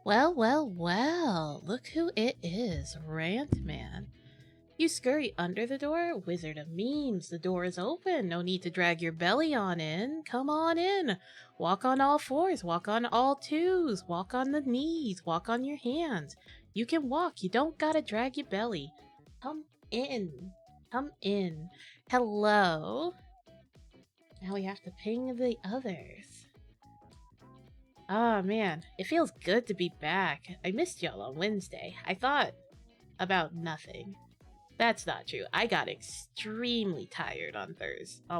Well, well, well, look who it is, Rant Man. You scurry under the door, wizard of memes. The door is open. No need to drag your belly on in. Come on in. Walk on all fours, walk on all twos, walk on the knees, walk on your hands. You can walk, you don't gotta drag your belly. Come in. Come in. Hello. Now we have to ping the others. Ah, man, it feels good to be back. I missed y'all on Wednesday. I thought about nothing. That's not true. I got extremely tired on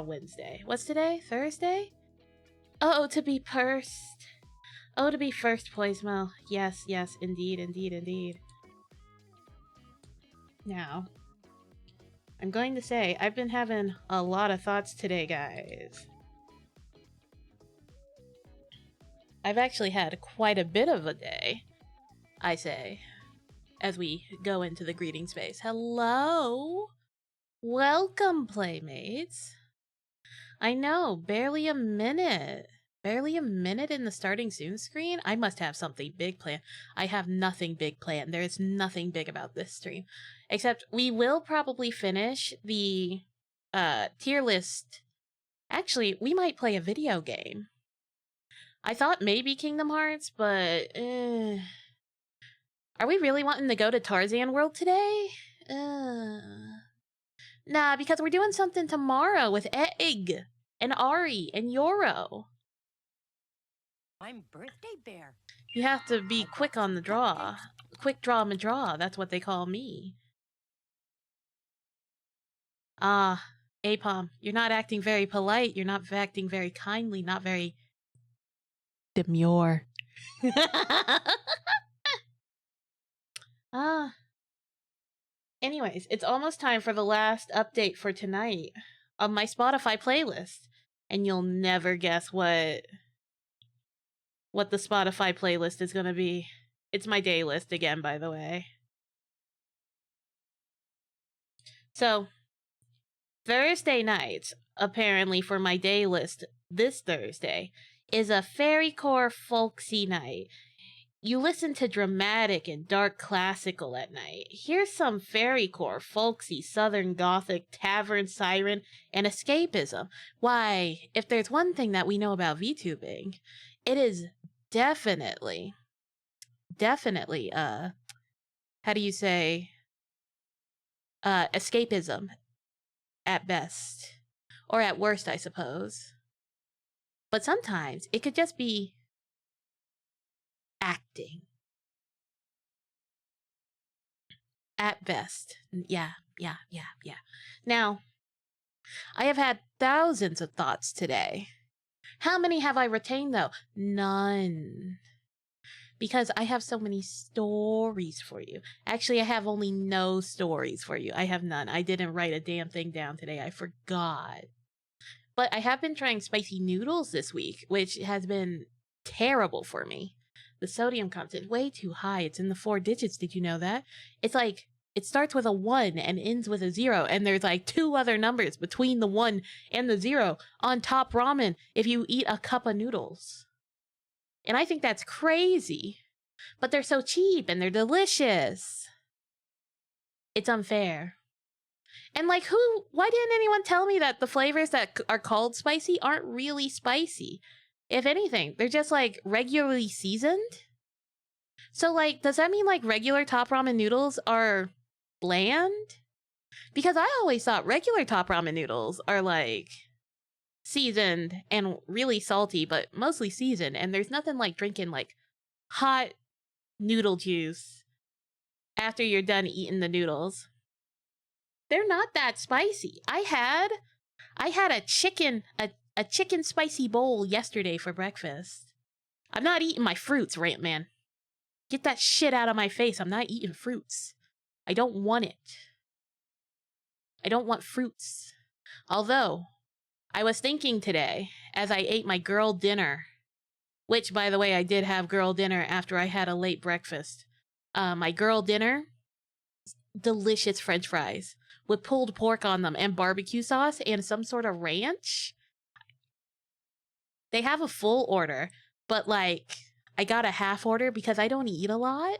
Wednesday. What's today? Thursday? Oh, to be first. Oh, to be first, Poismo. Yes, yes, indeed, indeed, indeed. Now, I'm going to say, I've been having a lot of thoughts today, guys. I've actually had quite a bit of a day, I say, as we go into the greeting space. Hello! Welcome, playmates! I know, barely a minute. Barely a minute in the starting soon screen? I must have something big planned. I have nothing big planned. There is nothing big about this stream. Except we will probably finish the tier list. Actually, we might play a video game. I thought maybe Kingdom Hearts, but are we really wanting to go to Tarzan World today? Nah, because we're doing something tomorrow with Egg and Ari and Yoro. I'm birthday bear. You have to be quick on the draw. Quick draw madraw, that's what they call me. Ah, Apom, you're not acting very polite, you're not acting very kindly, not very demure. Anyways, it's almost time for the last update for tonight of my Spotify playlist. And you'll never guess what the Spotify playlist is gonna be. It's my day list again, by the way. So, Thursday nights, apparently for my day list this Thursday, is a fairycore folksy night. You listen to dramatic and dark classical at night. Here's some fairycore, folksy, southern gothic, tavern siren, and escapism. Why, if there's one thing that we know about VTubing, it is definitely, how do you say, escapism at best. Or at worst, I suppose. But sometimes it could just be acting. At best. Yeah. Now, I have had thousands of thoughts today. How many have I retained, though? None. Because I have so many stories for you. Actually, I have only no stories for you. I have none. I didn't write a damn thing down today. I forgot. But I have been trying spicy noodles this week, which has been terrible for me. The sodium content way too high. It's in the 4 digits. Did you know that? It's like, it starts with a 1 and ends with a 0, and there's like 2 other numbers between the 1 and the 0 on top ramen if you eat a cup of noodles. And I think that's crazy. But they're so cheap and they're delicious. It's unfair. And like, why didn't anyone tell me that the flavors that are called spicy aren't really spicy? If anything, they're just like regularly seasoned. So like, does that mean like regular top ramen noodles are bland? Because I always thought regular top ramen noodles are like seasoned and really salty, but mostly seasoned. And there's nothing like drinking like hot noodle juice after you're done eating the noodles. They're not that spicy. I had a chicken spicy bowl yesterday for breakfast. I'm not eating my fruits, Rant Man. Get that shit out of my face. I'm not eating fruits. I don't want it. I don't want fruits. Although, I was thinking today, as I ate my girl dinner, which, by the way, I did have girl dinner after I had a late breakfast. My girl dinner, delicious French fries with pulled pork on them and barbecue sauce and some sort of ranch. They have a full order, but like, I got a half order because I don't eat a lot.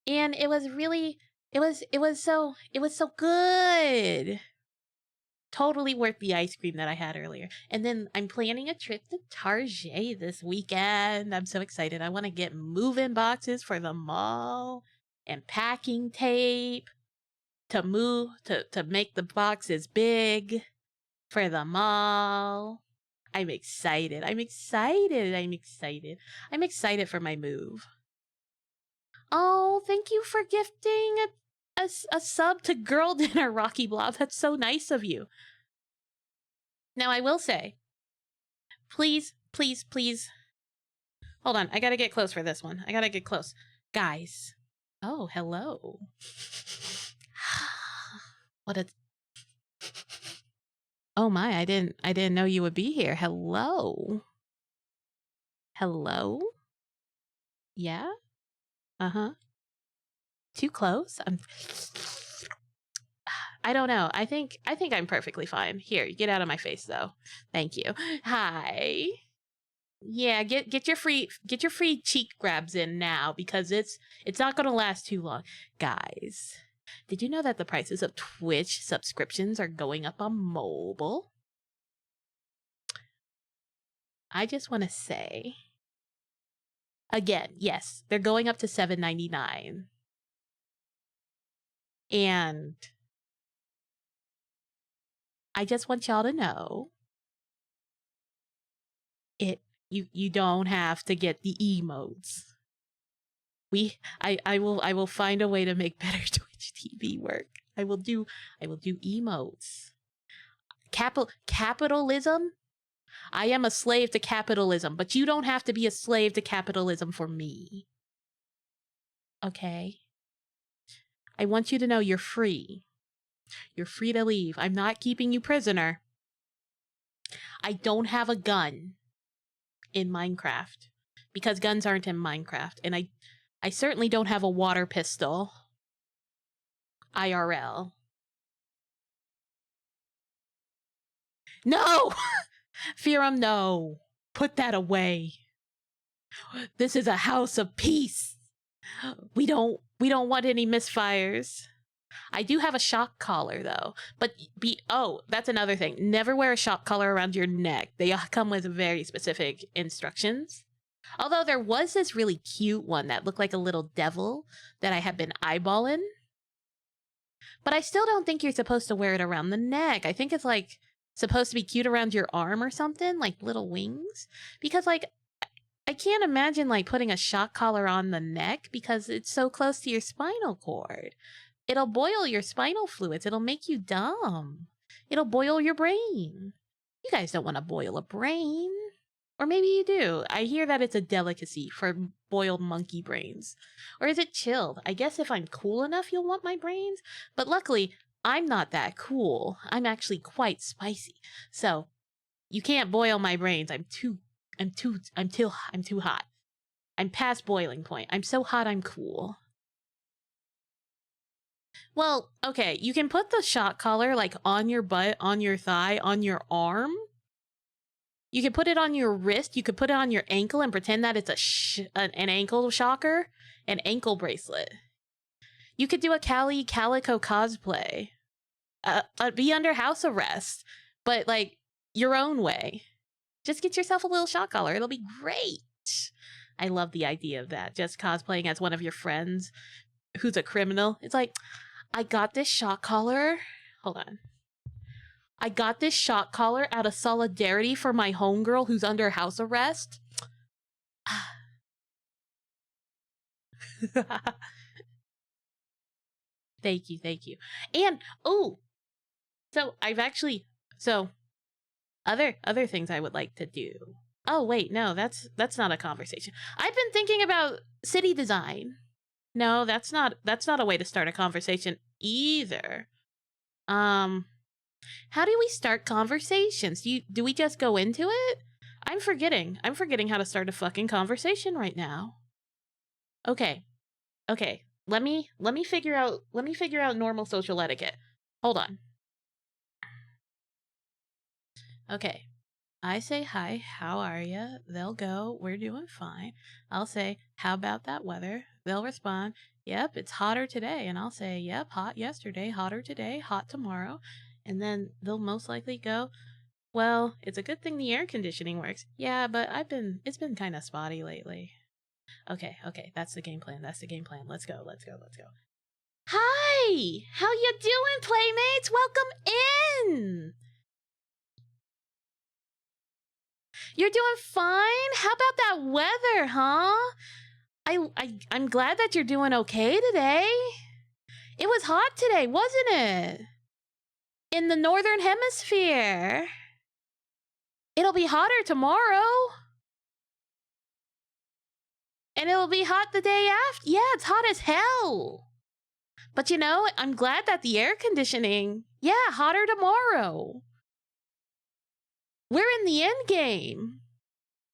And it was really it was so good. Totally worth the ice cream that I had earlier. And then I'm planning a trip to Target this weekend. I'm so excited. I want to get move-in boxes for the mall and packing tape to make the boxes big for the mall. I'm excited. I'm excited. I'm excited. I'm excited for my move. Oh, thank you for gifting a sub to Girl Dinner, Rocky Blob. That's so nice of you. Now, I will say, please, please, please. Hold on. I gotta get close for this one. I gotta get close. Guys. Oh, hello. What a... Oh my, I didn't know you would be here. Hello. Hello? Yeah? Uh-huh. Too close? I don't know. I think I'm perfectly fine. Here, get out of my face though. Thank you. Hi. Yeah, get your free cheek grabs in now because it's not going to last too long. Guys, did you know that the prices of Twitch subscriptions are going up on mobile? I just want to say again, yes, they're going up to $7.99. And I just want y'all to know you don't have to get the emotes. I will find a way to make better Twitch TV work. I will do emotes. Capitalism? I am a slave to capitalism, but you don't have to be a slave to capitalism for me. Okay? I want you to know you're free. You're free to leave. I'm not keeping you prisoner. I don't have a gun in Minecraft because guns aren't in Minecraft, and I certainly don't have a water pistol IRL. No! Firam, no. Put that away. This is a house of peace. We don't want any misfires. I do have a shock collar though, but that's another thing. Never wear a shock collar around your neck. They come with very specific instructions. Although there was this really cute one that looked like a little devil that I had been eyeballing. But I still don't think you're supposed to wear it around the neck. I think it's like supposed to be cute around your arm or something, like little wings. Because like I can't imagine like putting a shock collar on the neck because it's so close to your spinal cord. It'll boil your spinal fluids. It'll make you dumb. It'll boil your brain. You guys don't want to boil a brain. Or maybe you do. I hear that it's a delicacy for boiled monkey brains. Or is it chilled? I guess if I'm cool enough, you'll want my brains. But luckily, I'm not that cool. I'm actually quite spicy. So you can't boil my brains. I'm too hot. I'm past boiling point. I'm so hot I'm cool. Well, okay, you can put the shock collar like on your butt, on your thigh, on your arm. You can put it on your wrist. You could put it on your ankle and pretend that it's an ankle shocker, an ankle bracelet. You could do a Calico cosplay. Be under house arrest, but like your own way. Just get yourself a little shock collar. It'll be great. I love the idea of that. Just cosplaying as one of your friends who's a criminal. It's like, I got this shock collar. Hold on. I got this shock collar out of solidarity for my homegirl who's under house arrest. Thank you. And other things I would like to do. Oh wait, no, that's not a conversation. I've been thinking about city design. No, that's not a way to start a conversation either. How do we start conversations? Do we just go into it? I'm forgetting how to start a fucking conversation right now. Okay. Let me figure out normal social etiquette. Hold on. Okay. I say, hi, how are you? They'll go, we're doing fine. I'll say, how about that weather? They'll respond, yep, it's hotter today. And I'll say, yep, hot yesterday, hotter today, hot tomorrow. And then they'll most likely go, well, it's a good thing the air conditioning works. Yeah, but it's been kind of spotty lately. Okay, that's the game plan. That's the game plan. Let's go. Hi! How you doing, playmates? Welcome in! You're doing fine? How about that weather, huh? I'm glad that you're doing okay today. It was hot today, wasn't it? In the northern hemisphere. It'll be hotter tomorrow. And it'll be hot the day after. Yeah, it's hot as hell. But you know, I'm glad that the air conditioning, yeah, hotter tomorrow. We're in the end game.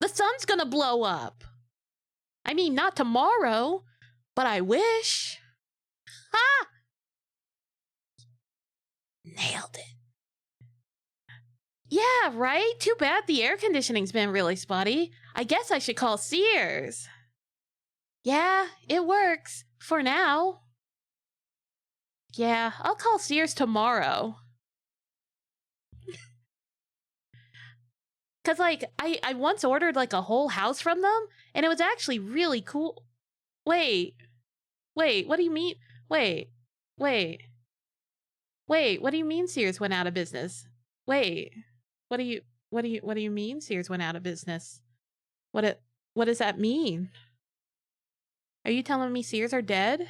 The sun's gonna blow up. I mean, not tomorrow, but I wish. Ha! Nailed it. Yeah, right? Too bad the air conditioning's been really spotty. I guess I should call Sears. Yeah, it works. For now. Yeah, I'll call Sears tomorrow. Cause like, I once ordered like a whole house from them, and it was actually really cool. Wait, what do you mean? Wait, what do you mean Sears went out of business? Wait, what do you mean Sears went out of business? What does that mean? Are you telling me Sears are dead?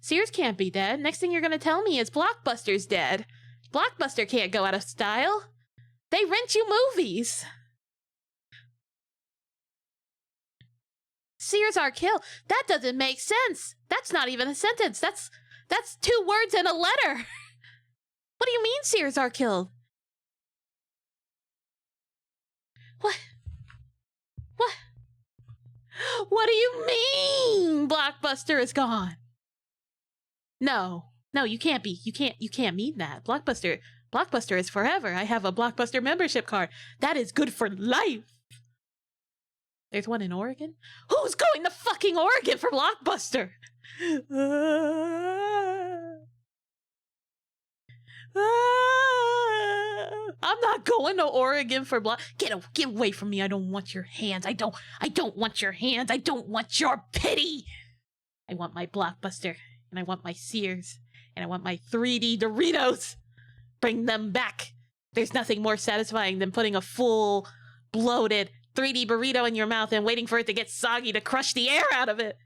Sears can't be dead. Next thing you're gonna tell me is Blockbuster's dead. Blockbuster can't go out of style. They rent you movies. Sears are killed. That doesn't make sense. That's not even a sentence. That's 2 words and a letter. What do you mean Sears are killed? What? What do you mean Blockbuster is gone? No, you can't be. You can't mean that. Blockbuster is forever. I have a Blockbuster membership card. That is good for life. There's one in Oregon? Who's going to fucking Oregon for Blockbuster? I'm not going to Oregon for Get away from me. I don't want your hands. I don't want your hands. I don't want your pity. I want my Blockbuster, and I want my Sears, and I want my 3D Doritos. Bring them back. There's nothing more satisfying than putting a full, bloated 3D burrito in your mouth and waiting for it to get soggy to crush the air out of it.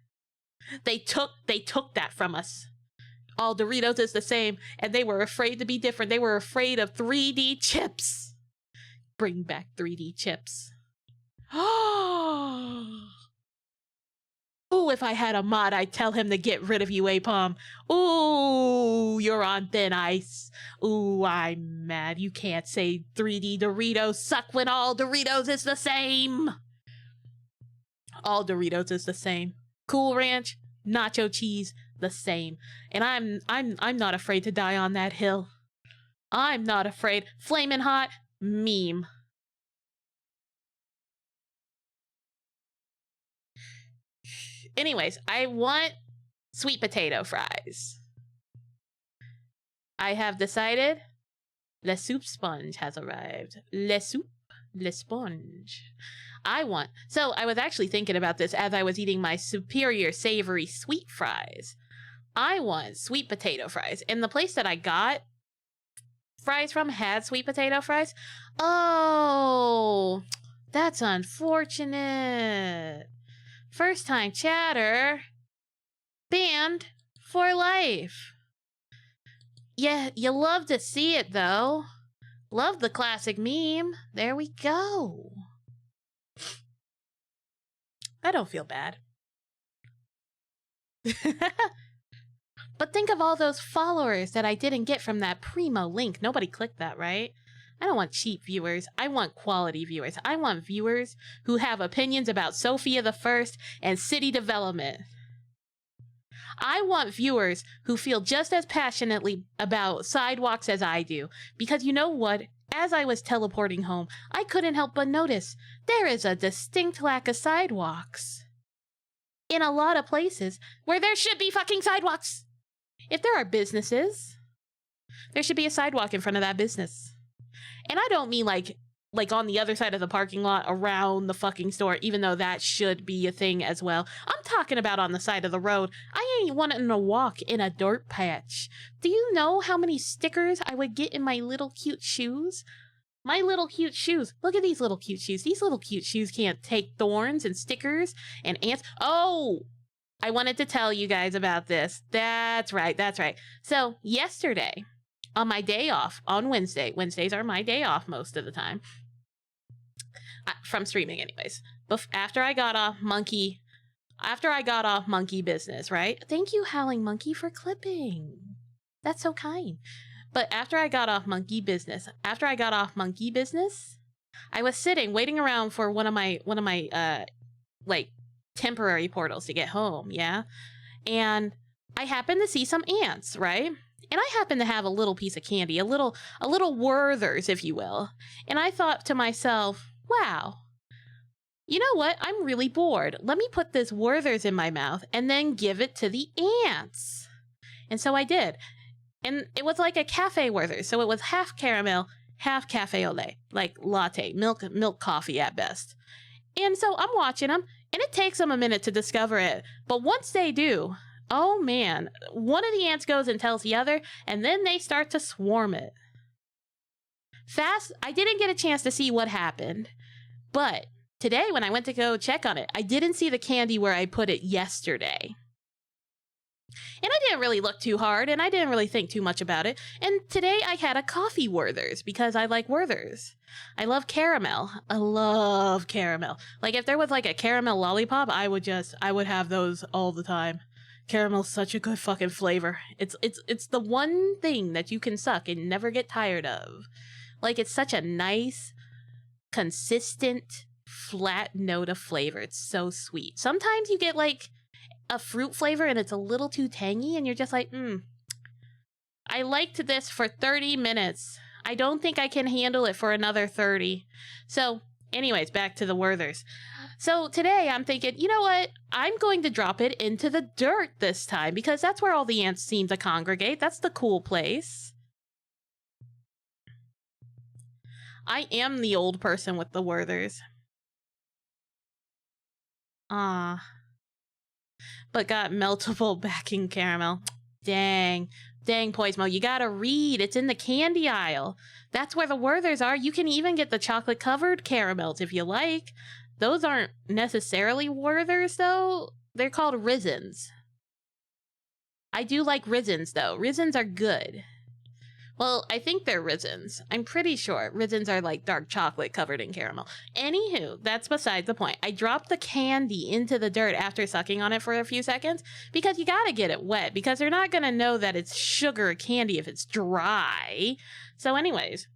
They took that from us. All Doritos is the same, and they were afraid to be different. They were afraid of 3D chips. Bring back 3D chips. Ooh, if I had a mod, I'd tell him to get rid of you, Apom. Ooh, you're on thin ice. Ooh, I'm mad. You can't say 3D Doritos suck when all Doritos is the same. All Doritos is the same. Cool Ranch, nacho cheese, the same. And I'm not afraid to die on that hill. I'm not afraid. Flamin' hot meme. Anyways, I want sweet potato fries. I have decided le soup sponge has arrived. Le soup, le sponge. So I was actually thinking about this as I was eating my superior savory sweet fries. I want sweet potato fries. And the place that I got fries from had sweet potato fries. Oh, that's unfortunate. First time chatter. Banned for life. Yeah, you love to see it though. Love the classic meme. There we go. I don't feel bad. But think of all those followers that I didn't get from that primo link. Nobody clicked that, right? I don't want cheap viewers. I want quality viewers. I want viewers who have opinions about Sophia the First and city development. I want viewers who feel just as passionately about sidewalks as I do. Because you know what? as I was teleporting home, I couldn't help but notice there is a distinct lack of sidewalks in a lot of places where there should be fucking sidewalks. If there are businesses, there should be a sidewalk in front of that business. And I don't mean like on the other side of the parking lot around the fucking store, even though that should be a thing as well. I'm talking about on the side of the road. I ain't wanting to walk in a dirt patch. Do you know how many stickers I would get in my little cute shoes? My little cute shoes. Look at these little cute shoes. These little cute shoes can't take thorns and stickers and ants. Oh, I wanted to tell you guys about this. That's right. So yesterday, on my day off, on Wednesdays are my day off most of the time, from streaming anyways. After I got off monkey business, right? Thank you, Howling Monkey, for clipping. That's so kind. But after I got off monkey business, I was sitting waiting around for one of my like temporary portals to get home, yeah? And I happened to see some ants, right? And I happened to have a little piece of candy, a little Werther's, if you will. And I thought to myself, wow, you know what? I'm really bored. Let me put this Werther's in my mouth and then give it to the ants. And so I did. And it was like a cafe Werther's. So it was half caramel, half cafe au lait, like latte, milk coffee at best. And so I'm watching them, and it takes them a minute to discover it. But once they do, oh man, one of the ants goes and tells the other, and then they start to swarm it. I didn't get a chance to see what happened, but today when I went to go check on it, I didn't see the candy where I put it yesterday. And I didn't really look too hard, and I didn't really think too much about it. And today I had a coffee Werther's because I like Werther's. I love caramel. I love caramel. Like if there was like a caramel lollipop, I would have those all the time. Caramel's such a good fucking flavor. It's the one thing that you can suck and never get tired of. Like it's such a nice, consistent, flat note of flavor. It's so sweet. Sometimes you get like a fruit flavor and it's a little too tangy and you're just like, I liked this for 30 minutes. I don't think I can handle it for another 30. So anyways, back to the Werther's. So today I'm thinking, you know what? I'm going to drop it into the dirt this time because that's where all the ants seem to congregate. That's the cool place. I am the old person with the Werther's. But got meltable backing caramel. Dang, Poismo, you gotta read. It's in the candy aisle. That's where the Werther's are. You can even get the chocolate-covered caramels if you like. Those aren't necessarily Werther's, though. They're called Rizzens. I do like Rizzens, though. Rizzens are good. Well, I think they're Rizzens. I'm pretty sure. Rizzens are like dark chocolate covered in caramel. Anywho, that's beside the point. I dropped the candy into the dirt after sucking on it for a few seconds because you gotta get it wet because they're not gonna know that it's sugar candy if it's dry. So anyways,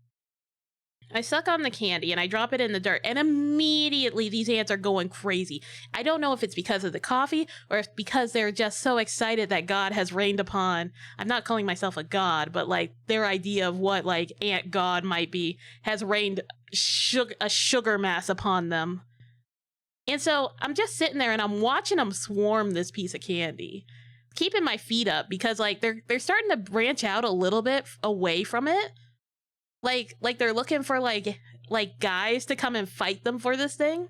I suck on the candy and I drop it in the dirt and immediately these ants are going crazy. I don't know if it's because of the coffee or if because they're just so excited that God has rained upon. I'm not calling myself a god, but like their idea of what like ant god might be has rained a sugar mass upon them. And so I'm just sitting there and I'm watching them swarm this piece of candy. Keeping my feet up because like they're starting to branch out a little bit away from it. Like they're looking for like guys to come and fight them for this thing.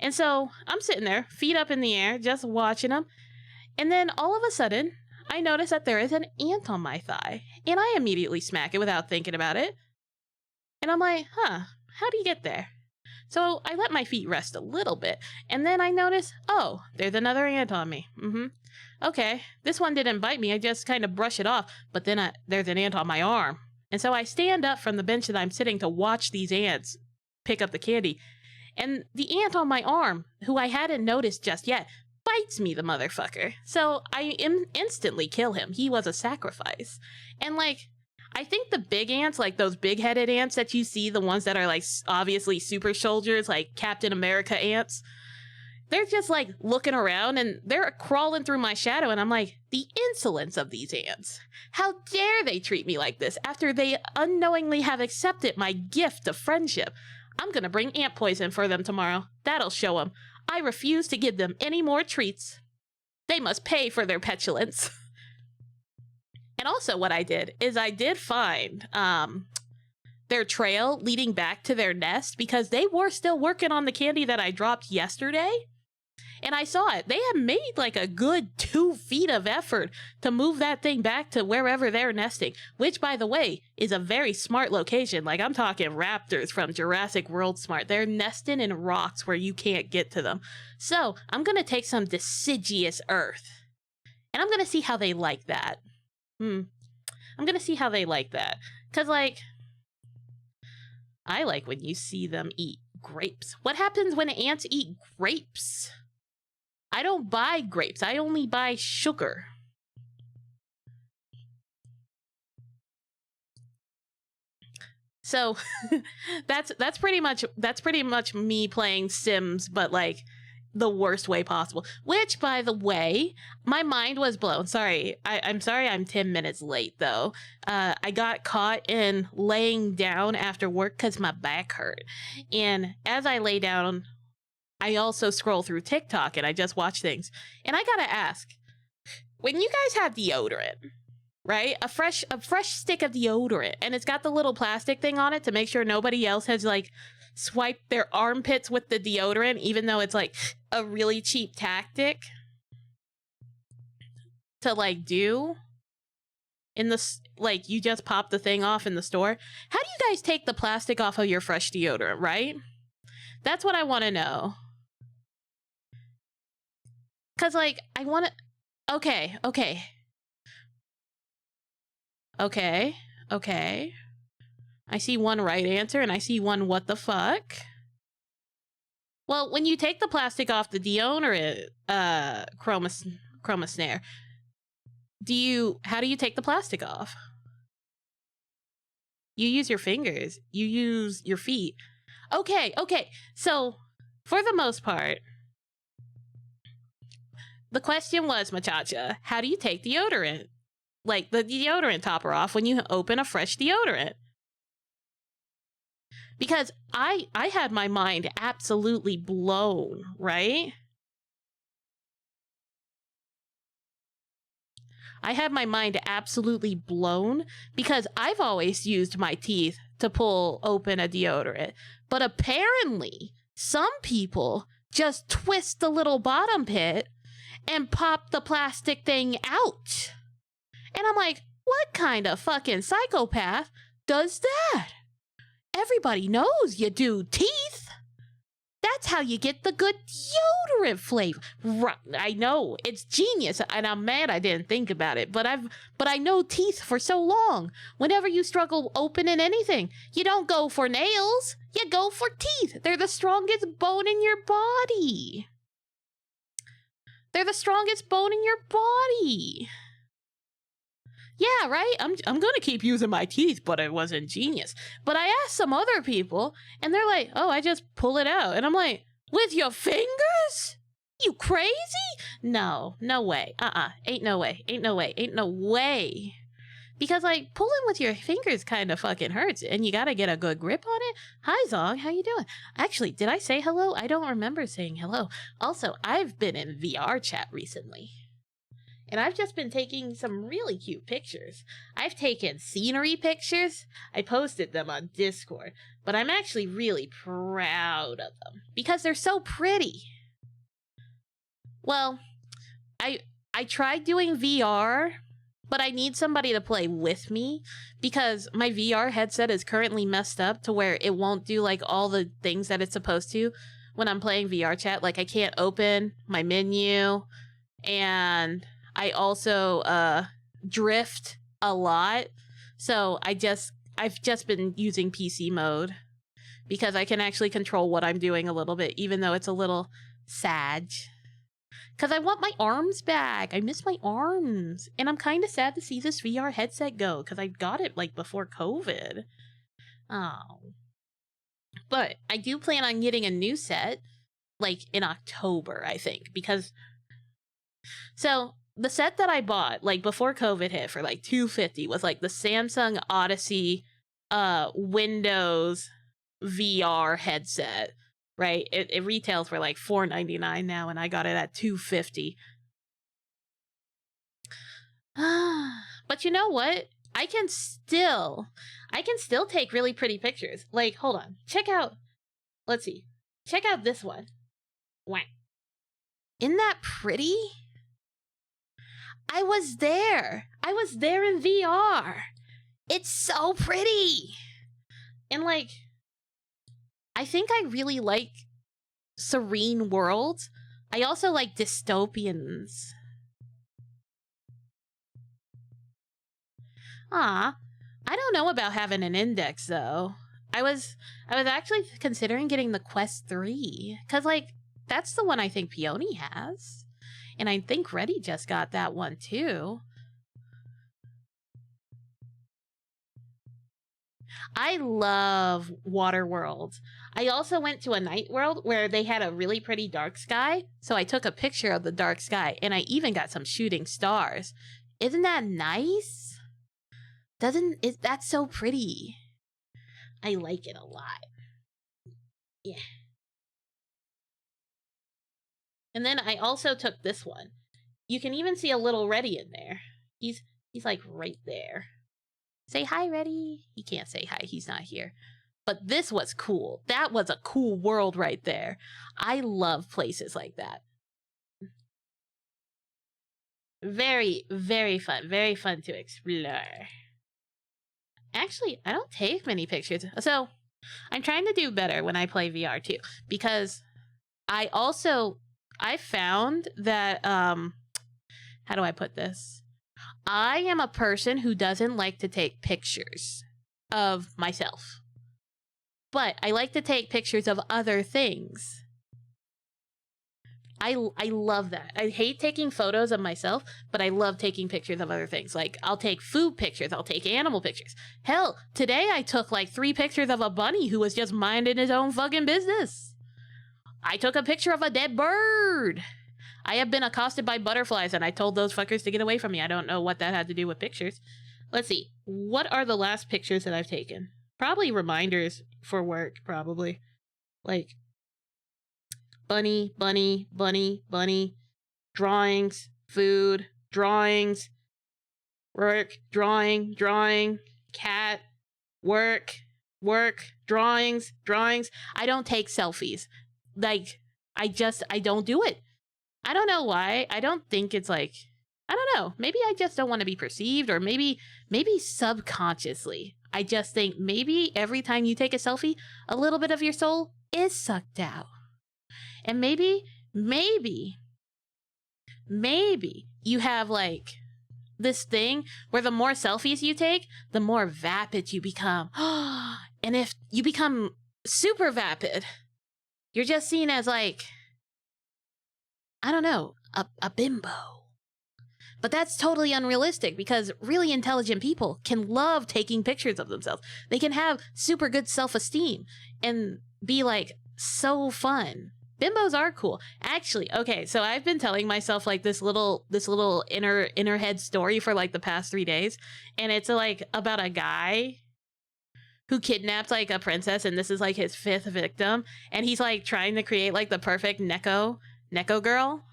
And so I'm sitting there, feet up in the air, just watching them. And then all of a sudden, I notice that there is an ant on my thigh. And I immediately smack it without thinking about it. And I'm like, how do you get there? So I let my feet rest a little bit. And then I notice, oh, there's another ant on me. Okay, this one didn't bite me. I just kind of brush it off. But then there's an ant on my arm. And so I stand up from the bench that I'm sitting to watch these ants pick up the candy. And the ant on my arm, who I hadn't noticed just yet, bites me, the motherfucker. So I instantly kill him. He was a sacrifice. And like, I think the big ants, like those big-headed ants that you see, the ones that are like obviously super soldiers, like Captain America ants, they're just like looking around and they're crawling through my shadow. And I'm like, the insolence of these ants. How dare they treat me like this after they unknowingly have accepted my gift of friendship? I'm going to bring ant poison for them tomorrow. That'll show them. I refuse to give them any more treats. They must pay for their petulance. And also what I did is I did find their trail leading back to their nest because they were still working on the candy that I dropped yesterday. And I saw it. They had made like a good 2 feet of effort to move that thing back to wherever they're nesting, which, by the way, is a very smart location. Like, I'm talking raptors from Jurassic World smart. They're nesting in rocks where you can't get to them. So I'm going to take some deciduous earth and I'm going to see how they like that. I'm going to see how they like that. Because, like, I like when you see them eat grapes. What happens when ants eat grapes? I don't buy grapes. I only buy sugar. So that's pretty much me playing Sims, but like the worst way possible. Which, by the way, my mind was blown. Sorry, I'm sorry I'm 10 minutes late though. I got caught in laying down after work because my back hurt, and as I lay down, I also scroll through TikTok and I just watch things. And I gotta ask, when you guys have deodorant, right? A fresh stick of deodorant, and it's got the little plastic thing on it to make sure nobody else has like swiped their armpits with the deodorant, even though it's like a really cheap tactic to like do in the, like, you just pop the thing off in the store. How do you guys take the plastic off of your fresh deodorant, right? That's what I want to know. Cause like, I want to, okay. I see one right answer and I see one what the fuck. Well, when you take the plastic off the deodorant, Chroma Snare, how do you take the plastic off? You use your fingers. You use your feet. Okay. So, for the most part, the question was, Machacha, how do you take deodorant? Like, the deodorant topper off when you open a fresh deodorant? Because I had my mind absolutely blown, right? I had my mind absolutely blown because I've always used my teeth to pull open a deodorant. But apparently, some people just twist the little bottom pit and pop the plastic thing out. And I'm like, what kind of fucking psychopath does that? Everybody knows you do teeth. That's how you get the good deodorant flavor. Right, I know, it's genius, and I'm mad I didn't think about it, but I know teeth for so long. Whenever you struggle opening anything, you don't go for nails, you go for teeth. They're the strongest bone in your body. Yeah, right? I'm gonna keep using my teeth, but it wasn't genius. But I asked some other people, and they're like, oh, I just pull it out. And I'm like, with your fingers? You crazy? No way. Ain't no way. Because, like, pulling with your fingers kind of fucking hurts, and you gotta get a good grip on it. Hi, Zong, how you doing? Actually, did I say hello? I don't remember saying hello. Also, I've been in VR chat recently. And I've just been taking some really cute pictures. I've taken scenery pictures. I posted them on Discord. But I'm actually really proud of them because they're so pretty. Well, I tried doing VR, but I need somebody to play with me because my VR headset is currently messed up to where it won't do like all the things that it's supposed to when I'm playing VR chat. Like, I can't open my menu, and I also drift a lot. So I've just been using PC mode because I can actually control what I'm doing a little bit, even though it's a little sad. Because I want my arms back. I miss my arms. And I'm kind of sad to see this VR headset go because I got it like before COVID. Oh. But I do plan on getting a new set like in October, I think, because so the set that I bought like before COVID hit for like $250 was like the Samsung Odyssey Windows VR headset, right? It retails for like $499 now, and I got it at $250. But you know what? I can still take really pretty pictures. Like, hold on. Check out, let's see. Check out this one. Wow. Isn't that pretty? I was there. I was there in VR. It's so pretty. And like, I think I really like serene worlds. I also like dystopians. Ah, I don't know about having an index though. I was actually considering getting the Quest 3 cuz like that's the one I think Peony has. And I think Reddy just got that one too. I love water worlds. I also went to a night world where they had a really pretty dark sky, so I took a picture of the dark sky and I even got some shooting stars. Isn't that nice? That's so pretty. I like it a lot. Yeah. And then I also took this one. You can even see a little Reddy in there. He's like right there. Say hi, Reddy. He can't say hi. He's not here. But this was cool. That was a cool world right there. I love places like that. Very, very fun. Very fun to explore. Actually, I don't take many pictures. So I'm trying to do better when I play VR too. Because I found that, how do I put this? I am a person who doesn't like to take pictures of myself. But I like to take pictures of other things. I love that. I hate taking photos of myself, but I love taking pictures of other things. Like, I'll take food pictures. I'll take animal pictures. Hell, today I took like 3 pictures of a bunny who was just minding his own fucking business. I took a picture of a dead bird. I have been accosted by butterflies, and I told those fuckers to get away from me. I don't know what that had to do with pictures. Let's see. What are the last pictures that I've taken? Probably reminders for work, probably. Like, bunny, bunny, bunny, bunny, drawings, food, drawings, work, drawing, cat, work, drawings. I don't take selfies. Like, I don't do it. I don't know why. I don't think it's like, I don't know. Maybe I just don't want to be perceived, or maybe subconsciously. I just think maybe every time you take a selfie, a little bit of your soul is sucked out. And maybe you have like this thing where the more selfies you take, the more vapid you become. And if you become super vapid, you're just seen as like, I don't know, a bimbo. But that's totally unrealistic because really intelligent people can love taking pictures of themselves. They can have super good self-esteem and be like so fun. Bimbos are cool. Actually, okay, so I've been telling myself like this little inner head story for like the past 3 days, and it's like about a guy who kidnapped like a princess, and this is like his 5th victim, and he's like trying to create like the perfect Neko girl.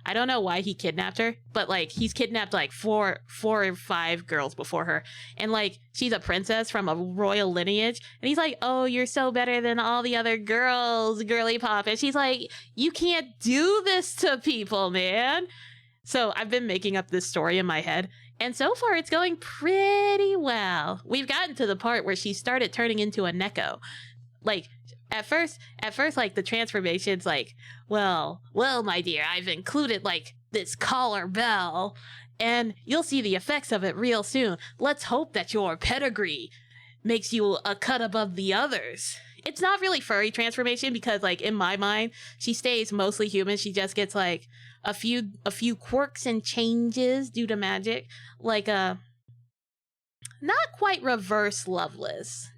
I don't know why he kidnapped her, but like he's kidnapped like four or 5 girls before her, and like she's a princess from a royal lineage, and he's like, oh, you're so better than all the other girls, girly pop. And she's like, you can't do this to people, man. So I've been making up this story in my head, and so far it's going pretty well. We've gotten to the part where she started turning into a Neko. Like, at first, like, the transformation's like, well, my dear, I've included, like, this collar bell, and you'll see the effects of it real soon. Let's hope that your pedigree makes you a cut above the others. It's not really furry transformation because, like, in my mind, she stays mostly human. She just gets, like, a few quirks and changes due to magic. Like, not quite reverse Loveless.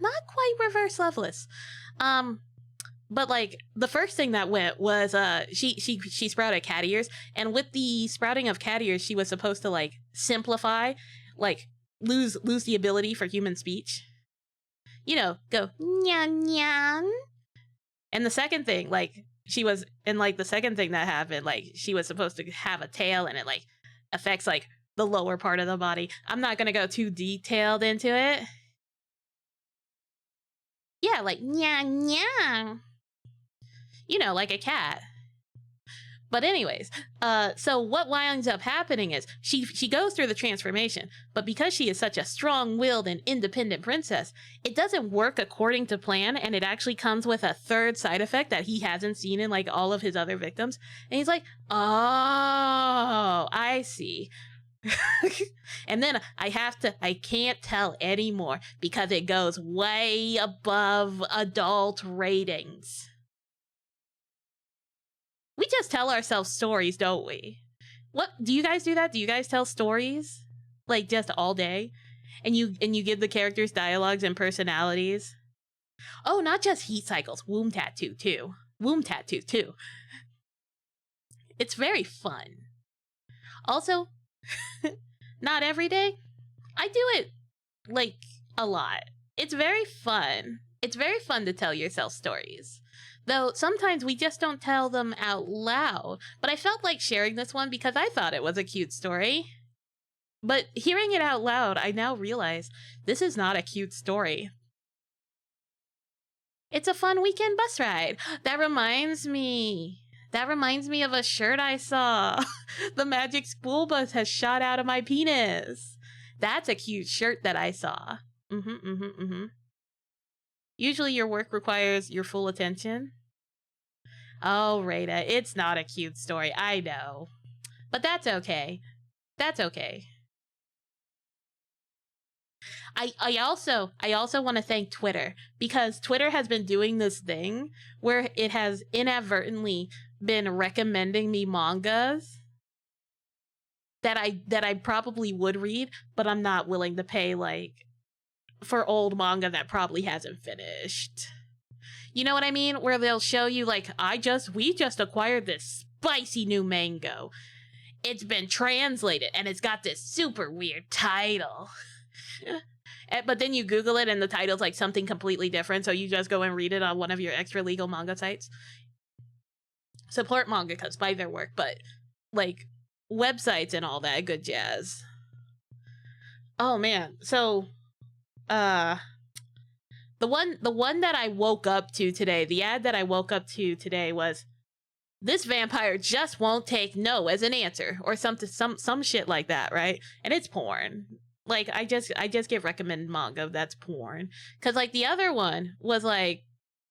But like the first thing that went was she sprouted cat ears, and with the sprouting of cat ears, she was supposed to like simplify, like lose the ability for human speech. You know, go nyan nyan. And the second thing, like the second thing that happened, like she was supposed to have a tail, and it like affects like the lower part of the body. I'm not gonna go too detailed into it. Yeah, like nyan nyan. You know, like a cat. But anyways, so what winds up happening is she goes through the transformation, but because she is such a strong-willed and independent princess, it doesn't work according to plan, and it actually comes with a third side effect that he hasn't seen in like all of his other victims. And he's like, oh, I see. And then I can't tell anymore because it goes way above adult ratings. We just tell ourselves stories, don't we? What do you guys do that? Do you guys tell stories like just all day? And you give the characters dialogues and personalities? Oh, not just heat cycles, womb tattoo too. Womb tattoo too. It's very fun. Also, not every day. I do it like a lot. It's very fun. It's very fun to tell yourself stories. Though sometimes we just don't tell them out loud. But I felt like sharing this one because I thought it was a cute story. But hearing it out loud, I now realize this is not a cute story. It's a fun weekend bus ride. That reminds me of a shirt I saw. The magic school bus has shot out of my penis. That's a cute shirt that I saw. Usually your work requires your full attention. Oh, Rada, it's not a cute story, I know. But that's okay. That's okay. I also want to thank Twitter, because Twitter has been doing this thing where it has inadvertently been recommending me mangas that I probably would read, but I'm not willing to pay like for old manga that probably hasn't finished. You know what I mean? Where they'll show you like, we just acquired this spicy new mango. It's been translated and it's got this super weird title. But then you Google it and the title's like something completely different, so you just go and read it on one of your extra legal manga sites. Support mangakas, buy their work, but like websites and all that good jazz. Oh man, so the one that I woke up to today, the ad that I woke up to today was, this vampire just won't take no as an answer, or some shit like that, right? And it's porn. Like I just get recommended manga that's porn, cuz like the other one was like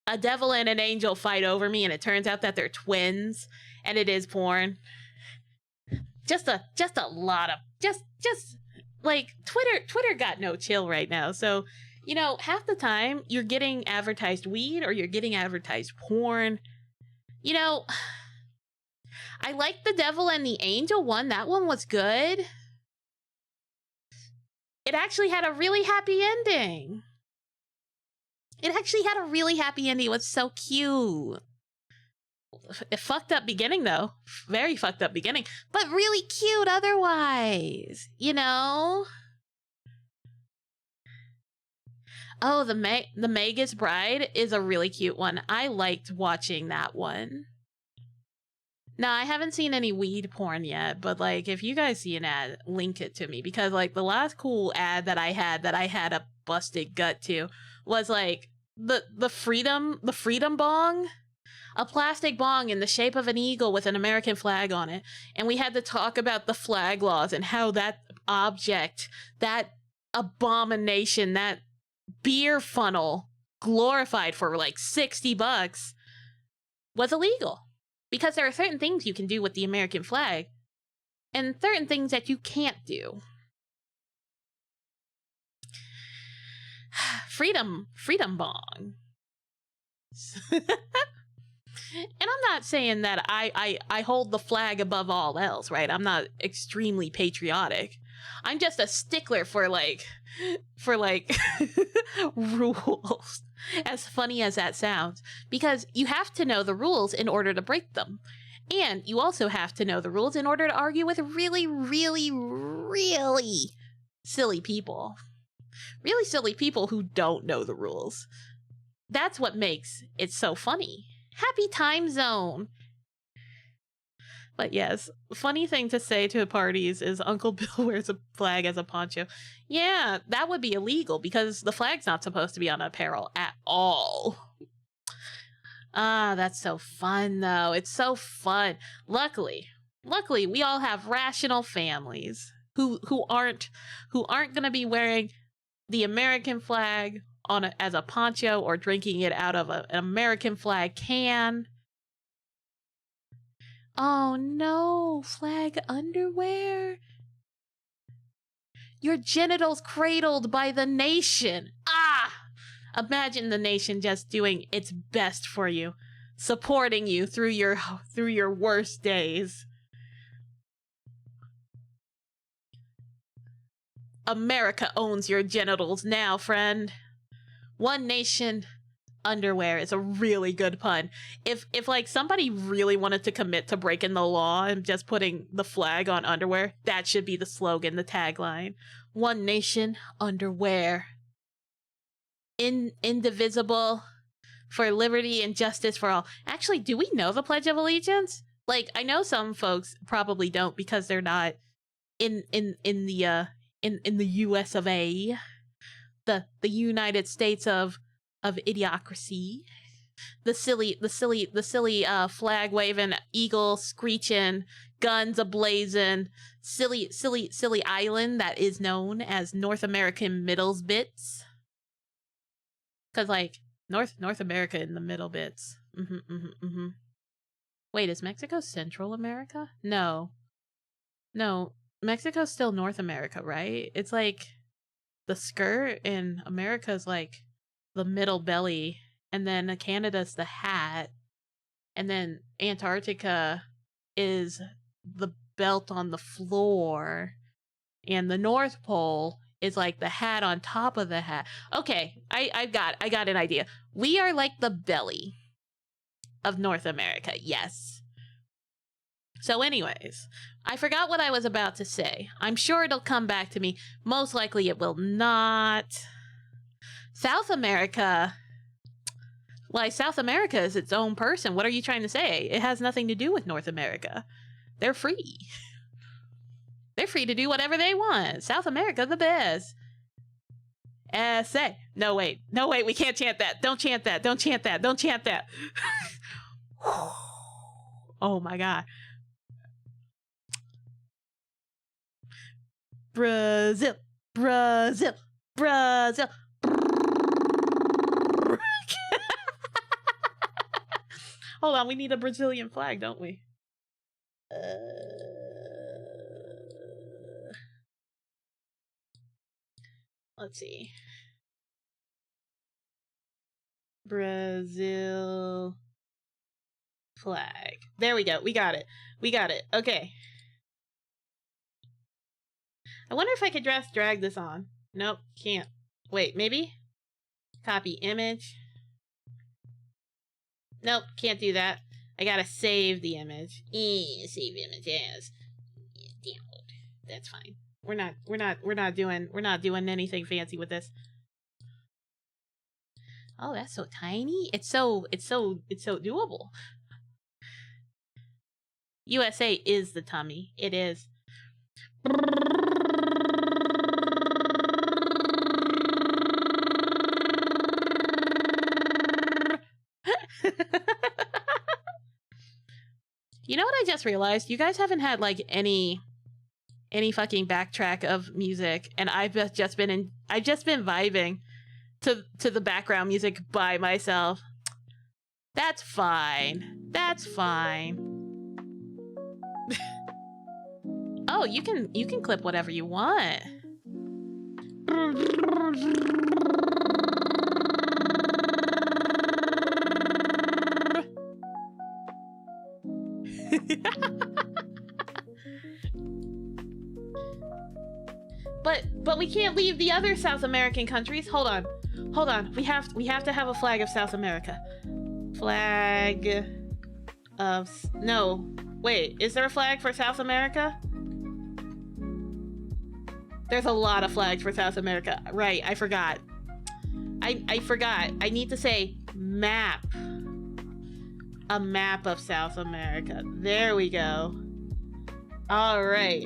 a devil and an angel fight over me and it turns out that they're twins, and it is porn. Just a lot of just like Twitter got no chill right now. So, you know, half the time you're getting advertised weed or you're getting advertised porn. You know, I liked the devil and the angel one. That one was good. It actually had a really happy ending. It was so cute. A fucked up beginning, though. Very fucked up beginning. But really cute otherwise. You know? Oh, the Magus Bride is a really cute one. I liked watching that one. Now, I haven't seen any weed porn yet, but like if you guys see an ad, link it to me, because like the last cool ad that I had a busted gut to was like the freedom bong, a plastic bong in the shape of an eagle with an American flag on it. And we had to talk about the flag laws and how that object, that abomination, that beer funnel glorified for like $60 was illegal. Because there are certain things you can do with the American flag and certain things that you can't do. Freedom bong. And I'm not saying that I hold the flag above all else, right? I'm not extremely patriotic. I'm just a stickler for like rules as funny as that sounds, because you have to know the rules in order to break them. And you also have to know the rules in order to argue with really, really, really silly people. Really silly people who don't know the rules. That's what makes it so funny. Happy time zone. But yes, funny thing to say to parties is Uncle Bill wears a flag as a poncho. Yeah, that would be illegal because the flag's not supposed to be on apparel at all. Ah, that's so fun though. It's so fun. Luckily, we all have rational families who aren't going to be wearing the American flag as a poncho or drinking it out of an American flag can. Oh no, flag underwear. Your genitals cradled by the nation. Ah! Imagine the nation just doing its best for you, supporting you through your worst days. America owns your genitals now, friend. One nation, underwear is a really good pun. If like somebody really wanted to commit to breaking the law and just putting the flag on underwear, that should be the slogan, the tagline. One nation, underwear. Indivisible, for liberty and justice for all. Actually, do we know the Pledge of Allegiance? Like, I know some folks probably don't because they're not in the US of A, the United States of idiocracy, the silly flag waving, eagle screeching, guns ablazing, silly island that is known as North American Middles Bits. Cause like North America in the middle bits. Wait, is Mexico Central America? No, Mexico's still North America, right? It's like the skirt in America's like the middle belly, and then Canada's the hat, and then Antarctica is the belt on the floor, and the North Pole is like the hat on top of the hat. Okay, I got an idea. We are like the belly of North America, yes. So anyways, I forgot what I was about to say. I'm sure it'll come back to me. Most likely it will not. South America... Why, South America is its own person. What are you trying to say? It has nothing to do with North America. They're free. They're free to do whatever they want. South America, the best. SA. No, wait, we can't chant that. Don't chant that. Oh my God. Brazil. Hold on, we need a Brazilian flag, don't we? Let's see. Brazil flag. There we go. We got it. Okay. I wonder if I could just drag this on. Nope, can't. Wait, maybe? Copy image. Nope, can't do that. I gotta save the image. Save image as. Download. That's fine. We're not doing anything fancy with this. Oh, that's so tiny. It's so doable. USA is the tummy. It is. You know what I just realized? You guys haven't had like any fucking backtrack of music, and I've just been vibing to the background music by myself. That's fine. Oh, you can clip whatever you want. But we can't leave the other South American countries. Hold hold on. We have to have a flag of South America. Flag of... No. Wait, is there a flag for South America? There's a lot of flags for South America. Right, I forgot. I forgot. I need to say map. A map of South America. There we go. All right.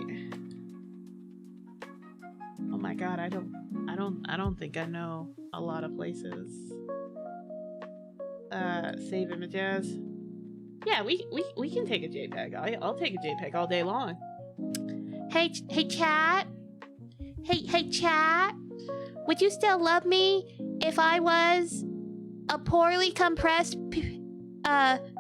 Oh my god, I don't think I know a lot of places. Save images. Yeah, we can take a JPEG. I'll take a JPEG all day long. Hey chat. Hey chat. Would you still love me if I was a poorly compressed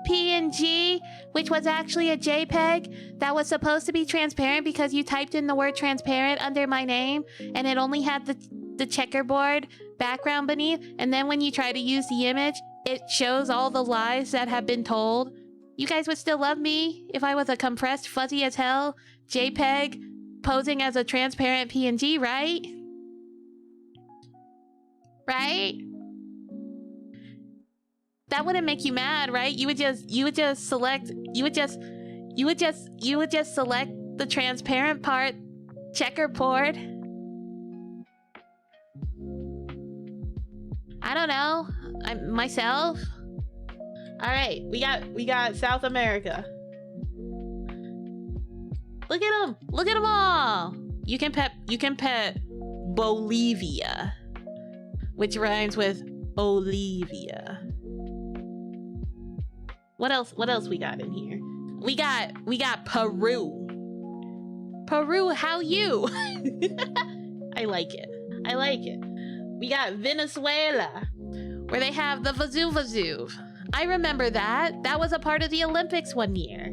PNG, which was actually a JPEG that was supposed to be transparent because you typed in the word transparent under my name and it only had the checkerboard background beneath, and then when you try to use the image, it shows all the lies that have been told? You guys would still love me if I was a compressed, fuzzy as hell JPEG posing as a transparent PNG, right? Right? That wouldn't make you mad, right? You would just select select the transparent part, checkerboard. I don't know. Myself. All right, we got South America. Look at them. Look at them all. You can pet Bolivia, which rhymes with Olivia. What else we got in here? We got Peru. Peru, how you? I like it. I like it. We got Venezuela, where they have the Vesuv. I remember that. That was a part of the Olympics one year.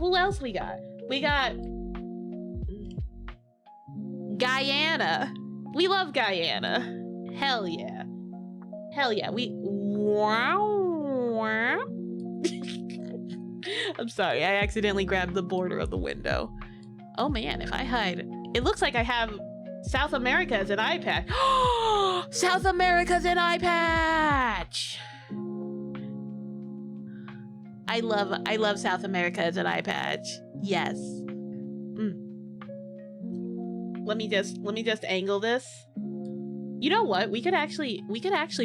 Who else we got? We got Guyana. We love Guyana. Hell yeah. Hell yeah. I'm sorry, I accidentally grabbed the border of the window. Oh man, if I hide... It looks like I have South America as an eye patch. South America's an eye patch! I love South America as an eye patch. Yes. Let me just angle this. You know what? We could actually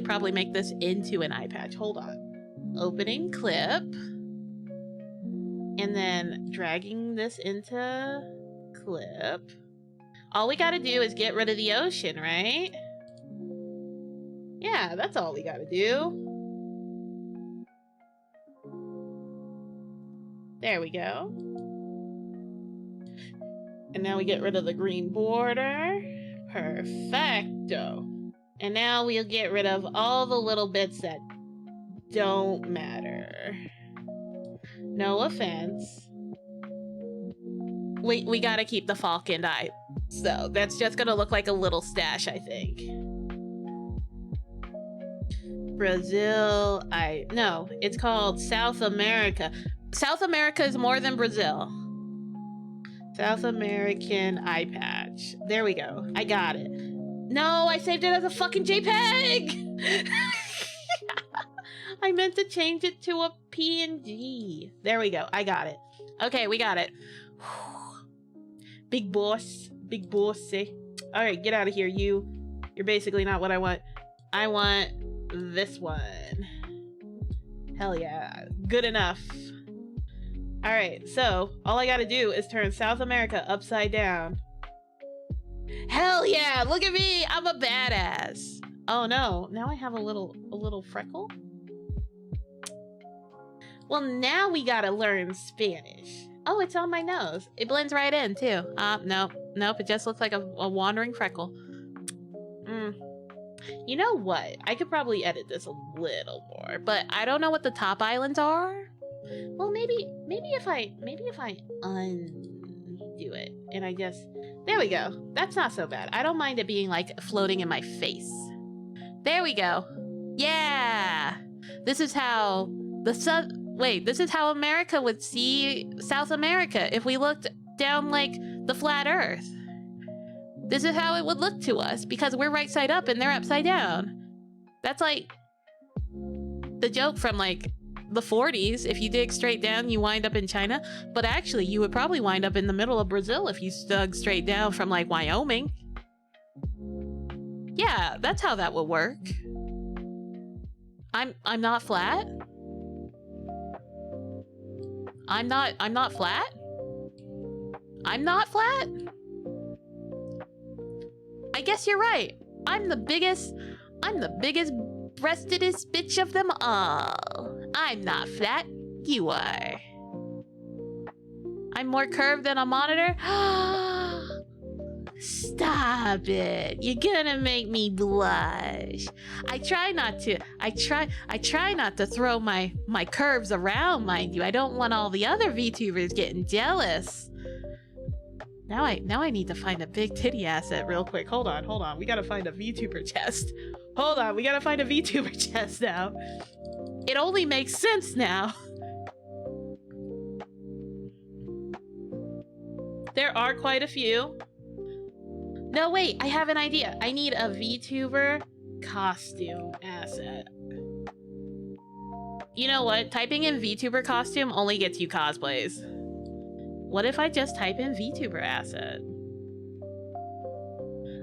probably make this into an eye patch. Hold on. Opening clip. And then dragging this into clip. All we gotta do is get rid of the ocean, right? Yeah, that's all we gotta do. There we go. And now we get rid of the green border. Perfecto. And now we'll get rid of all the little bits that don't matter. No offense. We gotta keep the falcon eye. So that's just gonna look like a little stash, I think. Brazil, no, it's called South America. South America is more than Brazil. South American eye patch. There we go. I got it. No, I saved it as a fucking JPEG! I meant to change it to a PNG. There we go. I got it. Okay, we got it. Big boss. Big bossy. Alright, get out of here, you. You're basically not what I want. I want this one. Hell yeah. Good enough. Alright, so all I gotta do is turn South America upside down. Hell yeah! Look at me! I'm a badass. Oh no, now I have a little freckle? Well, now we gotta learn Spanish. Oh, it's on my nose. It blends right in too. Nope, it just looks like a wandering freckle. You know what? I could probably edit this a little more, but I don't know what the top islands are. Well, maybe if I undo it and I just... There we go. That's not so bad. I don't mind it being like floating in my face. There we go. Yeah! This is how the sun... Wait, this is how America would see South America if we looked down like the flat earth. This is how it would look to us because we're right side up and they're upside down. That's like the joke from like the 40s. If you dig straight down, you wind up in China. But actually, you would probably wind up in the middle of Brazil if you dug straight down from like Wyoming. Yeah, that's how that would work. I'm not flat. I'm not flat. I'm not flat. I guess you're right. I'm the biggest breastedest bitch of them all. I'm not flat. You are. I'm more curved than a monitor. Stop it. You're gonna make me blush. I try not to throw my curves around, mind you. I don't want all the other VTubers getting jealous. Now I need to find a big titty asset real quick. Hold on. We gotta find a VTuber chest. Hold on, we gotta find a VTuber chest now. It only makes sense now. There are quite a few. No, wait, I have an idea. I need a VTuber costume asset. You know what? Typing in VTuber costume only gets you cosplays. What if I just type in VTuber asset?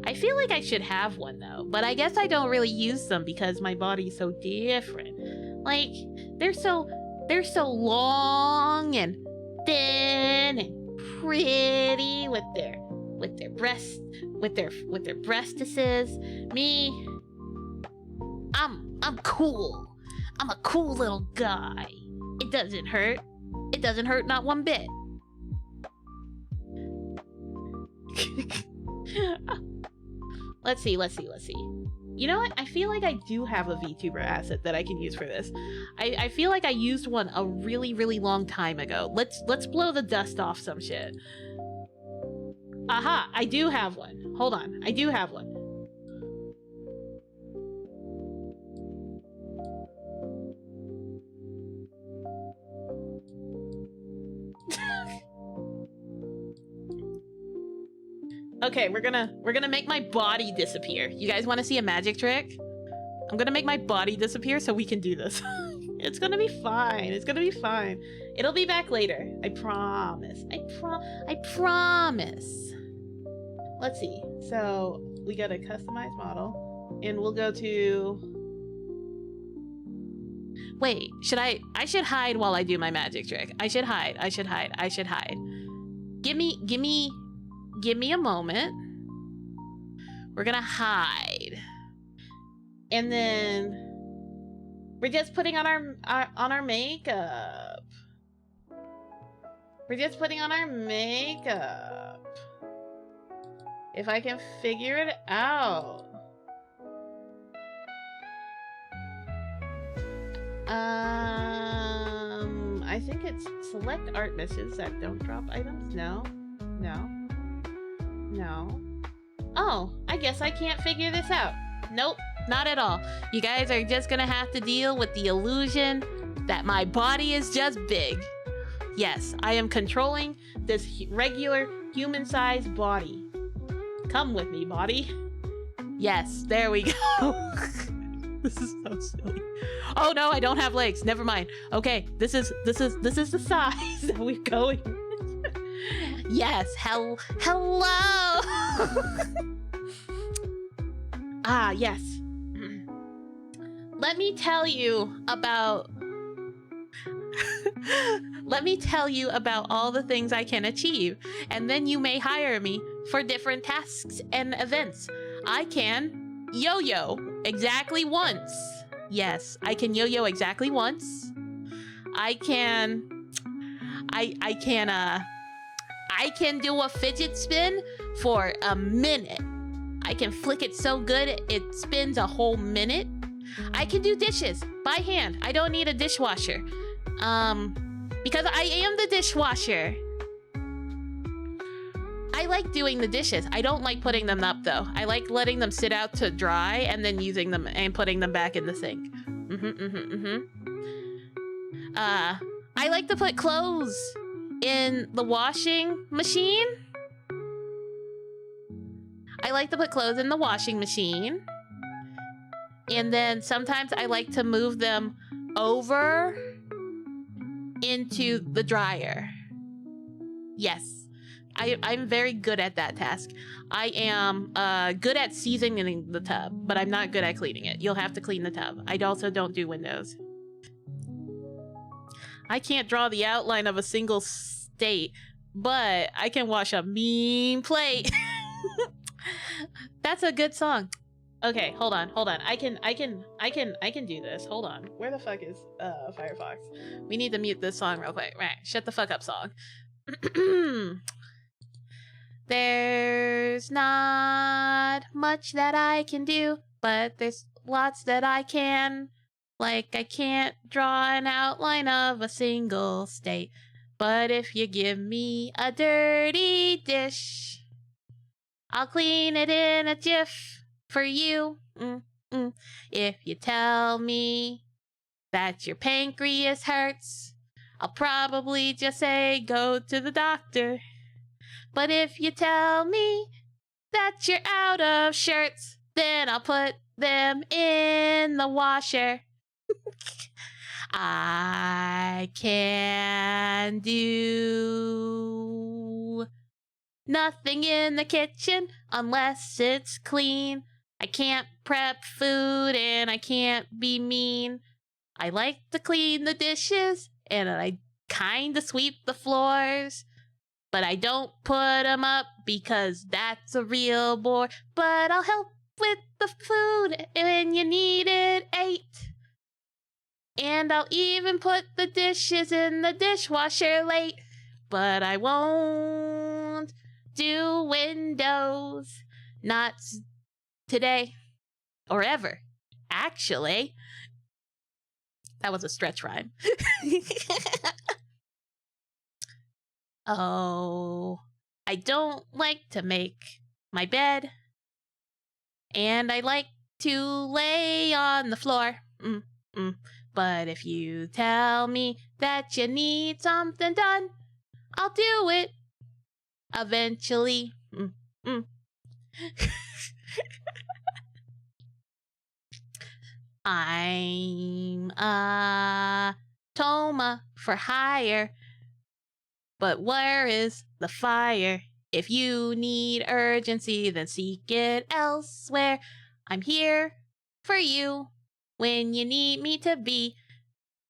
I feel like I should have one though, but I guess I don't really use them because my body's so different. Like, they're so long and thin and pretty with their breastises. Me, I'm cool. I'm a cool little guy. It doesn't hurt. It doesn't hurt not one bit. Let's see. You know what? I feel like I do have a VTuber asset that I can use for this. I feel like I used one a really, really long time ago. Let's blow the dust off some shit. Aha! I do have one. Hold on. I do have one. Okay, we're gonna make my body disappear. You guys want to see a magic trick? I'm gonna make my body disappear so we can do this. It's gonna be fine. It's gonna be fine. It'll be back later. I promise. I promise. Let's see. So we got a customized model, and we'll go to. Wait, should I should hide while I do my magic trick. I should hide. Give me a moment. We're gonna hide. And then we're just putting on our makeup. We're just putting on our makeup. If I can figure it out. I think it's select art missions that don't drop items. No. Oh, I guess I can't figure this out. Nope, not at all. You guys are just gonna have to deal with the illusion that my body is just big. Yes, I am controlling this regular human-sized body. Come with me, body. Yes, there we go. This is so silly. Oh no, I don't have legs. Never mind. Okay, this is the size that we're going. Yes, hello. Ah, yes. Let me tell you about all the things I can achieve, and then you may hire me for different tasks and events. I can yo-yo exactly once. Yes, I can yo-yo exactly once. I can do a fidget spin for a minute. I can flick it so good it spins a whole minute. I can do dishes by hand. I don't need a dishwasher. Because I am the dishwasher. I like doing the dishes. I don't like putting them up though. I like letting them sit out to dry and then using them and putting them back in the sink. I like to put clothes in the washing machine. And then sometimes I like to move them over into the dryer. Yes, I'm very good at that task. I am good at seasoning the tub, but I'm not good at cleaning it. You'll have to clean the tub. I also don't do windows. I can't draw the outline of a single state, but I can wash a mean plate. That's a good song. Okay, hold on. I can do this. Hold on. Where the fuck is Firefox? We need to mute this song real quick. Right, shut the fuck up, song. There's not much that I can do, but there's lots that I can. Like, I can't draw an outline of a single state, but if you give me a dirty dish, I'll clean it in a jiff for you. If you tell me that your pancreas hurts, I'll probably just say go to the doctor. But if you tell me that you're out of shirts, then I'll put them in the washer. I can do nothing in the kitchen unless it's clean. I can't prep food and I can't be mean. I like to clean the dishes and I kinda sweep the floors. But I don't put them up because that's a real bore. But I'll help with the food when you need it ate. And I'll even put the dishes in the dishwasher late. But I won't do windows. Not today. Or ever. Actually. That was a stretch rhyme. Oh, I don't like to make my bed. And I like to lay on the floor. But if you tell me that you need something done, I'll do it. Eventually. I'm a Toma for hire. But where is the fire? If you need urgency, then seek it elsewhere. I'm here for you when you need me to be,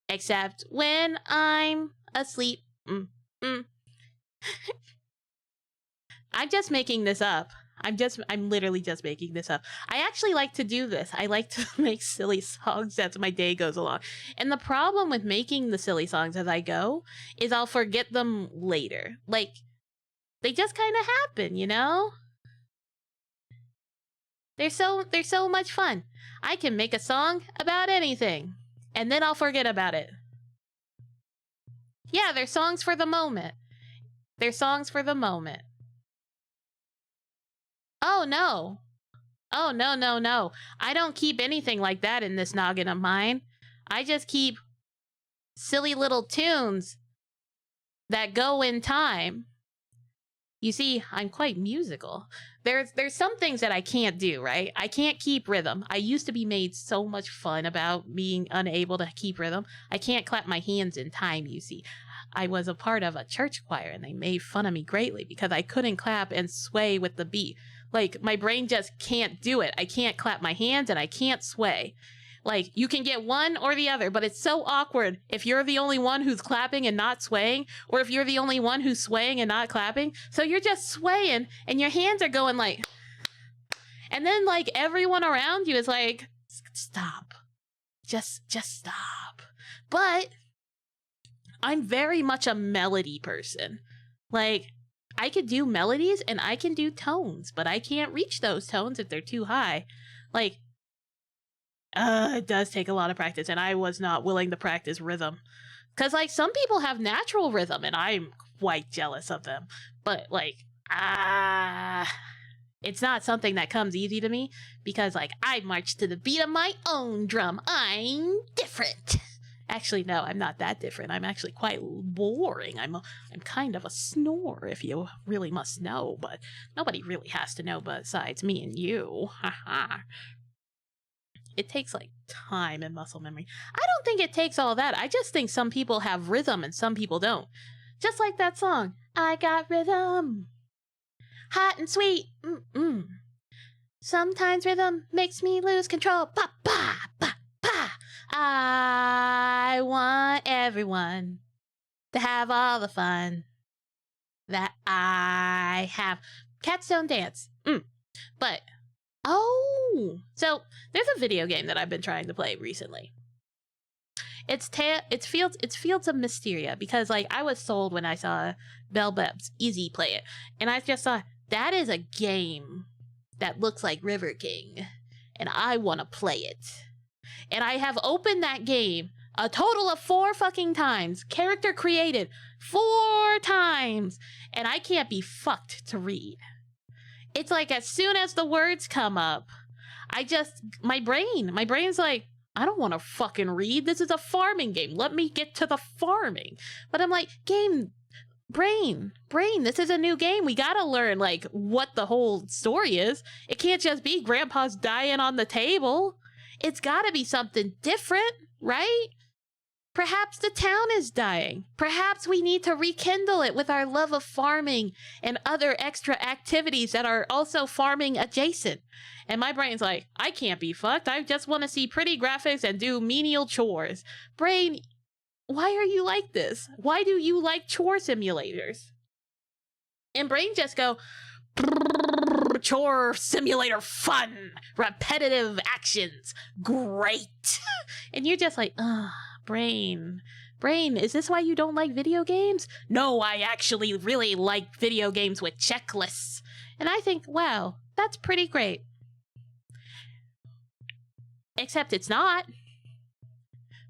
except when I'm asleep. I'm just making this up. I'm literally just making this up. I actually like to do this. I like to make silly songs as my day goes along. And the problem with making the silly songs as I go is I'll forget them later. Like, they just kind of happen, you know? They're so much fun. I can make a song about anything, and then I'll forget about it. Yeah, they're songs for the moment. They're songs for the moment. Oh, no. Oh, no. I don't keep anything like that in this noggin of mine. I just keep silly little tunes that go in time. You see, I'm quite musical. There's some things that I can't do, right? I can't keep rhythm. I used to be made so much fun about being unable to keep rhythm. I can't clap my hands in time, you see. I was a part of a church choir and they made fun of me greatly because I couldn't clap and sway with the beat. Like, my brain just can't do it. I can't clap my hands and I can't sway. Like, you can get one or the other, but it's so awkward if you're the only one who's clapping and not swaying, or if you're the only one who's swaying and not clapping. So you're just swaying and your hands are going like, and then like everyone around you is like, stop. Just stop. But I'm very much a melody person. Like, I could do melodies and I can do tones, but I can't reach those tones if they're too high. Like, it does take a lot of practice, and I was not willing to practice rhythm. Because, like, some people have natural rhythm, and I'm quite jealous of them. But, like, it's not something that comes easy to me, because, like, I march to the beat of my own drum. I'm different. Actually, no, I'm not that different. I'm actually quite boring. I'm kind of a snore, if you really must know, but nobody really has to know besides me and you. Haha. it takes like time and muscle memory. I don't think it takes all that. I just think some people have rhythm and some people don't. Just like that song, I got rhythm. Hot and sweet. Mm-mm. Sometimes rhythm makes me lose control. Pa, pa, pa, pa. I want everyone to have all the fun that I have. Cats don't dance. But, so there's a video game that I've been trying to play recently. It's Fields of Mysteria, because like I was sold when I saw Bell Beb's Easy play it, and I just thought that is a game that looks like River King, and I want to play it. And I have opened that game a total of 4 fucking times, character created 4 times, and I can't be fucked to read. It's like as soon as the words come up, my brain's like, I don't want to fucking read. This is a farming game. Let me get to the farming. But I'm like, brain, this is a new game. We gotta learn, like, what the whole story is. It can't just be Grandpa's dying on the table. It's gotta be something different, right? Perhaps the town is dying. Perhaps we need to rekindle it with our love of farming and other extra activities that are also farming adjacent. And my brain's like, I can't be fucked. I just want to see pretty graphics and do menial chores. Brain, why are you like this? Why do you like chore simulators? And brain just go, chore simulator fun, repetitive actions, great. And you're just like, brain, is this why you don't like video games? No, I actually really like video games with checklists. And I think, wow, that's pretty great. Except it's not.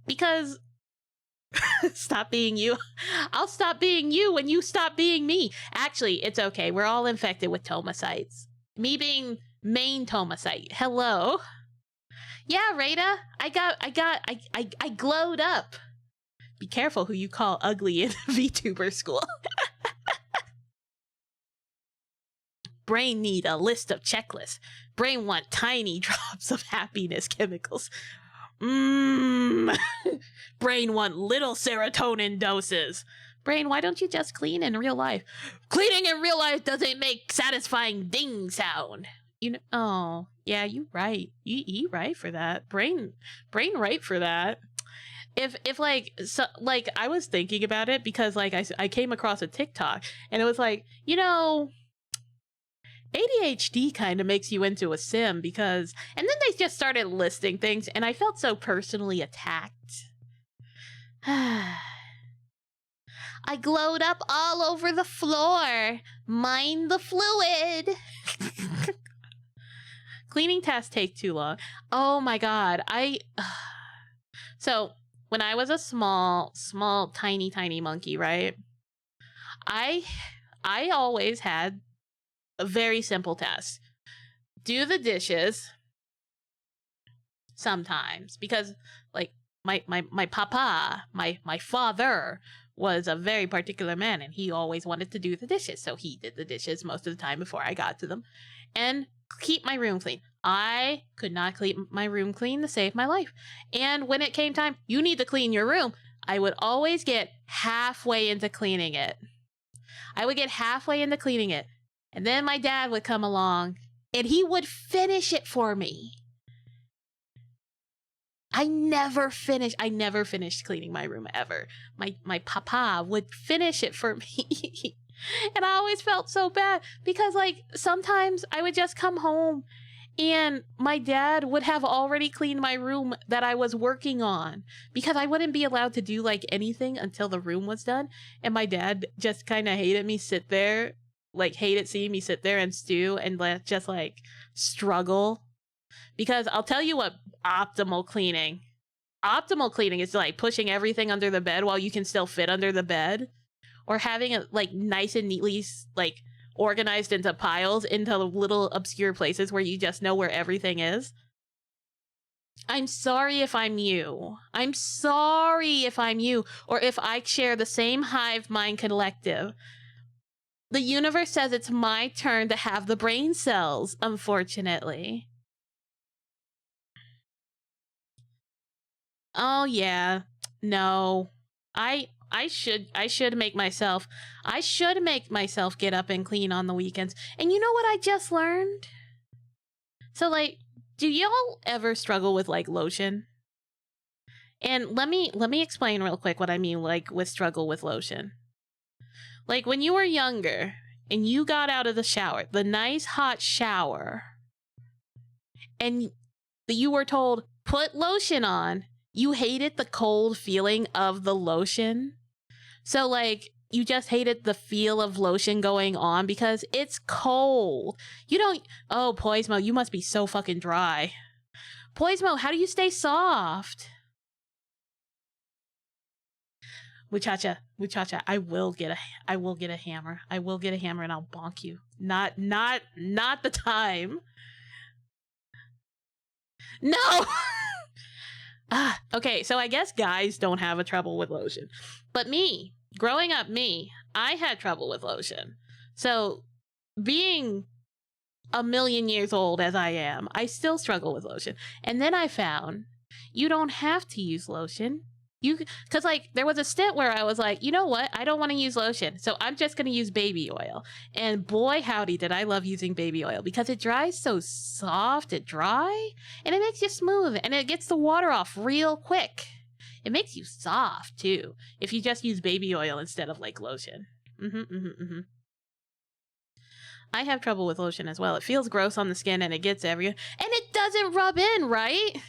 Because stop being you. I'll stop being you when you stop being me. Actually, it's okay. We're all infected with tomacytes. Me being main tomacyte. Hello. Yeah, Rada. I glowed up. Be careful who you call ugly in VTuber school. Brain need a list of checklists. Brain want tiny drops of happiness chemicals. Brain want little serotonin doses. Brain, why don't you just clean in real life? Cleaning in real life doesn't make satisfying ding sound. You know, oh, yeah, you right. You right for that. Brain right for that. If like, so, like, I was thinking about it because, like, I came across a TikTok and it was like, you know, ADHD kind of makes you into a sim because, and then they just started listing things and I felt so personally attacked. I glowed up all over the floor. Mind the fluid. Cleaning tasks take too long. Oh my god. So, when I was a small, tiny monkey, right? I always had a very simple task. Do the dishes sometimes because like my papa, my father was a very particular man and he always wanted to do the dishes. So he did the dishes most of the time before I got to them and keep my room clean. I could not keep my room clean to save my life. And when it came time, you need to clean your room, I would always get halfway into cleaning it. And then my dad would come along and he would finish it for me. I never finished cleaning my room ever. My papa would finish it for me. And I always felt so bad because like sometimes I would just come home and my dad would have already cleaned my room that I was working on because I wouldn't be allowed to do like anything until the room was done. And my dad just kind of hated seeing me sit there and stew and just like struggle. Because I'll tell you what optimal cleaning is like pushing everything under the bed while you can still fit under the bed, or having it like nice and neatly like organized into piles into little obscure places where you just know where everything is. I'm sorry if I'm you. Or if I share the same hive mind collective. The universe says it's my turn to have the brain cells, unfortunately. Oh yeah. No. I should make myself get up and clean on the weekends. And you know what I just learned? So like, do y'all ever struggle with like lotion? And let me explain real quick what I mean like with struggle with lotion. Like when you were younger and you got out of the shower, the nice hot shower, and you were told, put lotion on, you hated the cold feeling of the lotion. So, like, you just hated the feel of lotion going on because it's cold. You don't, oh, Poismo, you must be so fucking dry. Poismo, how do you stay soft? Muchacha, I will get a hammer. I will get a hammer and I'll bonk you. Not the time. No! Okay, so I guess guys don't have a trouble with lotion. But me, growing up I had trouble with lotion. So being a million years old as I am, I still struggle with lotion. And then I found you don't have to use lotion. Because like there was a stint where I was like, you know what? I don't want to use lotion. So I'm just going to use baby oil. And boy, howdy, did I love using baby oil because it dries so soft, it dry, and it makes you smooth and it gets the water off real quick. It makes you soft too if you just use baby oil instead of like lotion. I have trouble with lotion as well. It feels gross on the skin and it gets everywhere. And it doesn't rub in, right?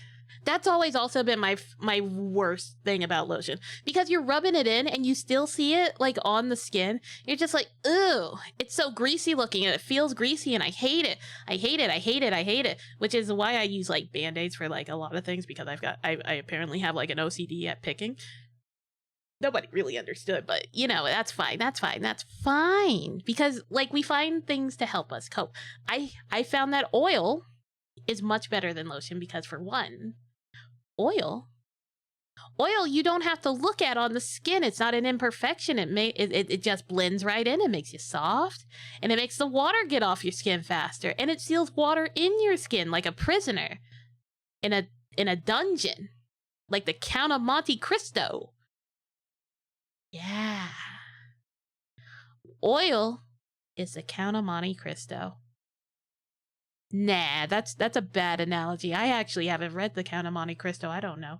That's always also been my worst thing about lotion. Because you're rubbing it in and you still see it like on the skin. You're just like, ew, it's so greasy looking and it feels greasy and I hate it. I hate it. Which is why I use like Band-Aids for like a lot of things because I apparently have like an OCD at picking. Nobody really understood, but you know, that's fine. Because like we find things to help us cope. I found that oil is much better than lotion because for one, oil you don't have to look at on the skin. It's not an imperfection. It just blends right in. It makes you soft and it makes the water get off your skin faster and it seals water in your skin like a prisoner in a dungeon, like the Count of Monte Cristo. Yeah. Oil is the Count of Monte Cristo. Nah, that's a bad analogy. I actually haven't read the Count of Monte Cristo. I don't know.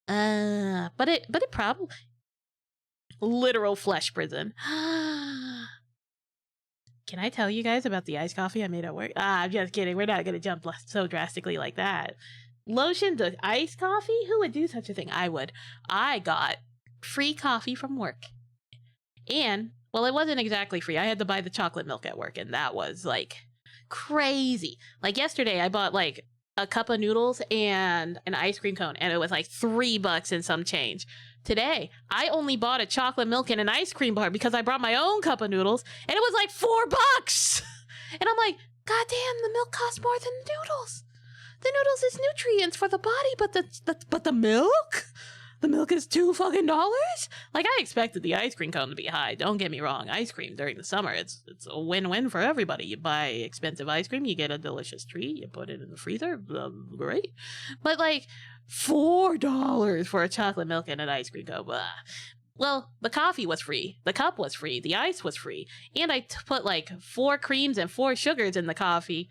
But it probably literal flesh prison. Can I tell you guys about the iced coffee I made at work? I'm just kidding. We're not gonna jump so drastically like that. Lotion to iced coffee? Who would do such a thing? I would. I got free coffee from work. And, well, it wasn't exactly free. I had to buy the chocolate milk at work, and that was like crazy. Like yesterday I bought like a cup of noodles and an ice cream cone and it was like $3 and some change. Today I only bought a chocolate milk and an ice cream bar because I brought my own cup of noodles and it was like $4. And I'm like, god damn, the milk costs more than the noodles. The noodles is nutrients for the body, but the milk? The milk is $2 fucking dollars? Like, I expected the ice cream cone to be high. Don't get me wrong. Ice cream during the summer, it's a win-win for everybody. You buy expensive ice cream, you get a delicious treat, you put it in the freezer, great. But like, $4 for a chocolate milk and an ice cream cone, blah. Well, the coffee was free, the cup was free, the ice was free, and I put like 4 creams and 4 sugars in the coffee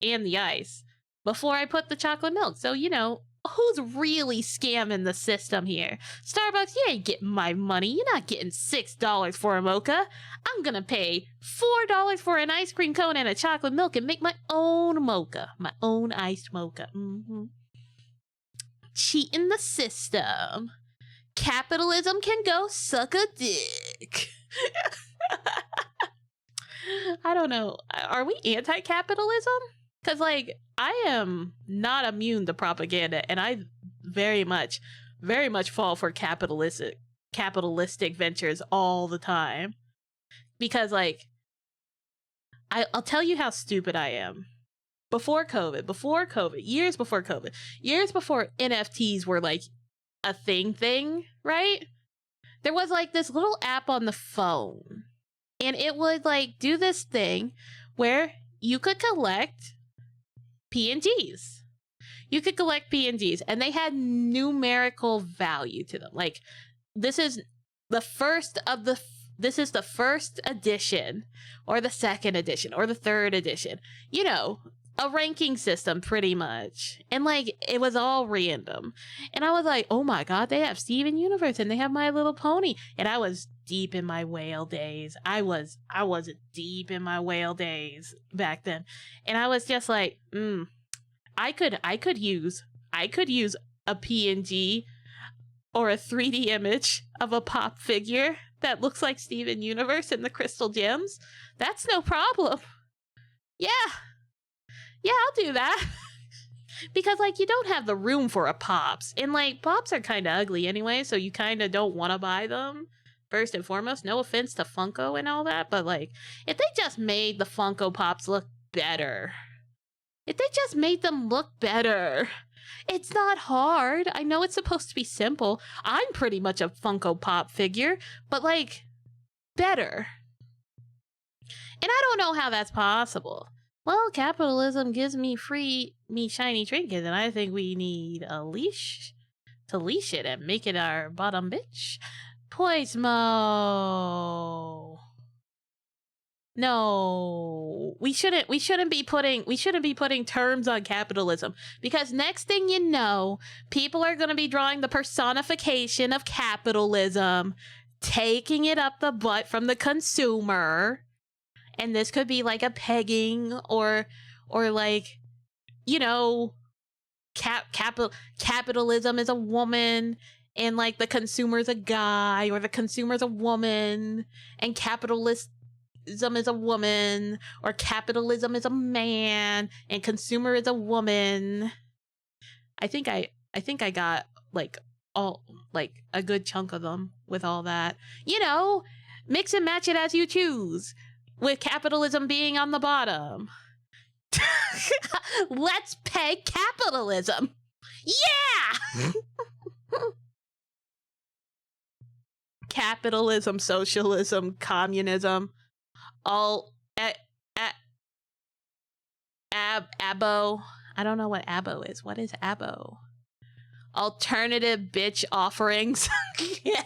and the ice before I put the chocolate milk. So, you know, who's really scamming the system here? Starbucks, you ain't getting my money. You're not getting $6 for a mocha. I'm gonna pay $4 for an ice cream cone and a chocolate milk and make my own mocha. My own iced mocha. Cheating the system. Capitalism can go suck a dick. I don't know. Are we anti-capitalism? Because, like, I am not immune to propaganda, and I very much fall for capitalistic ventures all the time. Because, like, I'll tell you how stupid I am. Before COVID, years before NFTs were, like, a thing, right? There was, like, this little app on the phone, and it would, like, do this thing where you could collect PNGs. You could collect PNGs, and they had numerical value to them. Like, this is the first of the this is the first edition, or the second edition, or the third edition. You know, a ranking system, pretty much. And like, it was all random. And I was like, oh my god, they have Steven Universe and they have My Little Pony. And I was deep in my whale days. I was deep in my whale days back then. And I was just like, I could use a PNG or a 3D image of a pop figure that looks like Steven Universe and the Crystal Gems. That's no problem. Yeah, I'll do that. Because, like, you don't have the room for a Pops. And, like, Pops are kind of ugly anyway, so you kind of don't want to buy them. First and foremost, no offense to Funko and all that, but, like, if they just made the Funko Pops look better. If they just made them look better. It's not hard. I know it's supposed to be simple. I'm pretty much a Funko Pop figure, but, like, better. And I don't know how that's possible. Well, capitalism gives me shiny trinkets, and I think we need a leash to leash it and make it our bottom bitch. Poismo. No, we shouldn't be putting terms on capitalism, because next thing you know, people are going to be drawing the personification of capitalism, taking it up the butt from the consumer. And this could be like a pegging or like, you know, capitalism is a woman and like the consumer's a guy, or the consumer's a woman and capitalism is a woman, or capitalism is a man and consumer is a woman. I think I got like all, like, a good chunk of them with all that. You know, mix and match it as you choose, with capitalism being on the bottom. Let's peg capitalism. Yeah. Capitalism, socialism, communism, all abo. I don't know what abo is. What is abo? Alternative bitch offerings. Yeah,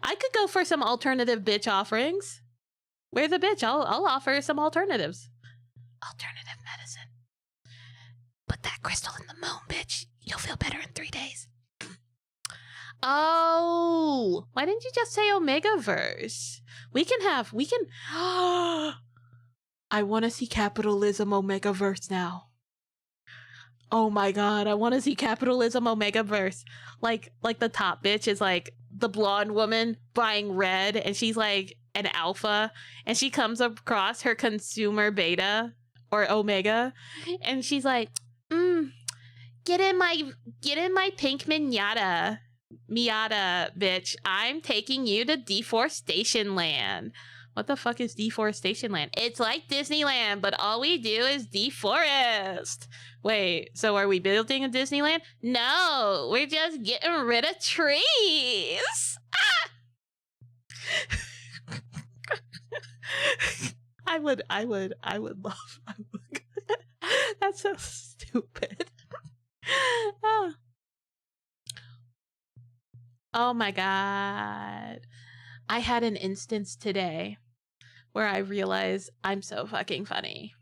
I could go for some alternative bitch offerings. Where's the bitch? I'll offer some alternatives. Alternative medicine. Put that crystal in the moon, bitch. You'll feel better in 3 days. Oh, why didn't you just say Omegaverse? We can. I want to see capitalism Omegaverse now. Oh my god, I want to see capitalism Omegaverse. Like the top bitch is like the blonde woman buying red, and she's like an alpha, and she comes across her consumer beta or omega, and she's like, get in my pink Miata, bitch. I'm taking you to Deforestation Land. What the fuck is Deforestation Land? It's like Disneyland, but all we do is deforest. Wait, so are we building a Disneyland? No, we're just getting rid of trees. Ah! I would love. That's so stupid. Oh my god. I had an instance today where I realized I'm so fucking funny.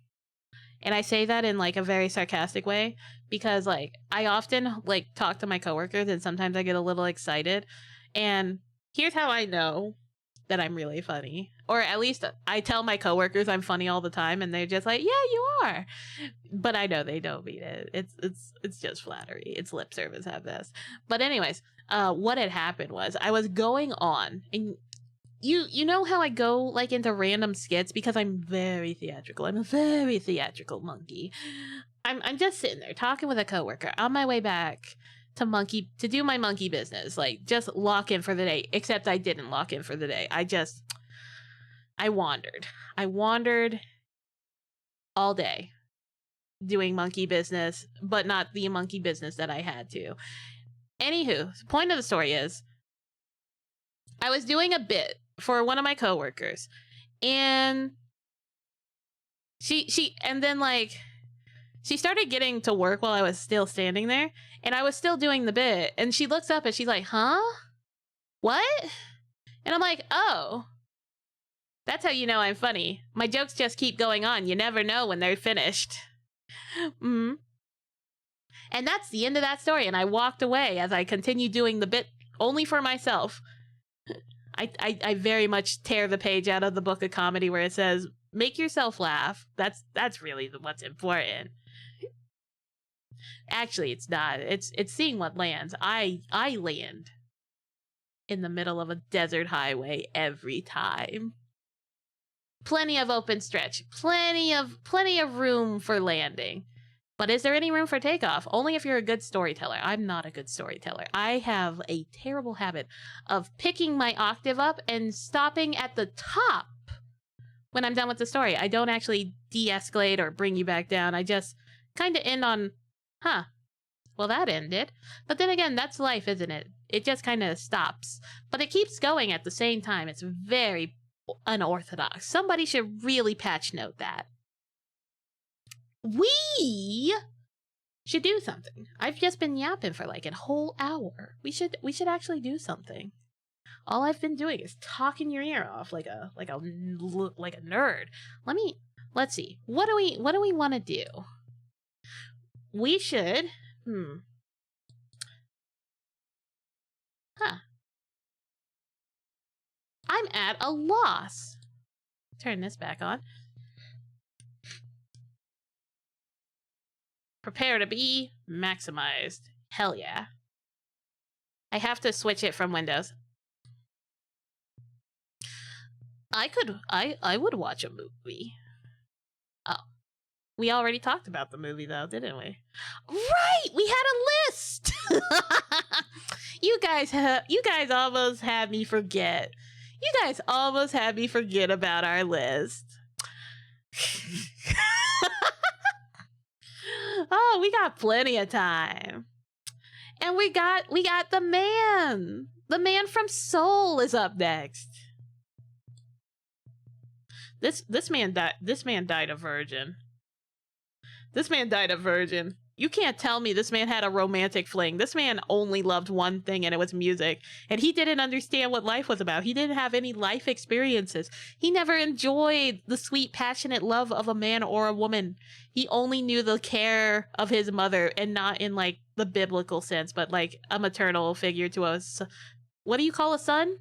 And I say that in like a very sarcastic way, because like I often like talk to my coworkers, and sometimes I get a little excited. And here's how I know that I'm really funny. Or at least I tell my coworkers I'm funny all the time, and they're just like, yeah, you are. But I know they don't mean it. It's just flattery. It's lip service at best. But anyways, what had happened was I was going on, and you know how I go like into random skits because I'm very theatrical. I'm a very theatrical monkey. I'm just sitting there talking with a coworker on my way back to do my monkey business, like just lock in for the day. Except I didn't lock in for the day. I wandered all day doing monkey business, but not the monkey business that I had to. Anywho, the point of the story is I was doing a bit for one of my coworkers, and she She started getting to work while I was still standing there, and I was still doing the bit. And she looks up and she's like, huh? What? And I'm like, oh. That's how you know I'm funny. My jokes just keep going on. You never know when they're finished. Mm-hmm. And that's the end of that story. And I walked away as I continued doing the bit only for myself. I very much tear the page out of the book of comedy where it says, make yourself laugh. That's really what's important. Actually, it's not. It's seeing what lands. I land in the middle of a desert highway every time. Plenty of open stretch. Plenty of room for landing. But is there any room for takeoff? Only if you're a good storyteller. I'm not a good storyteller. I have a terrible habit of picking my octave up and stopping at the top when I'm done with the story. I don't actually de-escalate or bring you back down. I just kind of end on, well, that ended. But then again, that's life, isn't it? It just kind of stops. But it keeps going at the same time. It's very unorthodox. Somebody should really patch note that. We should do something. I've just been yapping for like a whole hour. We should actually do something. All I've been doing is talking your ear off like a nerd. Let's see. What do we want to do? We should I'm at a loss. Turn this back on. Prepare to be maximized. Hell yeah. I have to switch it from Windows. I would watch a movie. Oh. We already talked about the movie though, didn't we? Right! We had a list! You guys almost had me forget. You guys almost had me forget about our list. Oh, we got plenty of time. And we got the man. The man from Soul is up next. This man died a virgin. This man died a virgin. You can't tell me this man had a romantic fling. This man only loved one thing, and it was music. And he didn't understand what life was about. He didn't have any life experiences. He never enjoyed the sweet, passionate love of a man or a woman. He only knew the care of his mother, and not in like the biblical sense, but like a maternal figure to a son. What do you call a son?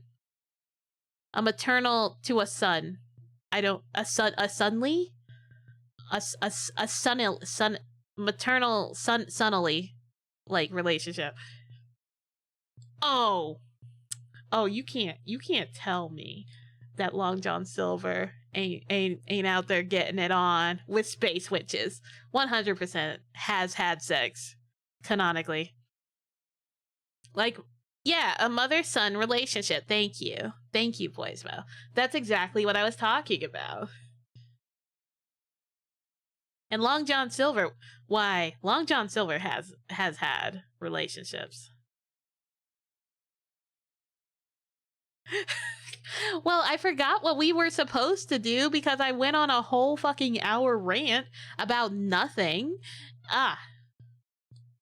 A maternal to a son. A sonly? A son, maternal sonily like relationship. Oh, you can't tell me that Long John Silver ain't out there getting it on with space witches. 100% has had sex canonically. Like, yeah, a mother-son relationship. Thank you, Poismo. That's exactly what I was talking about. And Long John Silver, why? Long John Silver has had relationships. Well, I forgot what we were supposed to do because I went on a whole fucking hour rant about nothing.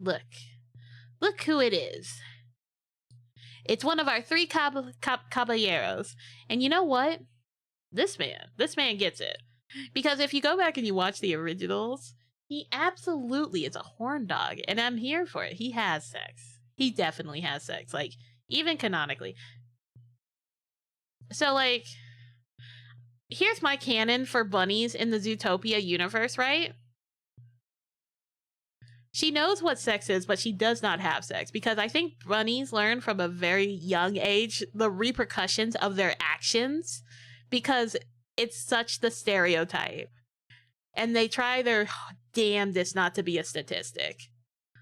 Look who it is. It's one of our three caballeros. And you know what? This man gets it. Because if you go back and you watch the originals, he absolutely is a horn dog, and I'm here for it. He has sex. He definitely has sex, like, even canonically. So, like, here's my canon for bunnies in the Zootopia universe, right? She knows what sex is, but she does not have sex, because I think bunnies learn from a very young age the repercussions of their actions, because it's such the stereotype. And they try their damnedest not to be a statistic.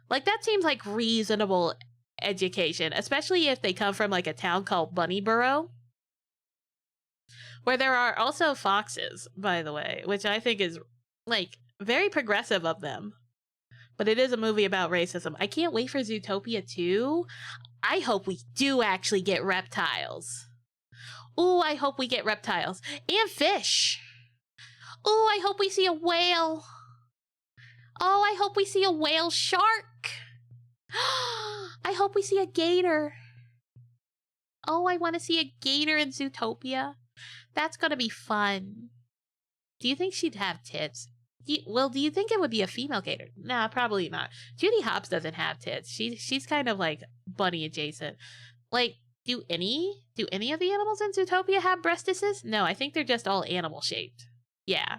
Like, that seems like reasonable education, especially if they come from, like, a town called Bunnyboro, where there are also foxes, by the way, which I think is, like, very progressive of them. But it is a movie about racism. I can't wait for Zootopia 2. I hope we do actually get reptiles. Ooh, I hope we get reptiles. And fish. Ooh, I hope we see a whale. Oh, I hope we see a whale shark. I hope we see a gator. Oh, I want to see a gator in Zootopia. That's gonna be fun. Do you think she'd have tits? Do you think it would be a female gator? Nah, probably not. Judy Hopps doesn't have tits. She's kind of like bunny adjacent. Like, do any of the animals in Zootopia have breastises? No, I think they're just all animal shaped. Yeah.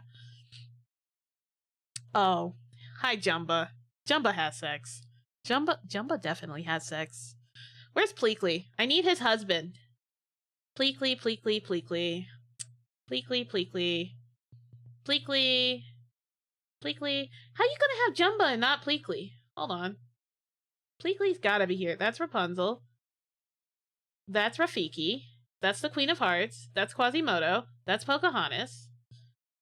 Oh, hi Jumba. Jumba has sex. Jumba definitely has sex. Where's Pleakley? I need his husband. Pleakley, Pleakley, Pleakley. Pleakley, Pleakley. Pleakley. Pleakley. How you gonna have Jumba and not Pleakley? Hold on. Pleakley's gotta be here. That's Rapunzel. That's Rafiki. That's the Queen of Hearts. That's Quasimodo. That's Pocahontas.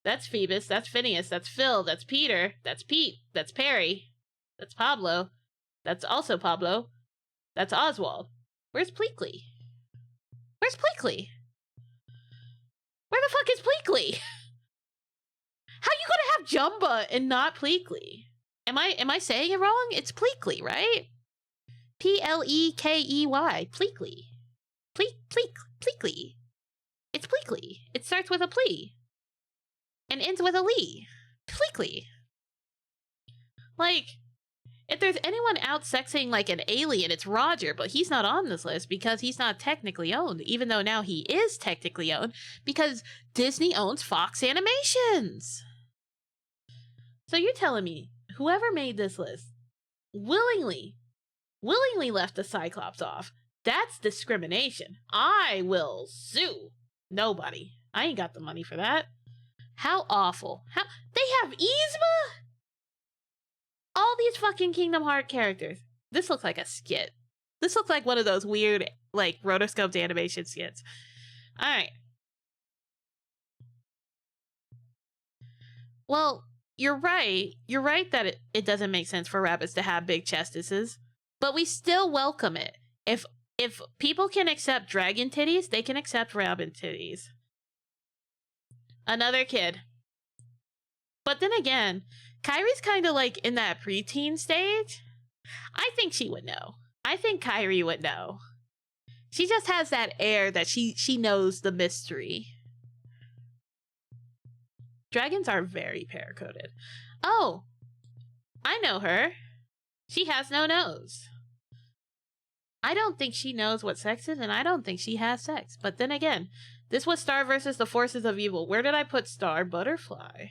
That's Phoebus. That's Phineas. That's Phil. That's Peter. That's Pete. That's Perry. That's Pablo. That's also Pablo. That's Oswald. Where's Pleakley? Where's Pleakley? Where the fuck is Pleakley? How you gonna have Jumba and not Pleakley? Am I saying it wrong? It's Pleakley, right? Pleekey. Pleakley. Pleakley. It's Pleakley. It starts with a plea. And ends with a lee. Pleakley. Like, if there's anyone out sexing like an alien, it's Roger, but he's not on this list because he's not technically owned, even though now he is technically owned because Disney owns Fox Animations. So you're telling me whoever made this list willingly left the Cyclops off. That's discrimination. I will sue. Nobody. I ain't got the money for that. How awful. How they have Yzma? All these fucking Kingdom Hearts characters. This looks like a skit. This looks like one of those weird, like, rotoscoped animation skits. Alright. Well, you're right. You're right that it doesn't make sense for rabbits to have big chestises. But we still welcome it. If people can accept dragon titties, they can accept rabbit titties. Another kid. But then again, Kyrie's kind of like in that preteen stage. I think she would know. I think Kyrie would know. She just has that air that she knows the mystery. Dragons are very pair-coded. Oh, I know her. She has no nose. I don't think she knows what sex is, and I don't think she has sex. But then again, this was Star versus the Forces of Evil. Where did I put Star Butterfly?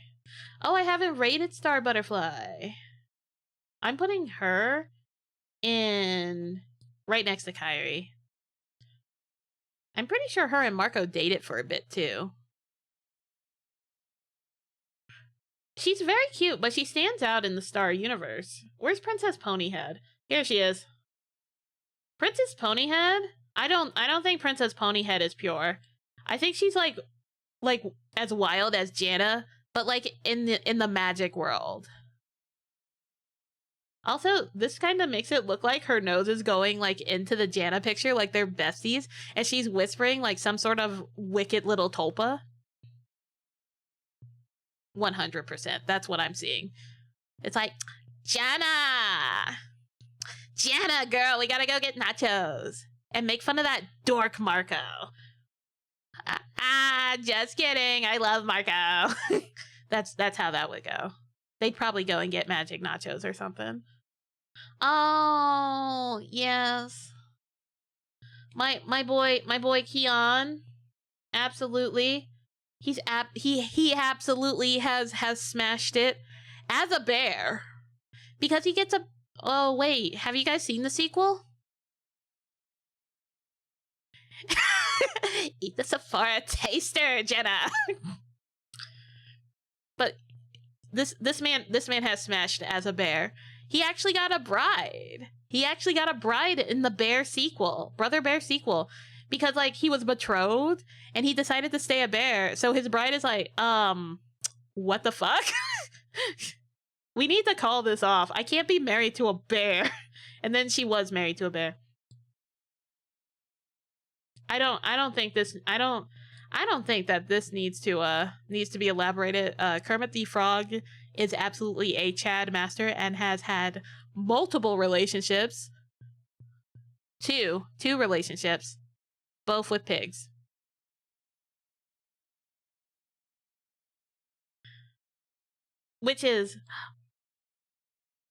Oh, I haven't rated Star Butterfly. I'm putting her in right next to Kyrie. I'm pretty sure her and Marco dated for a bit, too. She's very cute, but she stands out in the Star universe. Where's Princess Ponyhead? Here she is. Princess Ponyhead? I don't think Princess Ponyhead is pure. I think she's like as wild as Jana, but like in the magic world. Also, this kind of makes it look like her nose is going like into the Jana picture, like they're besties, and she's whispering like some sort of wicked little tulpa. 100%. That's what I'm seeing. It's like, Jana, girl, we gotta go get nachos and make fun of that dork Marco. Just kidding. I love Marco. That's how that would go. They'd probably go and get magic nachos or something. Oh, yes. My boy Keon. Absolutely. He absolutely has smashed it as a bear. Because he gets a... Oh, wait. Have you guys seen the sequel? Eat the Sephora taster, Jenna. But this man has smashed as a bear. He actually got a bride. He actually got a bride in the Bear sequel, Brother Bear sequel, because like he was betrothed and he decided to stay a bear. So his bride is like, what the fuck? We need to call this off. I can't be married to a bear. And then she was married to a bear. I don't think that this needs to be elaborated. Kermit the Frog is absolutely a Chad master and has had multiple relationships. Two relationships, both with pigs. Which is,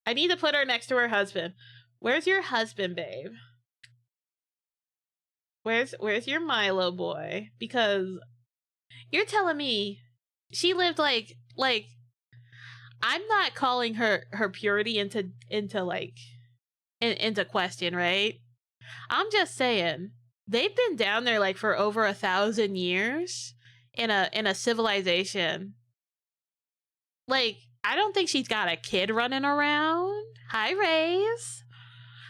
I need to put her next to her husband. Where's your husband, babe? Where's your Milo boy? Because you're telling me she lived like I'm not calling her purity into question, right? I'm just saying they've been down there like for over 1,000 years in a civilization. Like, I don't think she's got a kid running around. Hi, Rays.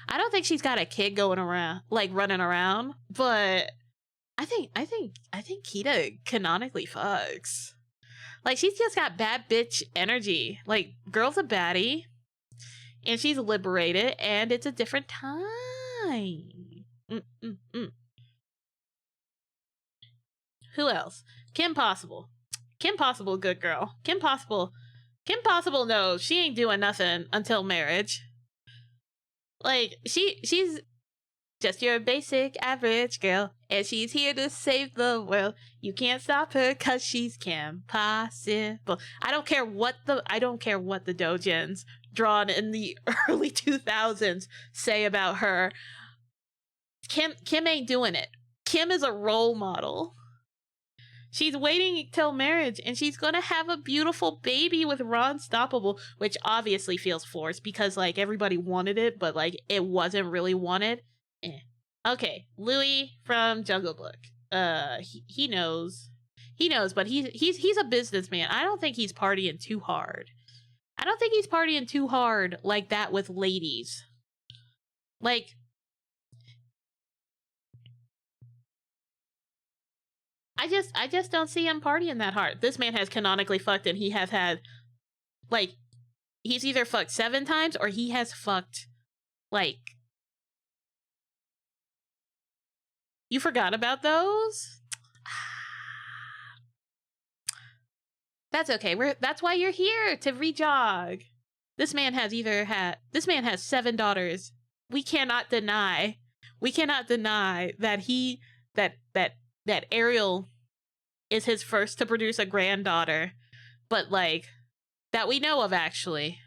I don't think she's got a kid going around, like running around. But I think Kita canonically fucks. Like, she's just got bad bitch energy. Like, girl's a baddie, and she's liberated, and it's a different time. Who else? Kim Possible. Kim Possible, good girl. Kim Possible knows she ain't doing nothing until marriage. Like, she's just your basic average girl, and she's here to save the world. You can't stop her cause she's Kim Possible. I don't care what the doujins drawn in the early 2000s say about her. Kim ain't doing it. Kim is a role model. She's waiting till marriage, and she's gonna have a beautiful baby with Ron Stoppable, which obviously feels forced because, like, everybody wanted it, but, like, it wasn't really wanted. Okay, Louis from Jungle Book. He knows. He knows, but he's a businessman. I don't think he's partying too hard. I don't think he's partying too hard like that with ladies. Like, I just don't see him partying that hard. This man has canonically fucked, and he has had, like, he's either fucked 7 times or he has fucked, like, you forgot about those? That's okay. That's why you're here, to rejog. This man has 7 daughters. We cannot deny that Ariel is his first to produce a granddaughter, but, like, that we know of, actually.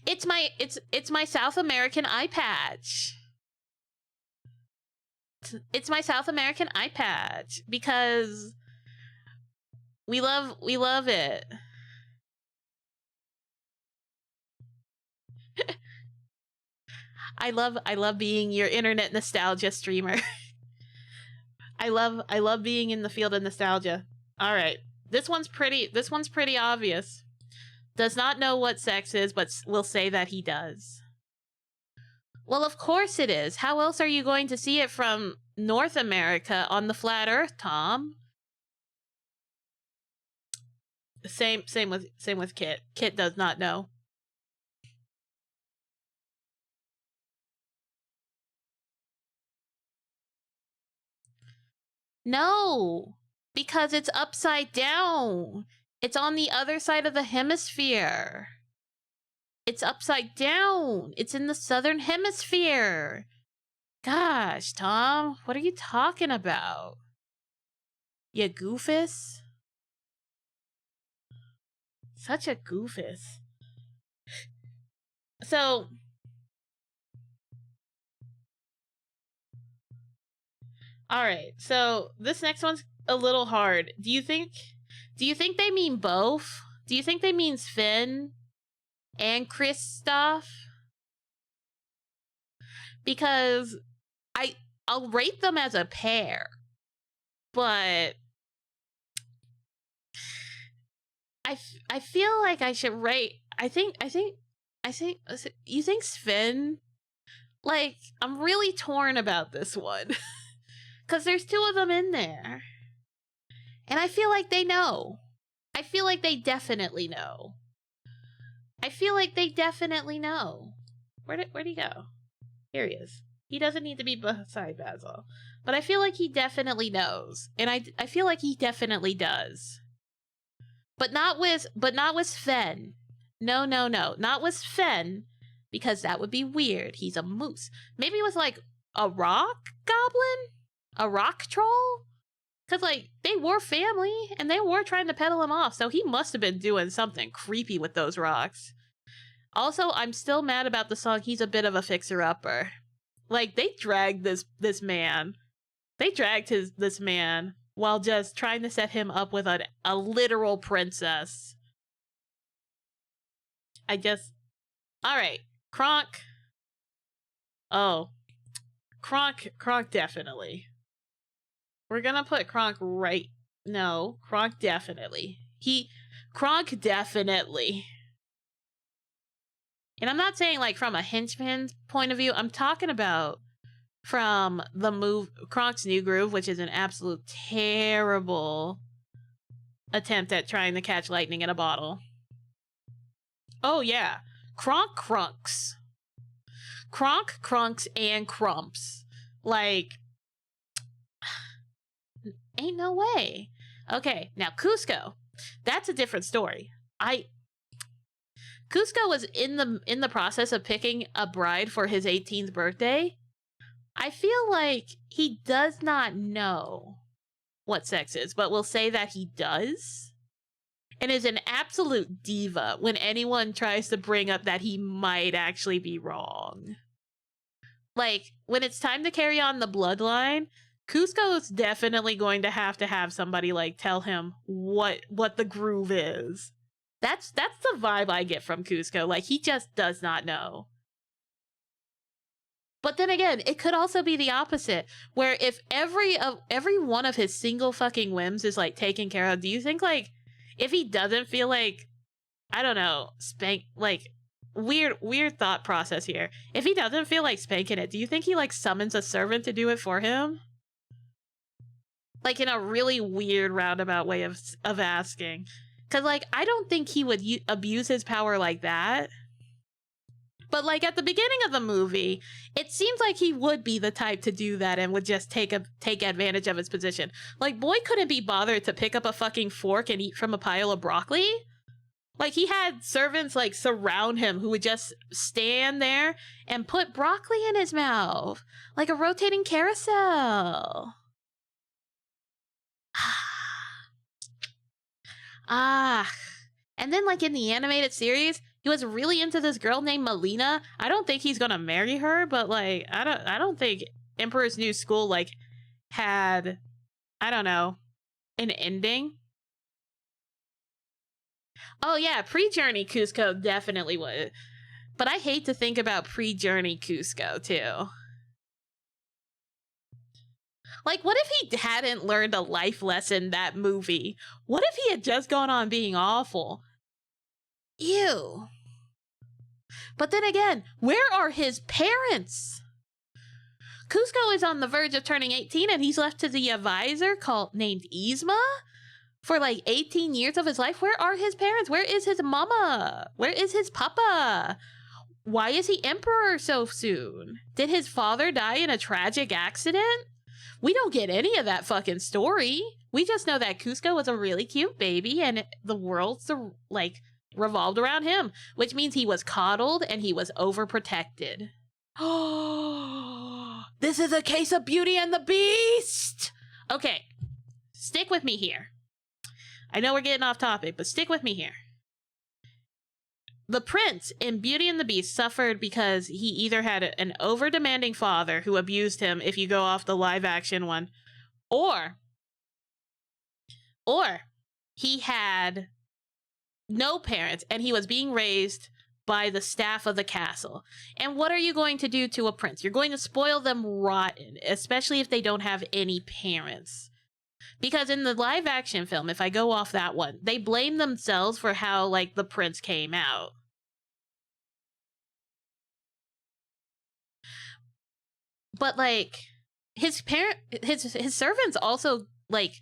It's my South American eye patch. It's my South American eye patch because we love it. I love being your internet nostalgia streamer. I love being in the field of nostalgia. All right. This one's pretty obvious. Does not know what sex is, but will say that he does. Well, of course it is. How else are you going to see it from North America on the flat Earth, Tom? Same with Kit. Kit does not know. No, because it's upside down. It's on the other side of the hemisphere. It's upside down. It's in the southern hemisphere. Gosh, Tom, what are you talking about? You goofus? Such a goofus. So, all right. So this next one's a little hard. Do you think they mean both? Do you think they mean Finn and Kristoff? Because I'll rate them as a pair, but I feel like I should rate. I think you think Sven? Like, I'm really torn about this one because there's 2 of them in there, and I feel like they know. I feel like they definitely know. I feel like they definitely know. Where'd he go? Here he is. He doesn't need to be beside Basil, but I feel like he definitely knows, and I feel like he definitely does. But not with Fen. No, not with Fen, because that would be weird. He's a moose. Maybe with like a rock goblin, a rock troll, because like they were family and they were trying to peddle him off, so he must have been doing something creepy with those rocks. Also, I'm still mad about the song "He's a Bit of a Fixer-Upper." Like, they dragged this man. They dragged this man while just trying to set him up with a literal princess. Alright, Kronk. Oh. Kronk definitely. We're gonna put Kronk right. No, Kronk definitely. Kronk definitely. And I'm not saying like from a henchman's point of view. I'm talking about from the move Kronk's New Groove, which is an absolute terrible attempt at trying to catch lightning in a bottle. Oh yeah, Kronk Krunks. Kronk Krunks and Krumps. Like, ain't no way. Okay, now Kuzco. That's a different story. Kuzco was in the process of picking a bride for his 18th birthday. I feel like he does not know what sex is, but we'll say that he does. And is an absolute diva when anyone tries to bring up that he might actually be wrong. Like, when it's time to carry on the bloodline, Kuzco's definitely going to have somebody like tell him what the groove is. That's the vibe I get from Kuzco. Like, he just does not know. But then again, it could also be the opposite, where if every one of his single fucking whims is like taken care of, do you think like if he doesn't feel like, I don't know, like weird thought process here. If he doesn't feel like spanking it, do you think he like summons a servant to do it for him? Like in a really weird roundabout way of asking. Because, like, I don't think he would abuse his power like that. But, like, at the beginning of the movie, it seems like he would be the type to do that and would just take advantage of his position. Like, boy couldn't be bothered to pick up a fucking fork and eat from a pile of broccoli. Like, he had servants, like, surround him who would just stand there and put broccoli in his mouth. Like a rotating carousel. And then like in the animated series, he was really into this girl named Melina. I don't think he's gonna marry her, but like I don't think Emperor's New School like had, I don't know, an ending. Oh yeah, pre-Journey Cusco definitely would. But I hate to think about pre-Journey Cusco too. Like, what if he hadn't learned a life lesson that movie? What if he had just gone on being awful? Ew. But then again, where are his parents? Kuzco is on the verge of turning 18 and he's left to the advisor named Yzma for like 18 years of his life. Where are his parents? Where is his mama? Where is his papa? Why is he emperor so soon? Did his father die in a tragic accident? We don't get any of that fucking story. We just know that Kuzco was a really cute baby and the world's like revolved around him, which means he was coddled and he was overprotected. Oh, this is a case of Beauty and the Beast. Okay, stick with me here. I know we're getting off topic, but stick with me here. The prince in Beauty and the Beast suffered because he either had an over-demanding father who abused him, if you go off the live-action one, or he had no parents and he was being raised by the staff of the castle. And what are you going to do to a prince? You're going to spoil them rotten, especially if they don't have any parents. Because in the live-action film, if I go off that one, they blame themselves for how, like, the prince came out. But, like, his servants also, like,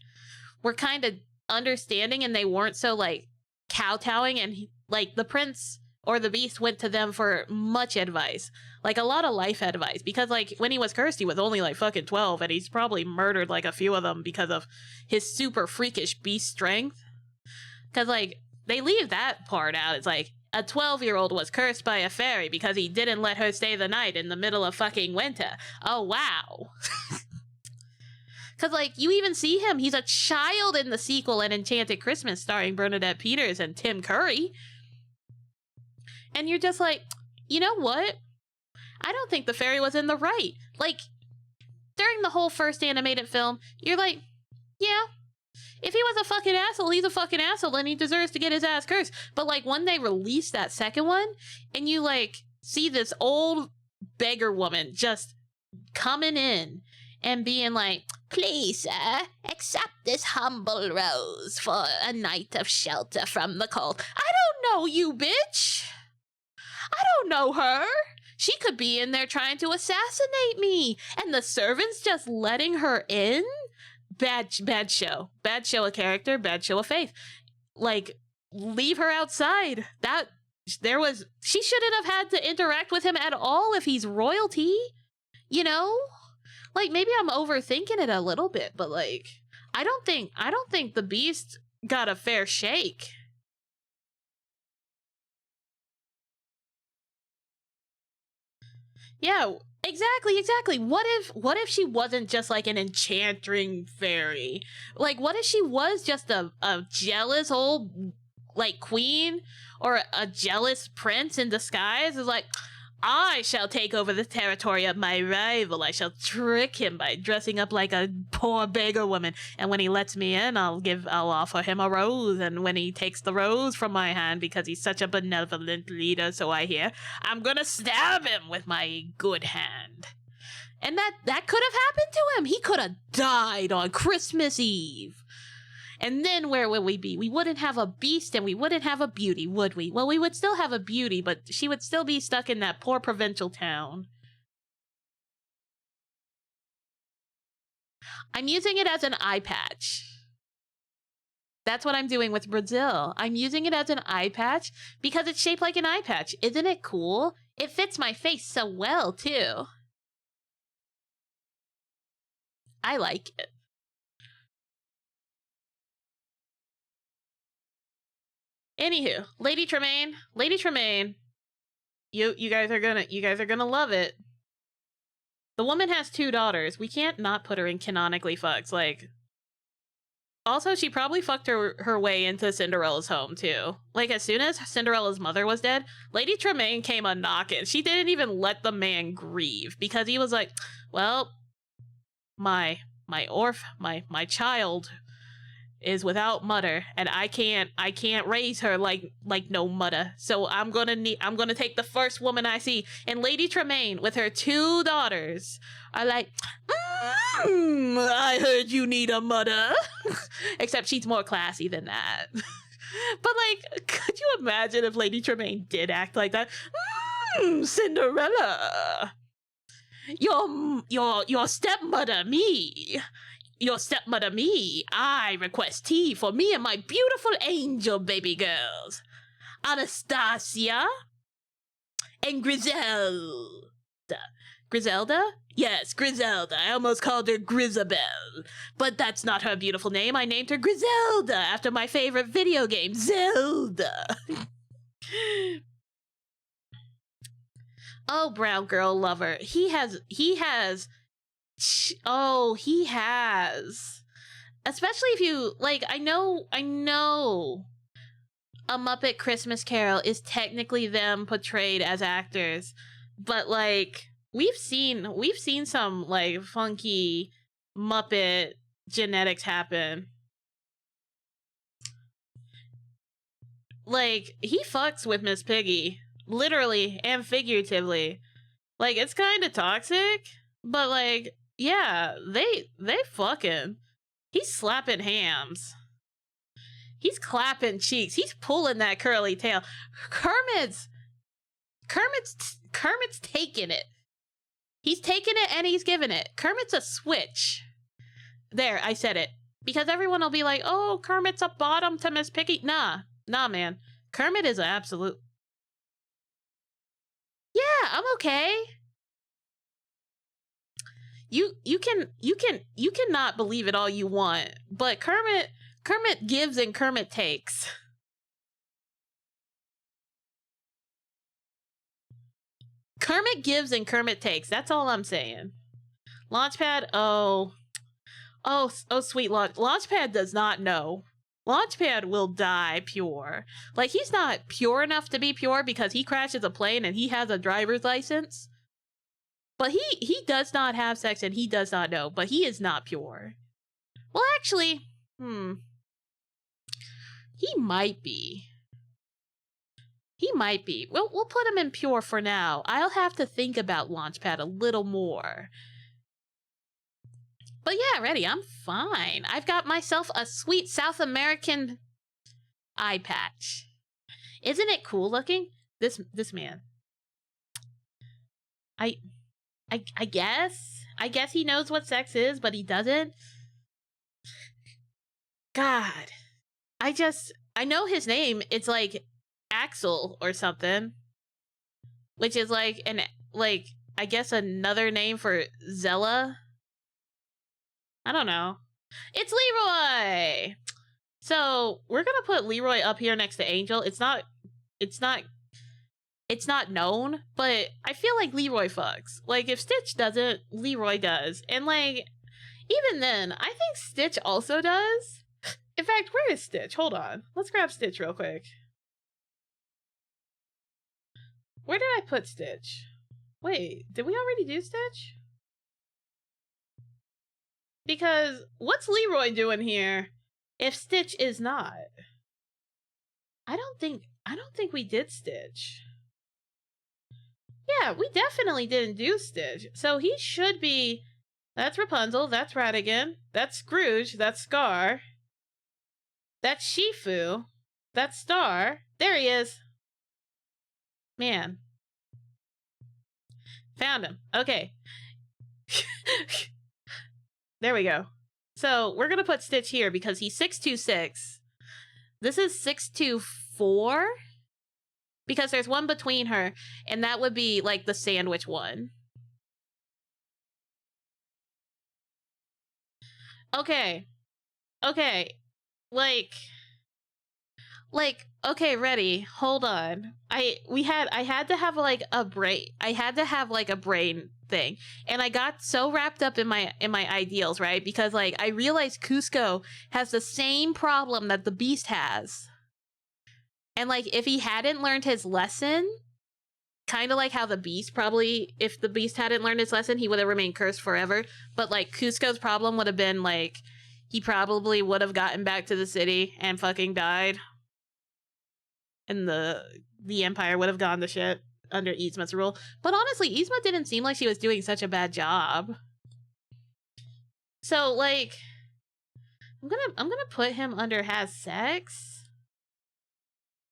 were kind of understanding and they weren't so, like, kowtowing. And, like, the prince or the beast went to them for much advice. Like, a lot of life advice. Because, like, when he was cursed, he was only, like, fucking 12. And he's probably murdered, like, a few of them because of his super freakish beast strength. Because, like, they leave that part out. It's like, a 12-year-old was cursed by a fairy because he didn't let her stay the night in the middle of fucking winter. Oh, wow. Because, like, you even see him. He's a child in the sequel, An Enchanted Christmas, starring Bernadette Peters and Tim Curry. And you're just like, you know what? I don't think the fairy was in the right. Like, during the whole first animated film, you're like, yeah, if he was a fucking asshole, he's a fucking asshole and he deserves to get his ass cursed. But, like, when they released that second one, and you, like, see this old beggar woman just coming in and being like, please, sir, accept this humble rose for a night of shelter from the cold. I don't know you, bitch. I don't know her. She could be in there trying to assassinate me. And the servants just letting her in? Bad show. Bad show of character, bad show of faith. Like, leave her outside. She shouldn't have had to interact with him at all if he's royalty. You know? Like, maybe I'm overthinking it a little bit, but, like, I don't think the Beast got a fair shake. Yeah, exactly. What if she wasn't just like an enchanting fairy? Like, what if she was just a jealous old, like, queen or a jealous prince in disguise? Is like, I shall take over the territory of my rival. I shall trick him by dressing up like a poor beggar woman. And when he lets me in, I'll offer him a rose. And when he takes the rose from my hand, because he's such a benevolent leader, so I hear, I'm gonna stab him with my good hand. And that could have happened to him. He could have died on Christmas Eve. And then where would we be? We wouldn't have a Beast and we wouldn't have a Beauty, would we? Well, we would still have a Beauty, but she would still be stuck in that poor provincial town. I'm using it as an eye patch. That's what I'm doing with Brazil. I'm using it as an eye patch because it's shaped like an eye patch. Isn't it cool? It fits my face so well, too. I like it. Anywho, Lady Tremaine, you guys are gonna love it. The woman has 2 daughters. We can't not put her in canonically fucks. Like, also, she probably fucked her way into Cinderella's home too. Like, as soon as Cinderella's mother was dead, Lady Tremaine came a knocking. She didn't even let the man grieve because he was like, well, my child is without mother, and I can't raise her like no mother. So I'm gonna take the first woman I see. And Lady Tremaine with her 2 daughters are like, I heard you need a mother. Except she's more classy than that. But, like, could you imagine if Lady Tremaine did act like that? Cinderella, your stepmother, me. Your stepmother, me, I request tea for me and my beautiful angel baby girls, Anastasia and Griselda. Griselda? Yes, Griselda. I almost called her Grisabelle, but that's not her beautiful name. I named her Griselda after my favorite video game, Zelda. Oh, brown girl lover. He has. Oh, he has. Especially if you, like, I know A Muppet Christmas Carol is technically them portrayed as actors, but, like, we've seen some, like, funky Muppet genetics happen. Like, he fucks with Miss Piggy, literally and figuratively. Like, it's kind of toxic, but, like, yeah, they fucking. He's slapping hams. He's clapping cheeks. He's pulling that curly tail. Kermit's taking it. He's taking it and he's giving it. Kermit's a switch. There, I said it. Because everyone will be like, oh, Kermit's a bottom to Miss Piggy. Nah, man. Kermit is an absolute. Yeah, I'm okay. You cannot believe it all you want, but Kermit gives and Kermit takes. Kermit gives and Kermit takes. That's all I'm saying. Launchpad, oh, sweet Launchpad does not know. Launchpad will die pure. Like, he's not pure enough to be pure because he crashes a plane and he has a driver's license. But he does not have sex and he does not know. But he is not pure. Well, actually, he might be. He might be. We'll put him in pure for now. I'll have to think about Launchpad a little more. But yeah, ready. I'm fine. I've got myself a sweet South American eye patch. Isn't it cool looking? This man. I guess he knows what sex is, but he doesn't. God. I know his name. It's like Axel or something. Which is like I guess another name for Zella. I don't know. It's Leroy! So, we're gonna put Leroy up here next to Angel. It's not known, but I feel like Leroy fucks. Like, if Stitch doesn't, Leroy does. And like, even then, I think Stitch also does. In fact, where is Stitch? Hold on. Let's grab Stitch real quick. Where did I put Stitch? Wait, did we already do Stitch? Because what's Leroy doing here if Stitch is not? I don't think we did Stitch. Yeah, we definitely didn't do Stitch. So he should be... That's Rapunzel, that's Ratigan, that's Scrooge, that's Scar. That's Shifu. That's Star. There he is. Man. Found him. Okay. There we go. So we're going to put Stitch here because he's 626. This is 624. Because there's one between her. And that would be like the sandwich one. Okay. Okay. Like, okay, ready. Hold on. I had to have like a brain. I had to have like a brain thing. And I got so wrapped up in my ideals, right? Because like I realized Cusco has the same problem that the Beast has. And like if he hadn't learned his lesson, kind of like how the Beast probably, if the Beast hadn't learned his lesson, he would have remained cursed forever. But like Cusco's problem would have been like he probably would have gotten back to the city and fucking died. And the Empire would have gone to shit under Yzma's rule. But honestly, Yzma didn't seem like she was doing such a bad job. So, like, I'm gonna put him under has sex.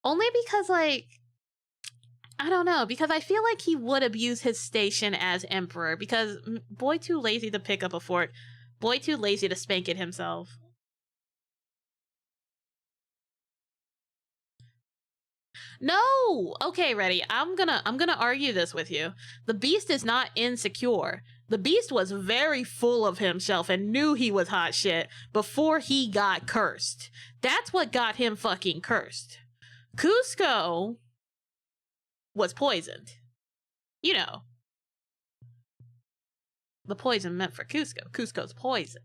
Only because, like, I don't know. Because I feel like he would abuse his station as Emperor. Because boy too lazy to pick up a fork. Boy too lazy to spank it himself. No! Okay, ready. I'm gonna argue this with you. The Beast is not insecure. The Beast was very full of himself and knew he was hot shit before he got cursed. That's what got him fucking cursed. Cusco was poisoned. You know. The poison meant for Cusco. Cusco's poison.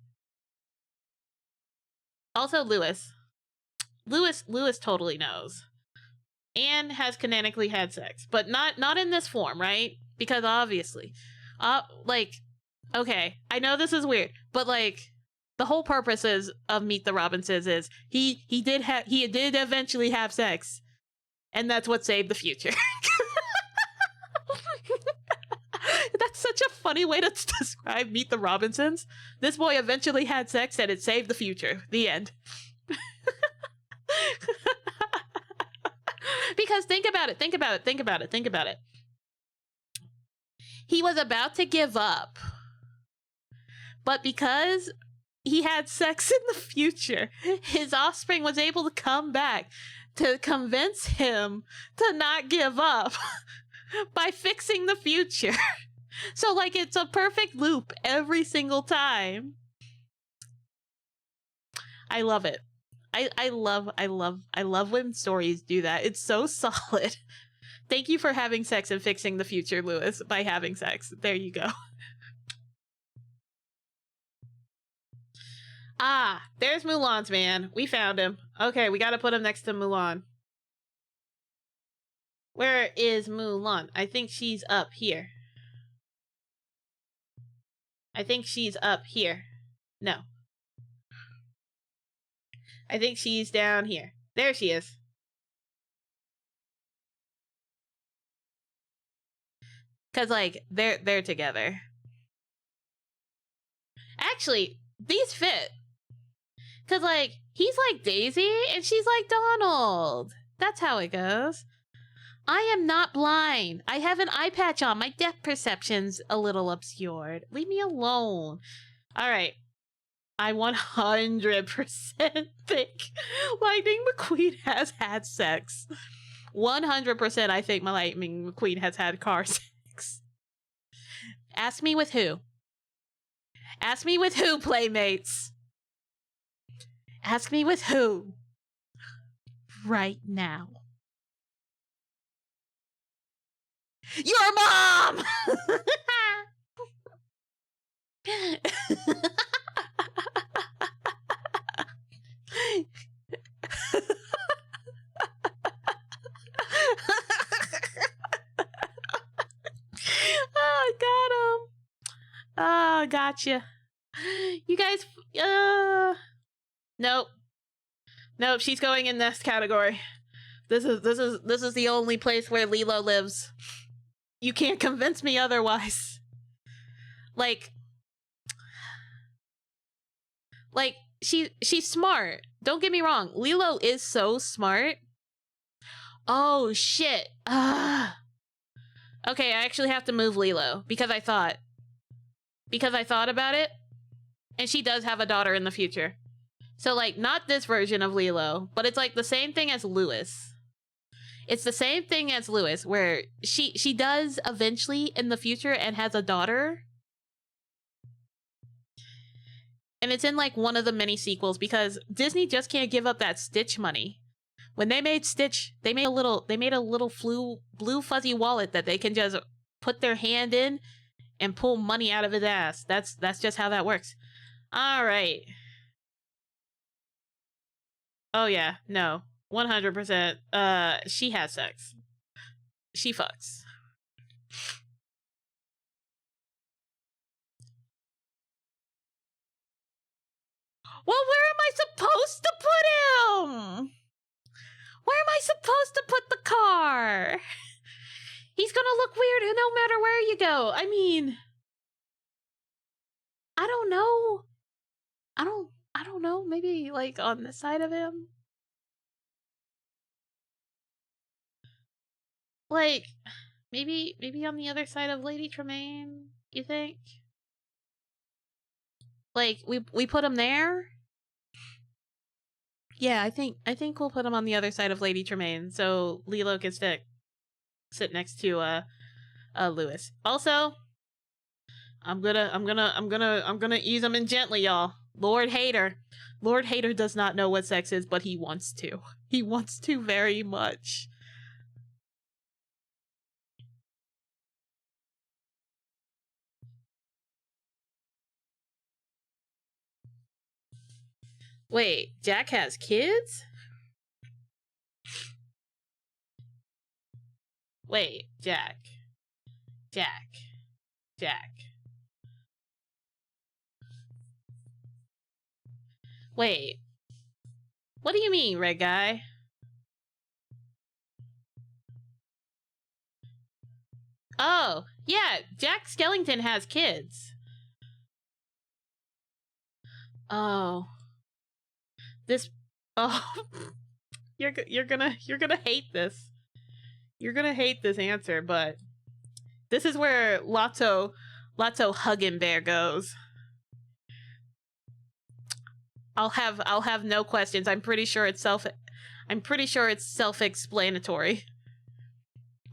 Also, Lewis totally knows. And has canonically had sex. But not in this form, right? Because obviously. Like, okay, I know this is weird, but like, the whole purpose of Meet the Robinsons is he did eventually have sex. And that's what saved the future. That's such a funny way to describe Meet the Robinsons. This boy eventually had sex and it saved the future. The end. Because think about it. He was about to give up. But because he had sex in the future, his offspring was able to come back to convince him to not give up by fixing the future. So like it's a perfect loop every single time. I love it. I love when stories do that. It's so solid. Thank you for having sex and fixing the future, Lewis, by having sex. There you go. Ah, there's Mulan's man. We found him. Okay, we gotta put him next to Mulan. Where is Mulan? I think she's up here. I think she's up here. No. I think she's down here. There she is. Cause like they're together. Actually, these fit. Cause like he's like Daisy and she's like Donald. That's how it goes. I am not blind. I have an eye patch on. My depth perception's a little obscured. Leave me alone. All right. I 100% think Lightning McQueen has had sex. 100% I think my Lightning McQueen has had car sex. Ask me with who? Ask me with who, playmates? Ask me with who? Right now. Your mom! Oh, got him. Oh, gotcha. You guys, nope. Nope, she's going in this category. This is the only place where Lilo lives. You can't convince me otherwise. Like she's smart. Don't get me wrong. Lilo is so smart. Oh shit. Okay, I actually have to move Lilo because I thought about it, and she does have a daughter in the future. So like not this version of Lilo, but it's like the same thing as Lewis. It's the same thing as Lewis, where she does eventually in the future and has a daughter. And it's in like one of the many sequels because Disney just can't give up that Stitch money. When they made Stitch, they made a little blue fuzzy wallet that they can just put their hand in and pull money out of his ass. That's just how that works. All right. Oh yeah, no. 100%. She has sex. She fucks. Well, where am I supposed to put him? Where am I supposed to put the car? He's gonna look weird no matter where you go. I mean, I don't know. I don't know. Maybe like on the side of him. Like maybe on the other side of Lady Tremaine, you think? Like we put him there? Yeah, I think we'll put him on the other side of Lady Tremaine so Lilo can sit next to Lewis. Also, I'm gonna ease him in gently, y'all. Lord Hater does not know what sex is, but he wants to. He wants to very much. Wait, Jack has kids? Wait, Jack. Wait. What do you mean, red guy? Oh, yeah, Jack Skellington has kids. Oh. This oh you're gonna hate this. You're gonna hate this answer, but this is where Lotso Huggin Bear goes. I'll have no questions. I'm pretty sure it's self-explanatory.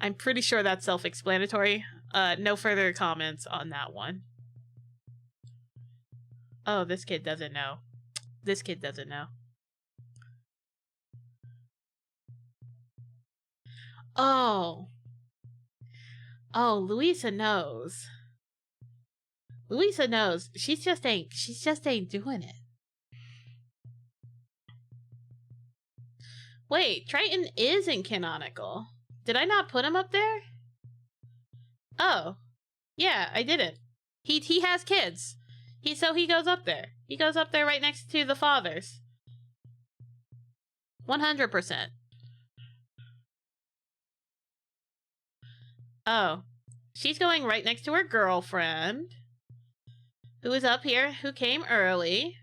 I'm pretty sure that's self-explanatory. No further comments on that one. Oh, this kid doesn't know. This kid doesn't know. Oh, Oh, Louisa knows. Louisa knows. She just ain't doing it. Wait, Triton isn't canonical. Did I not put him up there? Oh. Yeah, I didn't. He has kids. So he goes up there. He goes up there right next to the fathers. 100%. Oh. She's going right next to her girlfriend, who is up here, who came early.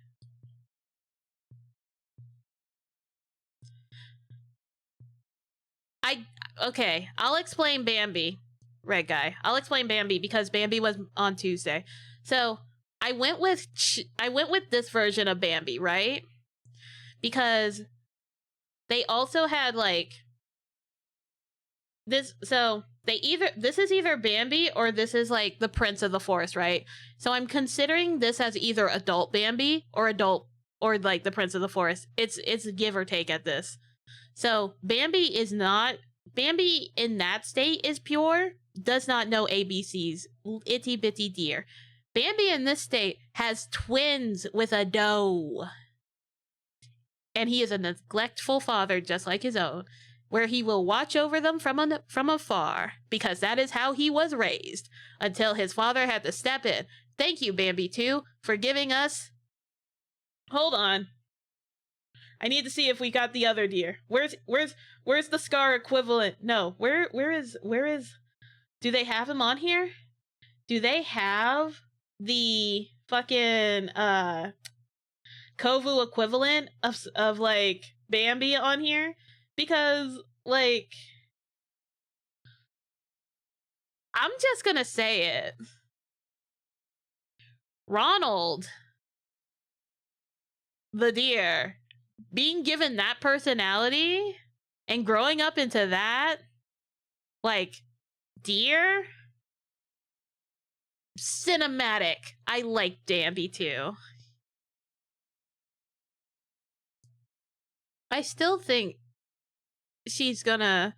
Okay, I'll explain Bambi. Red guy. I'll explain Bambi because Bambi was on Tuesday. So I went with this version of Bambi, right? Because they also had like this. So this is either Bambi or this is like the Prince of the Forest, right? So I'm considering this as either adult Bambi or like the Prince of the Forest. It's give or take at this. So Bambi in that state is pure, does not know ABCs, itty bitty deer. Bambi in this state has twins with a doe. And he is a neglectful father just like his own, where he will watch over them from afar, because that is how he was raised, until his father had to step in. Thank you, Bambi 2, for giving us... Hold on. I need to see if we got the other deer. Where's the Scar equivalent? No, where is... Do they have him on here? Do they have the fucking Kovu equivalent of like Bambi on here? Because like I'm just gonna say it. Ronald the deer being given that personality and growing up into that like deer cinematic. I like Bambi too. I still think she's gonna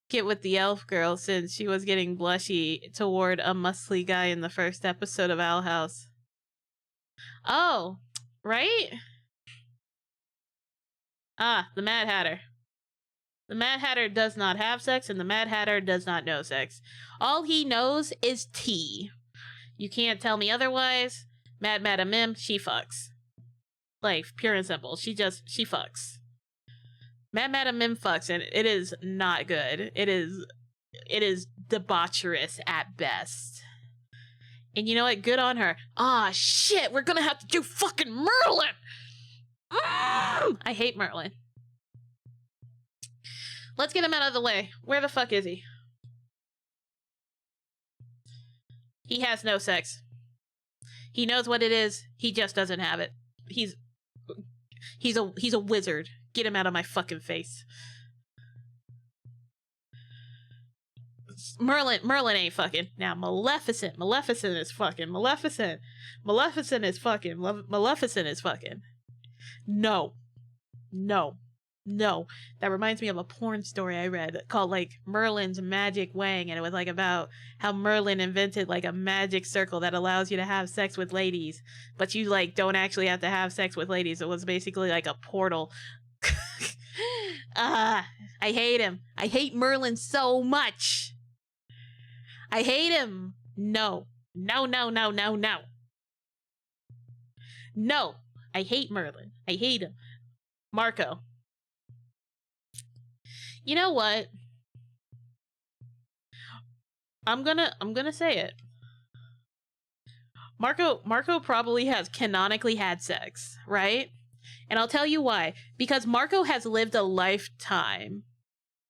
get with the elf girl since she was getting blushy toward a muscly guy in the first episode of Owl House. Oh, right? Ah, the Mad Hatter. The Mad Hatter does not have sex, and the Mad Hatter does not know sex. All he knows is tea. You can't tell me otherwise. Madam Mim, she fucks. Like, pure and simple. She fucks. Madam Mim fucks, and it is not good. It is debaucherous at best. And you know what? Good on her. Ah, shit, we're gonna have to do fucking Merlin! I hate Merlin. Let's get him out of the way. Where the fuck is he? He has no sex. He knows what it is. He just doesn't have it. He's a wizard. Get him out of my fucking face. Merlin ain't fucking. Now Maleficent is fucking. Maleficent is fucking. No. That reminds me of a porn story I read called like Merlin's Magic Wang, and it was like about how Merlin invented like a magic circle that allows you to have sex with ladies, but you like don't actually have to have sex with ladies. It was basically like a portal. I hate him. I hate Merlin so much. I hate him. No, I hate Merlin. I hate him. Marco. You know what? I'm gonna say it. Marco probably has canonically had sex, right? And I'll tell you why. Because Marco has lived a lifetime,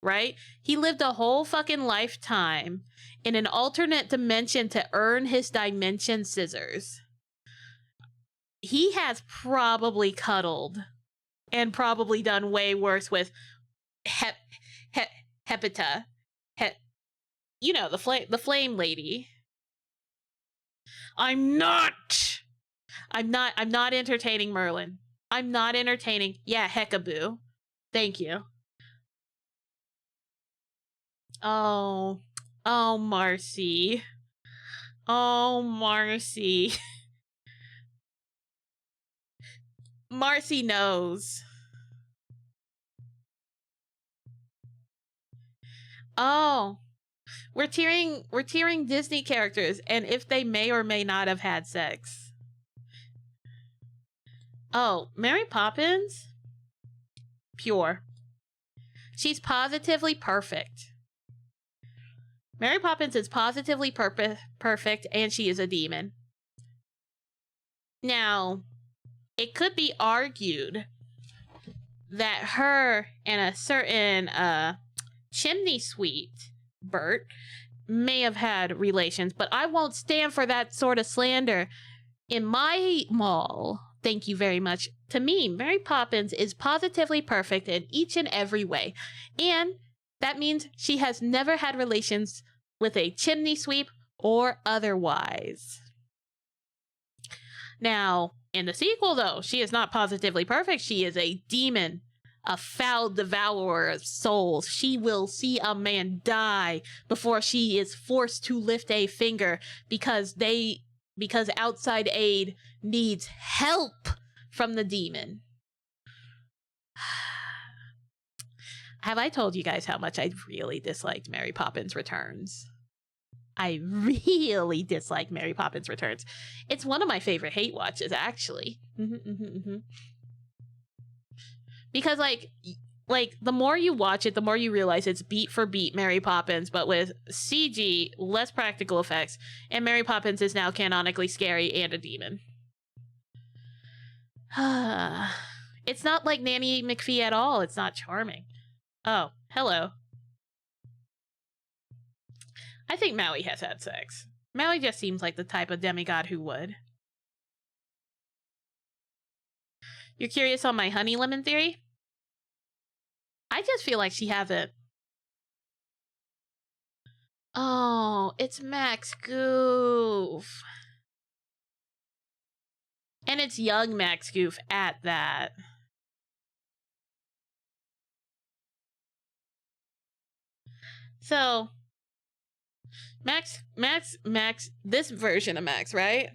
right? He lived a whole fucking lifetime in an alternate dimension to earn his dimension scissors. He has probably cuddled and probably done way worse with Hepita. You know, the flame lady. I'm not entertaining Merlin. I'm not entertaining. Yeah, Heckaboo. Thank you. Oh, Oh, Marcy. Oh, Marcy. Marcy knows. Oh, we're tearing Disney characters and if they may or may not have had sex. Oh, Mary Poppins? Pure. She's positively perfect. Mary Poppins is positively perfect, and she is a demon. Now, it could be argued that her and a certain chimney sweep, Bert, may have had relations, but I won't stand for that sort of slander in my mall. Thank you very much. To me, Mary Poppins is positively perfect in each and every way. And that means she has never had relations with a chimney sweep or otherwise. Now, in the sequel, though, she is not positively perfect. She is a demon, a foul devourer of souls. She will see a man die before she is forced to lift a finger because outside aid needs help from the demon. Have I told you guys how much I really disliked Mary Poppins Returns? I really dislike Mary Poppins Returns. It's one of my favorite hate watches, actually. Because, like, the more you watch it, the more you realize it's beat for beat Mary Poppins, but with CG, less practical effects, and Mary Poppins is now canonically scary and a demon. It's not like Nanny McPhee at all. It's not charming. Oh, hello. I think Maui has had sex. Maui just seems like the type of demigod who would. You're curious on my honey lemon theory? I just feel like she hasn't. Oh, it's Max Goof. And it's young Max Goof at that. So, Max, this version of Max, right?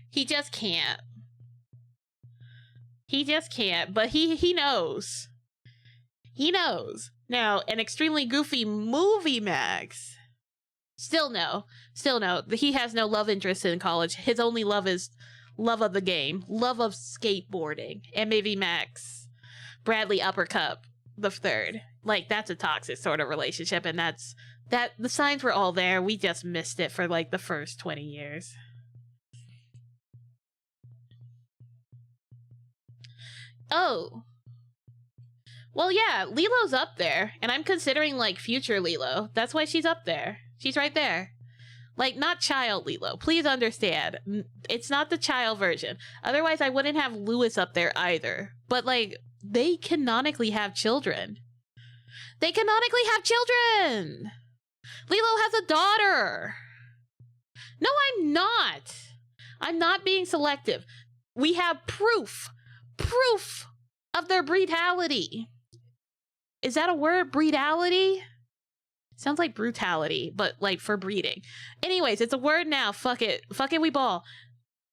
He just can't. He just can't, but he knows. He knows. Now, an extremely goofy movie Max. Still no. He has no love interest in college. His only love is love of the game, love of skateboarding, and maybe Max Bradley Uppercut the third. Like, that's a toxic sort of relationship, and the signs were all there. We just missed it for like the first 20 years. Oh. Well, yeah, Lilo's up there, and I'm considering, like, future Lilo. That's why she's up there. She's right there. Like, not child Lilo. Please understand. It's not the child version. Otherwise, I wouldn't have Lewis up there either. But, like, they canonically have children. They canonically have children! Lilo has a daughter! No, I'm not! I'm not being selective. We have proof of their breedality. Is that a word? Breedality? Sounds like brutality, but like for breeding. Anyways, it's a word now. Fuck it, we ball.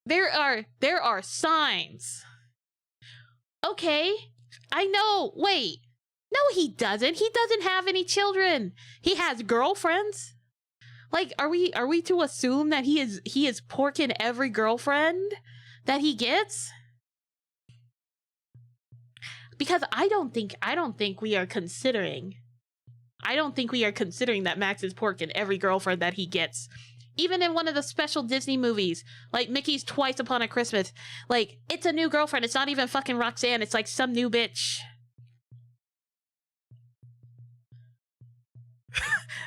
There are signs. Okay, I know. Wait, no, he doesn't. He doesn't have any children. He has girlfriends. Like, are we to assume that he is porking every girlfriend that he gets? Because I don't think we are considering that Max is porking every girlfriend that he gets. Even in one of the special Disney movies, like Mickey's Twice Upon a Christmas, like, it's a new girlfriend. It's not even fucking Roxanne. It's like some new bitch.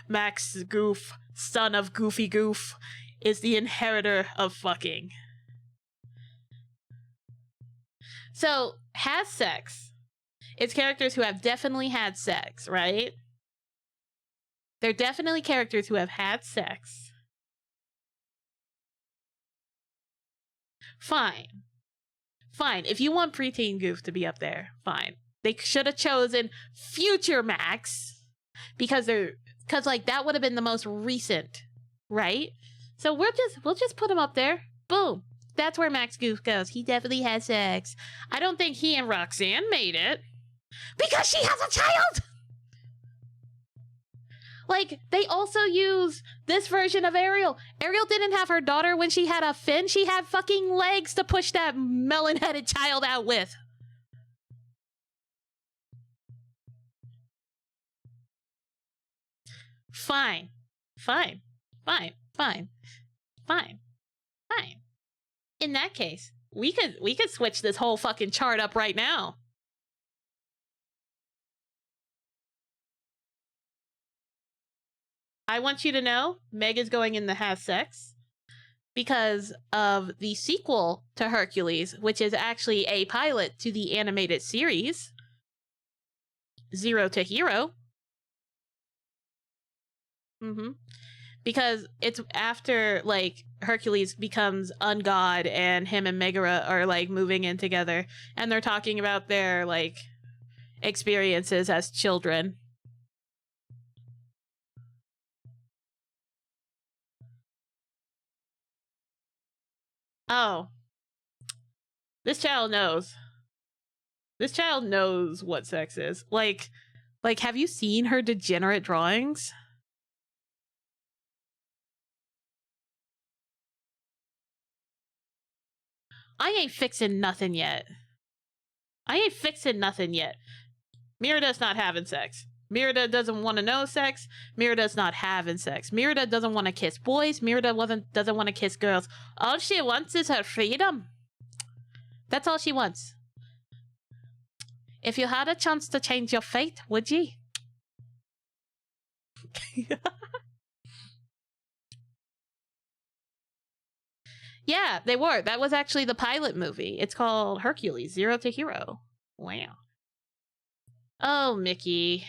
Max Goof, son of Goofy Goof, is the inheritor of fucking. So, has sex. It's characters who have definitely had sex, right? They're definitely characters who have had sex. Fine. If you want preteen Goof to be up there, fine. They should have chosen future Max, because Because, like, that would have been the most recent, right? So we'll just put him up there. Boom. That's where Max Goof goes. He definitely has sex. I don't think he and Roxanne made it. Because she has a child! Like, they also use this version of Ariel. Ariel didn't have her daughter when she had a fin. She had fucking legs to push that melon-headed child out with. Fine. Fine. Fine. Fine. Fine. Fine. In that case, we could switch this whole fucking chart up right now. I want you to know Meg is going in the has sex because of the sequel to Hercules, which is actually a pilot to the animated series, Zero to Hero. Because it's after, like, Hercules becomes ungod and him and Megara are, like, moving in together, and they're talking about their, like, experiences as children. Oh. This child knows. This child knows what sex is. Like, have you seen her degenerate drawings? I ain't fixing nothing yet. Merida's not having sex. Merida doesn't want to know sex. Merida's not having sex. Merida doesn't want to kiss boys. Merida doesn't want to kiss girls. All she wants is her freedom. That's all she wants. If you had a chance to change your fate, would ye? Yeah, they were. That was actually the pilot movie. It's called Hercules, Zero to Hero. Wow. Oh, Mickey.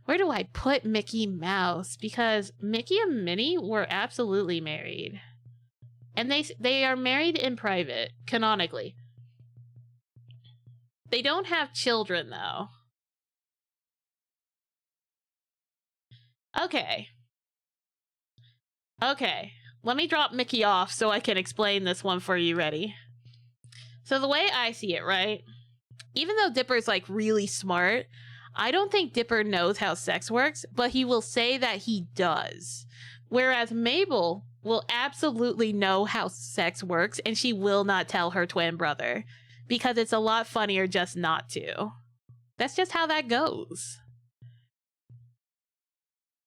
Where do I put Mickey Mouse? Because Mickey and Minnie were absolutely married. And they are married in private, canonically. They don't have children, though. Okay. Let me drop Mickey off so I can explain this one for you. Ready? So the way I see it, right? Even though Dipper's, like, really smart, I don't think Dipper knows how sex works, but he will say that he does. Whereas Mabel will absolutely know how sex works, and she will not tell her twin brother. Because it's a lot funnier just not to. That's just how that goes.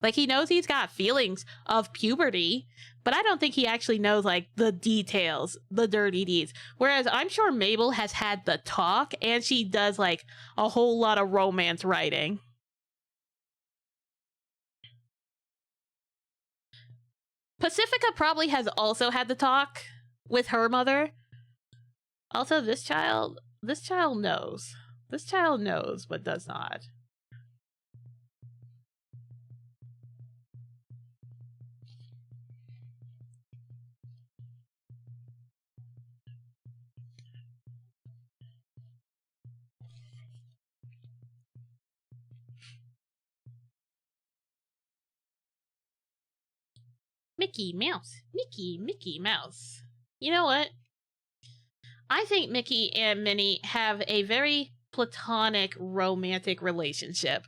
Like, he knows he's got feelings of puberty, but I don't think he actually knows, like, the details, the dirty deeds. Whereas I'm sure Mabel has had the talk, and she does, like, a whole lot of romance writing. Pacifica probably has also had the talk with her mother. Also, this child knows. This child knows, but does not. Mickey Mouse. Mickey Mouse. You know what? I think Mickey and Minnie have a very platonic, romantic relationship.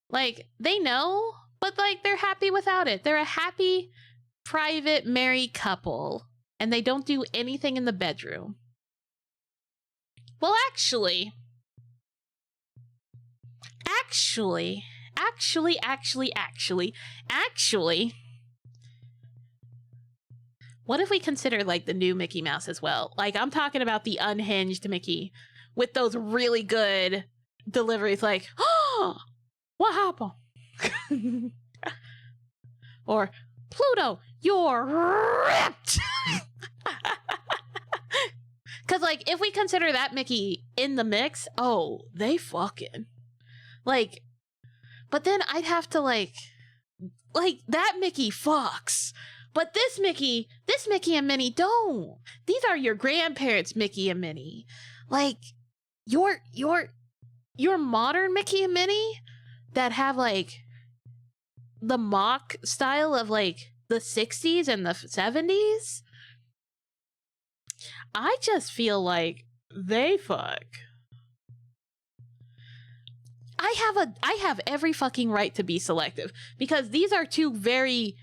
Like, they know, but, like, they're happy without it. They're a happy, private, married couple, and they don't do anything in the bedroom. Well, actually, what if we consider, like, the new Mickey Mouse as well? Like, I'm talking about the unhinged Mickey with those really good deliveries, like, oh, what happened? Or, Pluto, you're ripped! Because, like, if we consider that Mickey in the mix, oh, they fucking. Like, but then I'd have to, like, that Mickey fucks. But this Mickey and Minnie don't. These are your grandparents, Mickey and Minnie. Like, your modern Mickey and Minnie that have, like, the mock style of like the 60s and the 70s, I just feel like they fuck. I have every fucking right to be selective because these are two very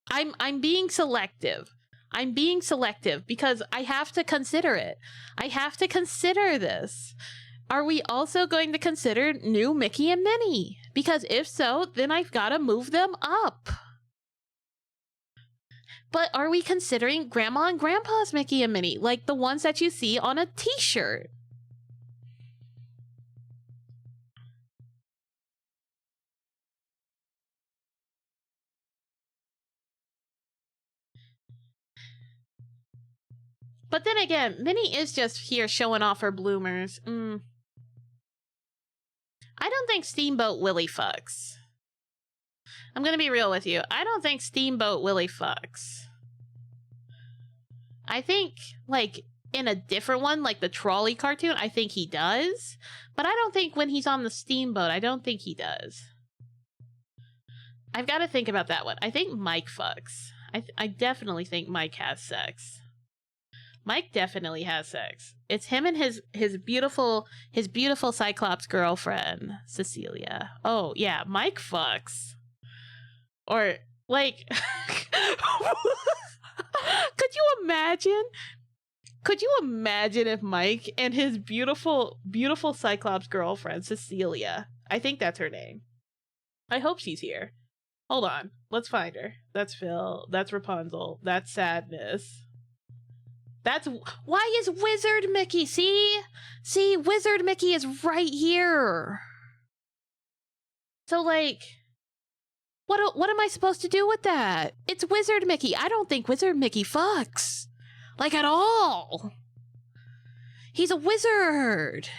I'm being selective. I'm being selective because I have to consider it. I have to consider this. Are we also going to consider new Mickey and Minnie? Because if so, then I've got to move them up. But are we considering Grandma and Grandpa's Mickey and Minnie? Like the ones that you see on a t-shirt? But then again, Minnie is just here showing off her bloomers. I don't think Steamboat Willie fucks. I'm gonna be real with you. I don't think Steamboat Willie fucks. I think, like, in a different one, like the trolley cartoon, I think he does. But I don't think when he's on the steamboat, I don't think he does. I've got to think about that one. I think Mike fucks. I definitely think Mike has sex. Mike definitely has sex. It's him and his beautiful Cyclops girlfriend, Cecilia. Oh, yeah, Mike fucks. Or, like... Could you imagine? Could you imagine if Mike and his beautiful Cyclops girlfriend, Cecilia, I think that's her name. I hope she's here. Hold on. Let's find her. That's Phil. That's Rapunzel. That's Sadness. That's... Why is Wizard Mickey? See, Wizard Mickey is right here. So, like... What am I supposed to do with that? It's Wizard Mickey. I don't think Wizard Mickey fucks. Like, at all. He's a wizard.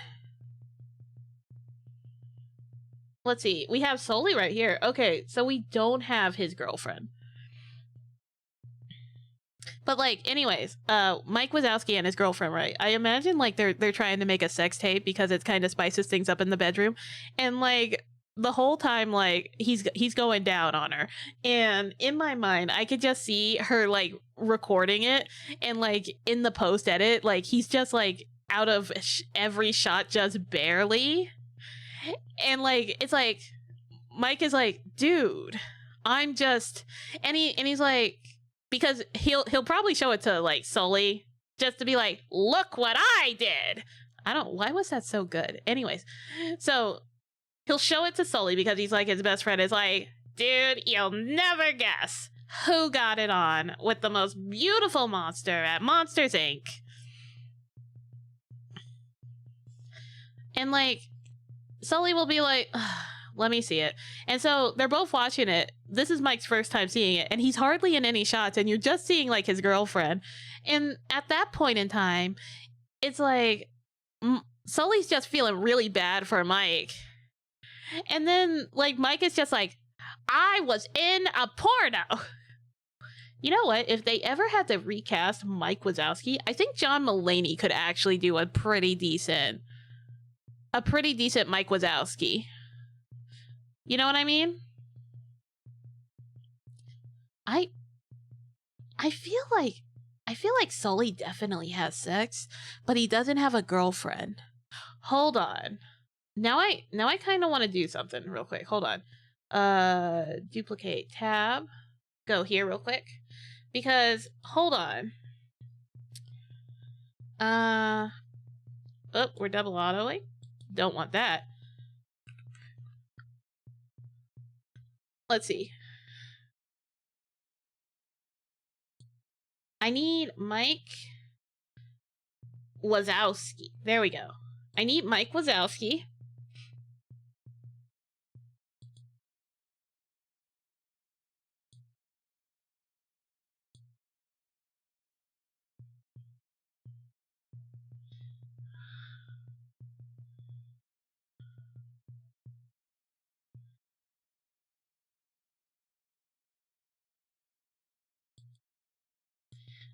Let's see. We have Sully right here. Okay, so we don't have his girlfriend. But, like, anyways, Mike Wazowski and his girlfriend, right? I imagine, like, they're trying to make a sex tape because it kind of spices things up in the bedroom. And, like... the whole time, like, he's going down on her. And in my mind, I could just see her, like, recording it. And, like, in the post-edit, like, he's just, like, out of every shot just barely. And, like, it's like, Mike is like, dude, I'm just... And he's like... Because he'll probably show it to, like, Sully. Just to be like, look what I did! Why was that so good? Anyways, so... he'll show it to Sully because he's like, his best friend is like, dude, you'll never guess who got it on with the most beautiful monster at Monsters, Inc. And, like, Sully will be like, let me see it. And so they're both watching it. This is Mike's first time seeing it, and he's hardly in any shots, and you're just seeing, like, his girlfriend. And at that point in time, it's like, Sully's just feeling really bad for Mike. And then, like, Mike is just like, I was in a porno. You know what? If they ever had to recast Mike Wazowski, I think John Mulaney could actually do a pretty decent Mike Wazowski. You know what I mean? I feel like Sully definitely has sex, but he doesn't have a girlfriend. Hold on. Now I kind of want to do something real quick. Hold on. Duplicate tab. Go here real quick. Because, hold on. Oh, we're double autoing. Don't want that. Let's see. I need Mike Wazowski. There we go. I need Mike Wazowski.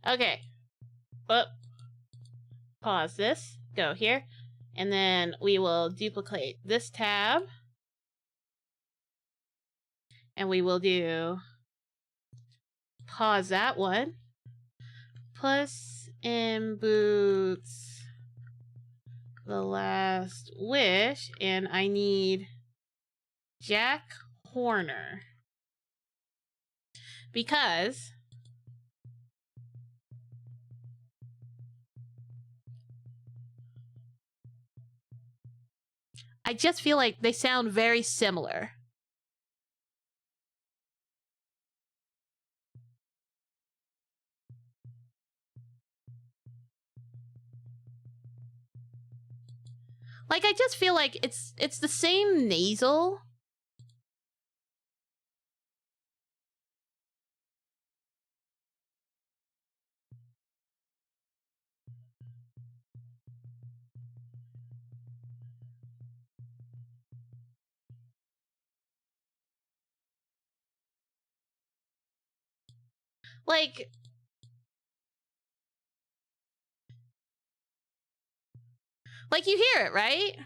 Okay. Pause this. Go here. And then we will duplicate this tab. And we will do pause that one. Puss in Boots, The Last Wish, and I need Jack Horner because I just feel like they sound very similar. Like, I just feel like it's the same nasal. Like you hear it, right?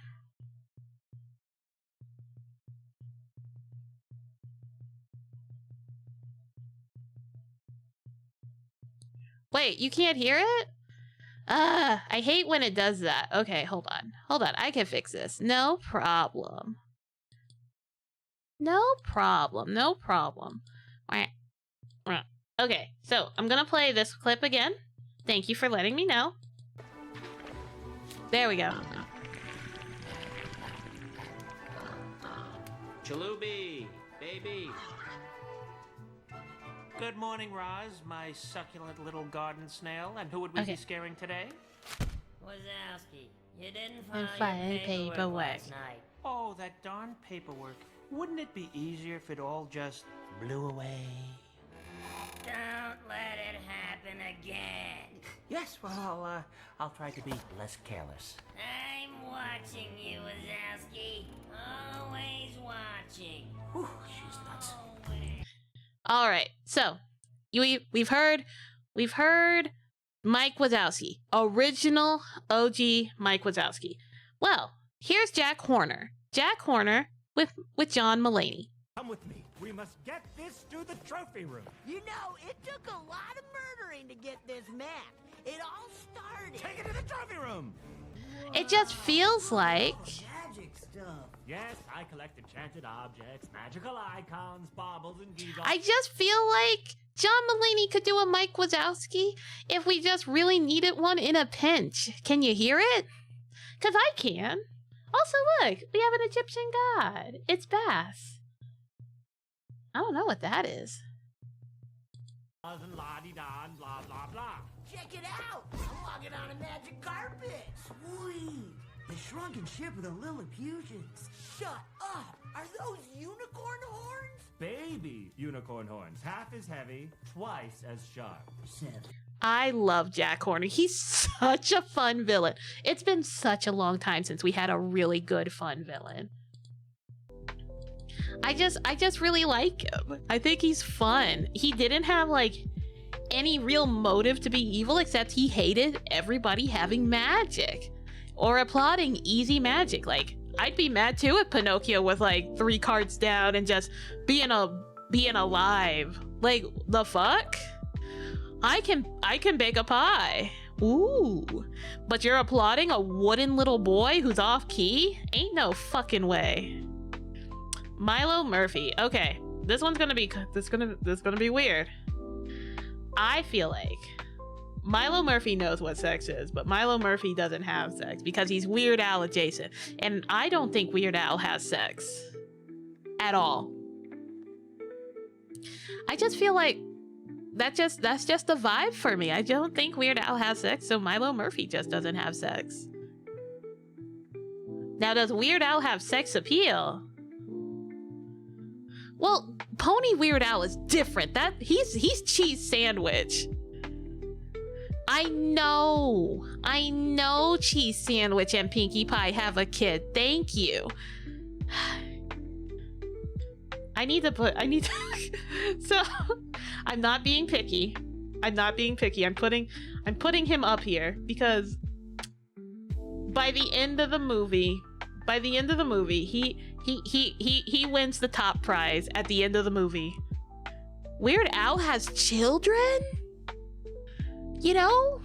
Wait, you can't hear it? I hate when it does that. Okay, hold on. Hold on, I can fix this. No problem. No problem, no problem. Okay, so I'm gonna play this clip again. Thank you for letting me know. There we go. Chalubi, baby. Good morning, Roz, my succulent little garden snail. And who would we be scaring today? Wazowski, you didn't And file file your paperwork paperwork. last night. Oh, that darn paperwork. Wouldn't it be easier if it all just blew away? Don't let it happen again. Yes, well, I'll try to be less careless. I'm watching you, Wazowski. Always watching. Whew, she's nuts. Always. All right, so we've heard Mike Wazowski, original OG Mike Wazowski. Well, here's Jack Horner. Jack Horner with John Mulaney. Come with me. We must get this to the trophy room. You know, it took a lot of murdering to get this map. It all started. Take it to the trophy room. It just feels like Magic stuff. Yes, I collect enchanted objects, magical icons, baubles, and geezers. I just feel like John Mulaney could do a Mike Wazowski if we just really needed one in a pinch. Can you hear it? Because I can. Also, look, we have an Egyptian god. It's Bass. I don't know what that is. And la-di-da and blah, blah, blah. Check it out. I'm walking on a magic carpet. Sweet. The shrunken ship of the Lilliputians. Shut up. Are those unicorn horns? Baby unicorn horns. Half as heavy, twice as sharp. 7. I love Jack Horner. He's such a fun villain. It's been such a long time since we had a really good fun villain. I just really like him. I think he's fun. He didn't have like any real motive to be evil except he hated everybody having magic or applauding easy magic. Like, I'd be mad too if Pinocchio was like 3 cards down and just being alive. Like, the fuck? I can bake a pie. Ooh. But you're applauding a wooden little boy who's off key? Ain't no fucking way. Milo Murphy. Okay, this one's gonna be weird. I feel like Milo Murphy knows what sex is, but Milo Murphy doesn't have sex because he's Weird Al adjacent, and I don't think Weird Al has sex at all. I just feel like that's just the vibe for me. I don't think Weird Al has sex, so Milo Murphy just doesn't have sex. Now, does Weird Al have sex appeal? Well, Pony Weird Al is different. That he's cheese sandwich. I know Cheese Sandwich and Pinkie Pie have a kid. Thank you. I need to so I'm not being picky. I'm putting him up here because by the end of the movie, He wins the top prize at the end of the movie. Weird Al has children? You know?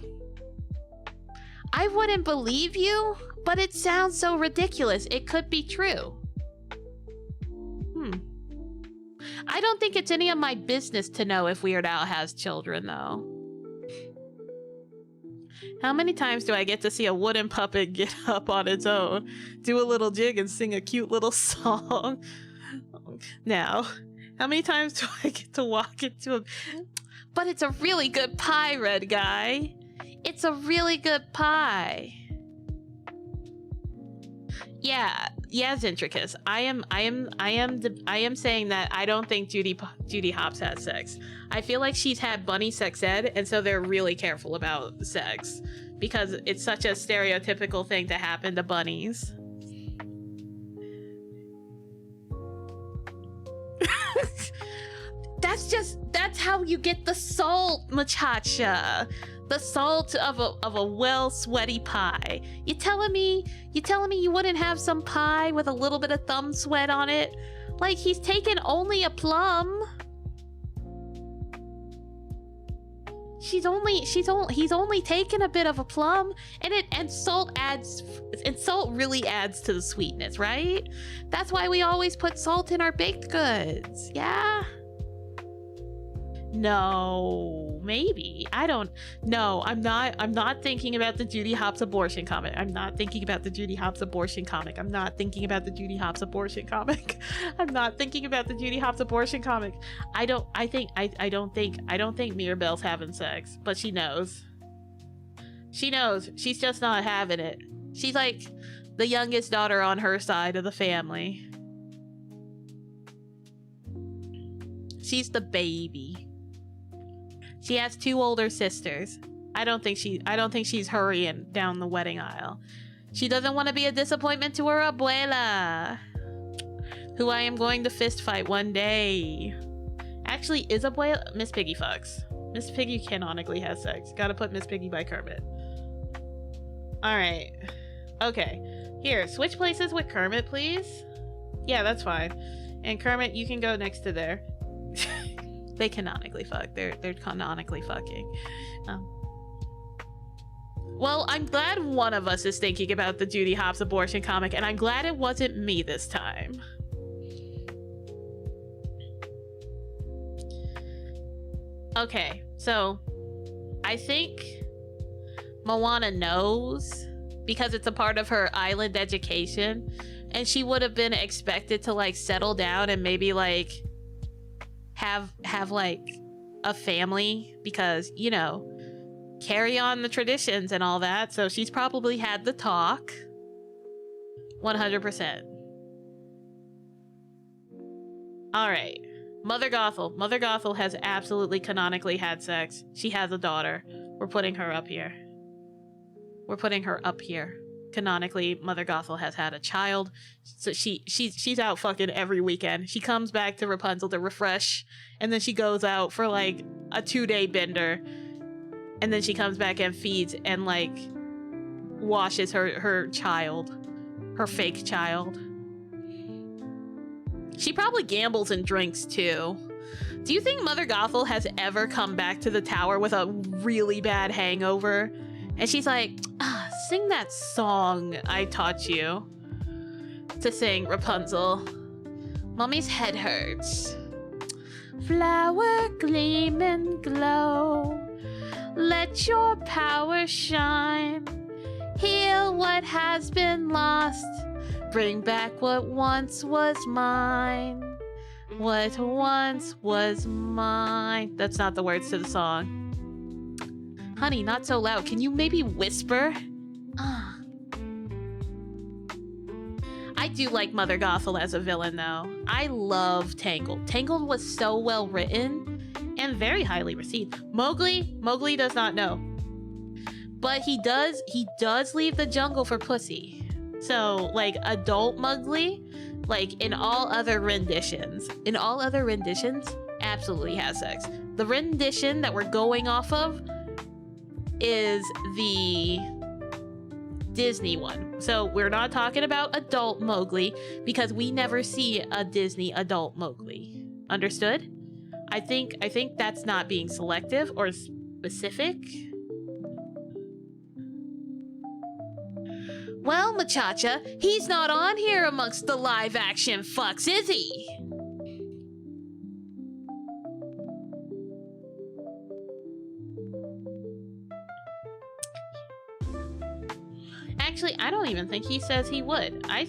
I wouldn't believe you, but it sounds so ridiculous. It could be true. I don't think it's any of my business to know if Weird Al has children, though. How many times do I get to see a wooden puppet get up on its own, do a little jig, and sing a cute little song? Now, how many times do I get to walk into a... But it's a really good pie, Red Guy. It's a really good pie. Yeah, Zentricus. I am saying that I don't think Judy Hopps has sex. I feel like she's had bunny sex ed, and so they're really careful about sex because it's such a stereotypical thing to happen to bunnies. That's how you get the salt, muchacha. The salt of a well sweaty pie. You telling me you wouldn't have some pie with a little bit of thumb sweat on it? Like he's taken only a plum. He's only taken a bit of a plum, and salt really adds to the sweetness, right? That's why we always put salt in our baked goods. Yeah. No, maybe. I don't. No, I'm not thinking about the Judy Hopps abortion comic. I'm not thinking about the Judy Hopps abortion comic. I'm not thinking about the Judy Hopps abortion comic. I'm not thinking about the Judy Hopps abortion comic. I don't think Mirabelle's having sex, but she knows. She knows. She's just not having it. She's like the youngest daughter on her side of the family. She's the baby. She has 2 older sisters. I don't think she's hurrying down the wedding aisle. She doesn't want to be a disappointment to her abuela, who I am going to fist fight one day. Actually, is abuela... Miss Piggy fucks. Miss Piggy canonically has sex. Gotta put Miss Piggy by Kermit. Alright. Okay. Here, switch places with Kermit, please. Yeah, that's fine. And Kermit, you can go next to there. They canonically fuck. They're canonically fucking. Well, I'm glad one of us is thinking about the Judy Hopps abortion comic, and I'm glad it wasn't me this time. Okay, so I think Moana knows because it's a part of her island education, and she would have been expected to like settle down and maybe like have like a family because, you know, carry on the traditions and all that. So she's probably had the talk. 100%. All right. Mother Gothel. Mother Gothel has absolutely canonically had sex. She has a daughter. We're putting her up here. We're putting her up here. Canonically, Mother Gothel has had a child, so she's out fucking every weekend. She comes back to Rapunzel to refresh, and then she goes out for like a 2-day bender, and then she comes back and feeds and like washes her child, her fake child. She probably gambles and drinks too. Do you think Mother Gothel has ever come back to the tower with a really bad hangover? And she's like, sing that song I taught you to sing, Rapunzel. Mommy's head hurts. Flower gleam and glow. Let your power shine. Heal what has been lost. Bring back what once was mine. What once was mine. That's not the words to the song. Honey, not so loud. Can you maybe whisper? I do like Mother Gothel as a villain, though. I love Tangled. Tangled was so well written and very highly received. Mowgli does not know. But he does leave the jungle for pussy. So, like, adult Mowgli, like, in all other renditions, absolutely has sex. The rendition that we're going off of is the Disney one. So we're not talking about adult Mowgli because we never see a Disney adult Mowgli. Understood? I think that's not being selective or specific. Well, muchacha, he's not on here amongst the live action fucks, is he? Actually, I don't even think he says he would. I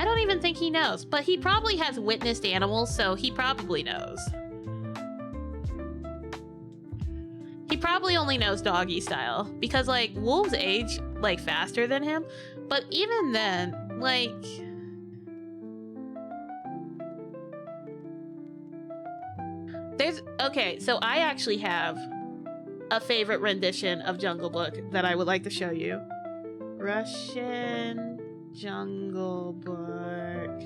don't even think he knows, but he probably has witnessed animals, so he probably knows. He probably only knows doggy style, because, like, wolves age, like, faster than him, but even then, like... Okay, so I actually have a favorite rendition of Jungle Book that I would like to show you. Russian Jungle Book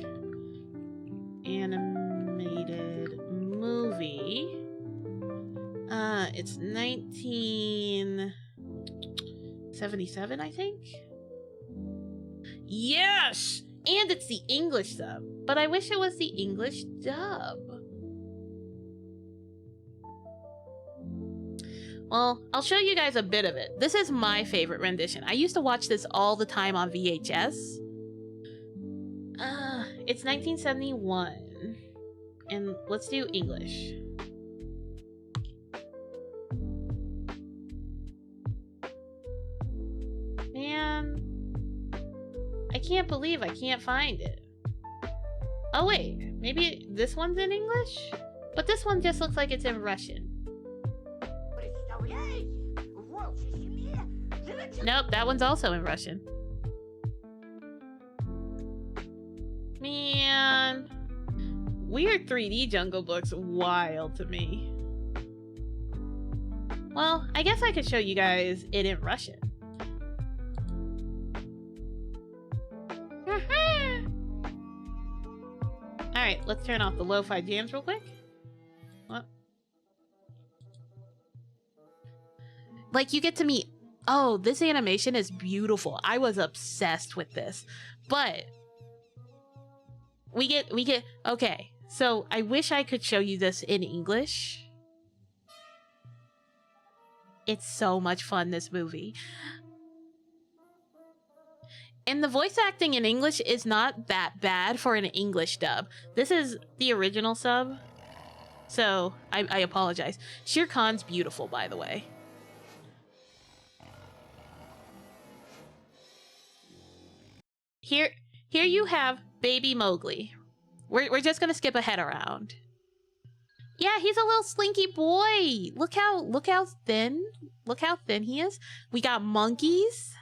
animated movie. It's 1977, I think. Yes! And it's the English sub, but I wish it was the English dub. Well, I'll show you guys a bit of it. This is my favorite rendition. I used to watch this all the time on VHS. It's 1971. And let's do English. Man, I can't believe I can't find it. Oh wait, maybe this one's in English? But this one just looks like it's in Russian. Nope, that one's also in Russian. Man. Weird 3D Jungle Book's wild to me. Well, I guess I could show you guys it in Russian. Alright, let's turn off the lo-fi jams real quick. What? Like, you get to meet... Oh, this animation is beautiful. I was obsessed with this. But... We get... Okay, so I wish I could show you this in English. It's so much fun, this movie. And the voice acting in English is not that bad for an English dub. This is the original sub. So, I apologize. Shere Khan's beautiful, by the way. Here you have baby Mowgli. We're just gonna skip ahead around. Yeah, he's a little slinky boy. Look how thin he is. We got monkeys.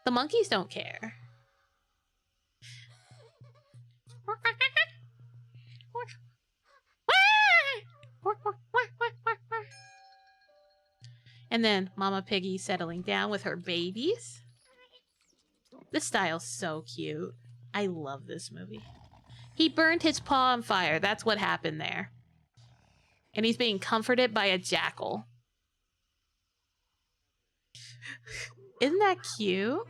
The monkeys don't care. And then Mama Piggy settling down with her babies. This style's so cute. I love this movie. He burned his paw on fire. That's what happened there. And he's being comforted by a jackal. Isn't that cute?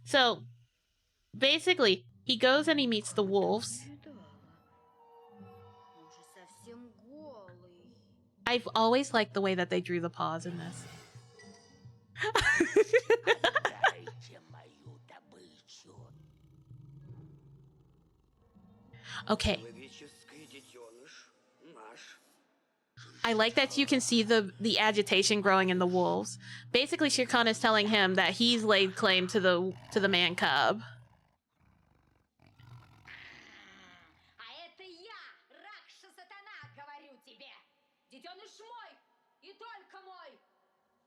So, basically, he goes and he meets the wolves. I've always liked the way that they drew the paws in this. Okay. I like that you can see the agitation growing in the wolves. Basically, Shere Khan is telling him that he's laid claim to the man cub.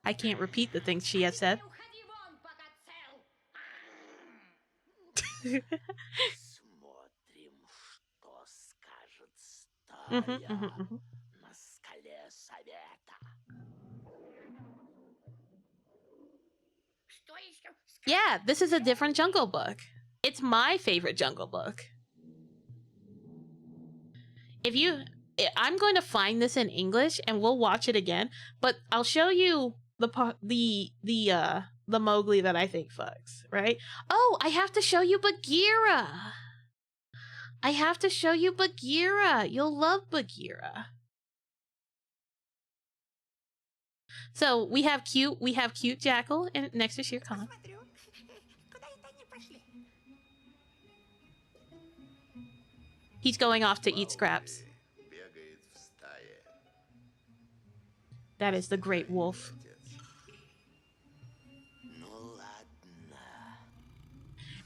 I can't repeat the things she has said. Yeah, this is a different Jungle Book. It's my favorite Jungle Book. If you I'm going to find this in English and we'll watch it again, but I'll show you the Mowgli that I think fucks, right? Oh, I have to show you Bagheera. I have to show you Bagheera. You'll love Bagheera. So we have cute Jackal next to Shere Khan. Смотрю, куда-то они пошли. He's going off to eat scraps. Бегает в стае. That is the great wolf. Ну ладно.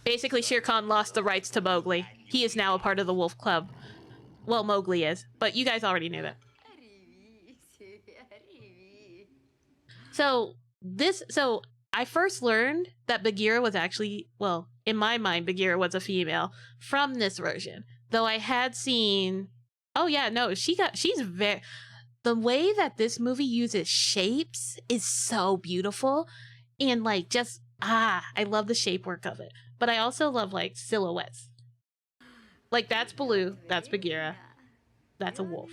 Basically, Shere Khan lost the rights to Mowgli. He is now a part of the Wolf Club. Well, Mowgli is, but you guys already knew that. So I first learned that Bagheera was actually, well, in my mind, Bagheera was a female from this version. Though I had seen, oh yeah, no, she's very, the way that this movie uses shapes is so beautiful. And like, just, I love the shape work of it. But I also love like silhouettes. Like that's Baloo, that's Bagheera, that's a wolf.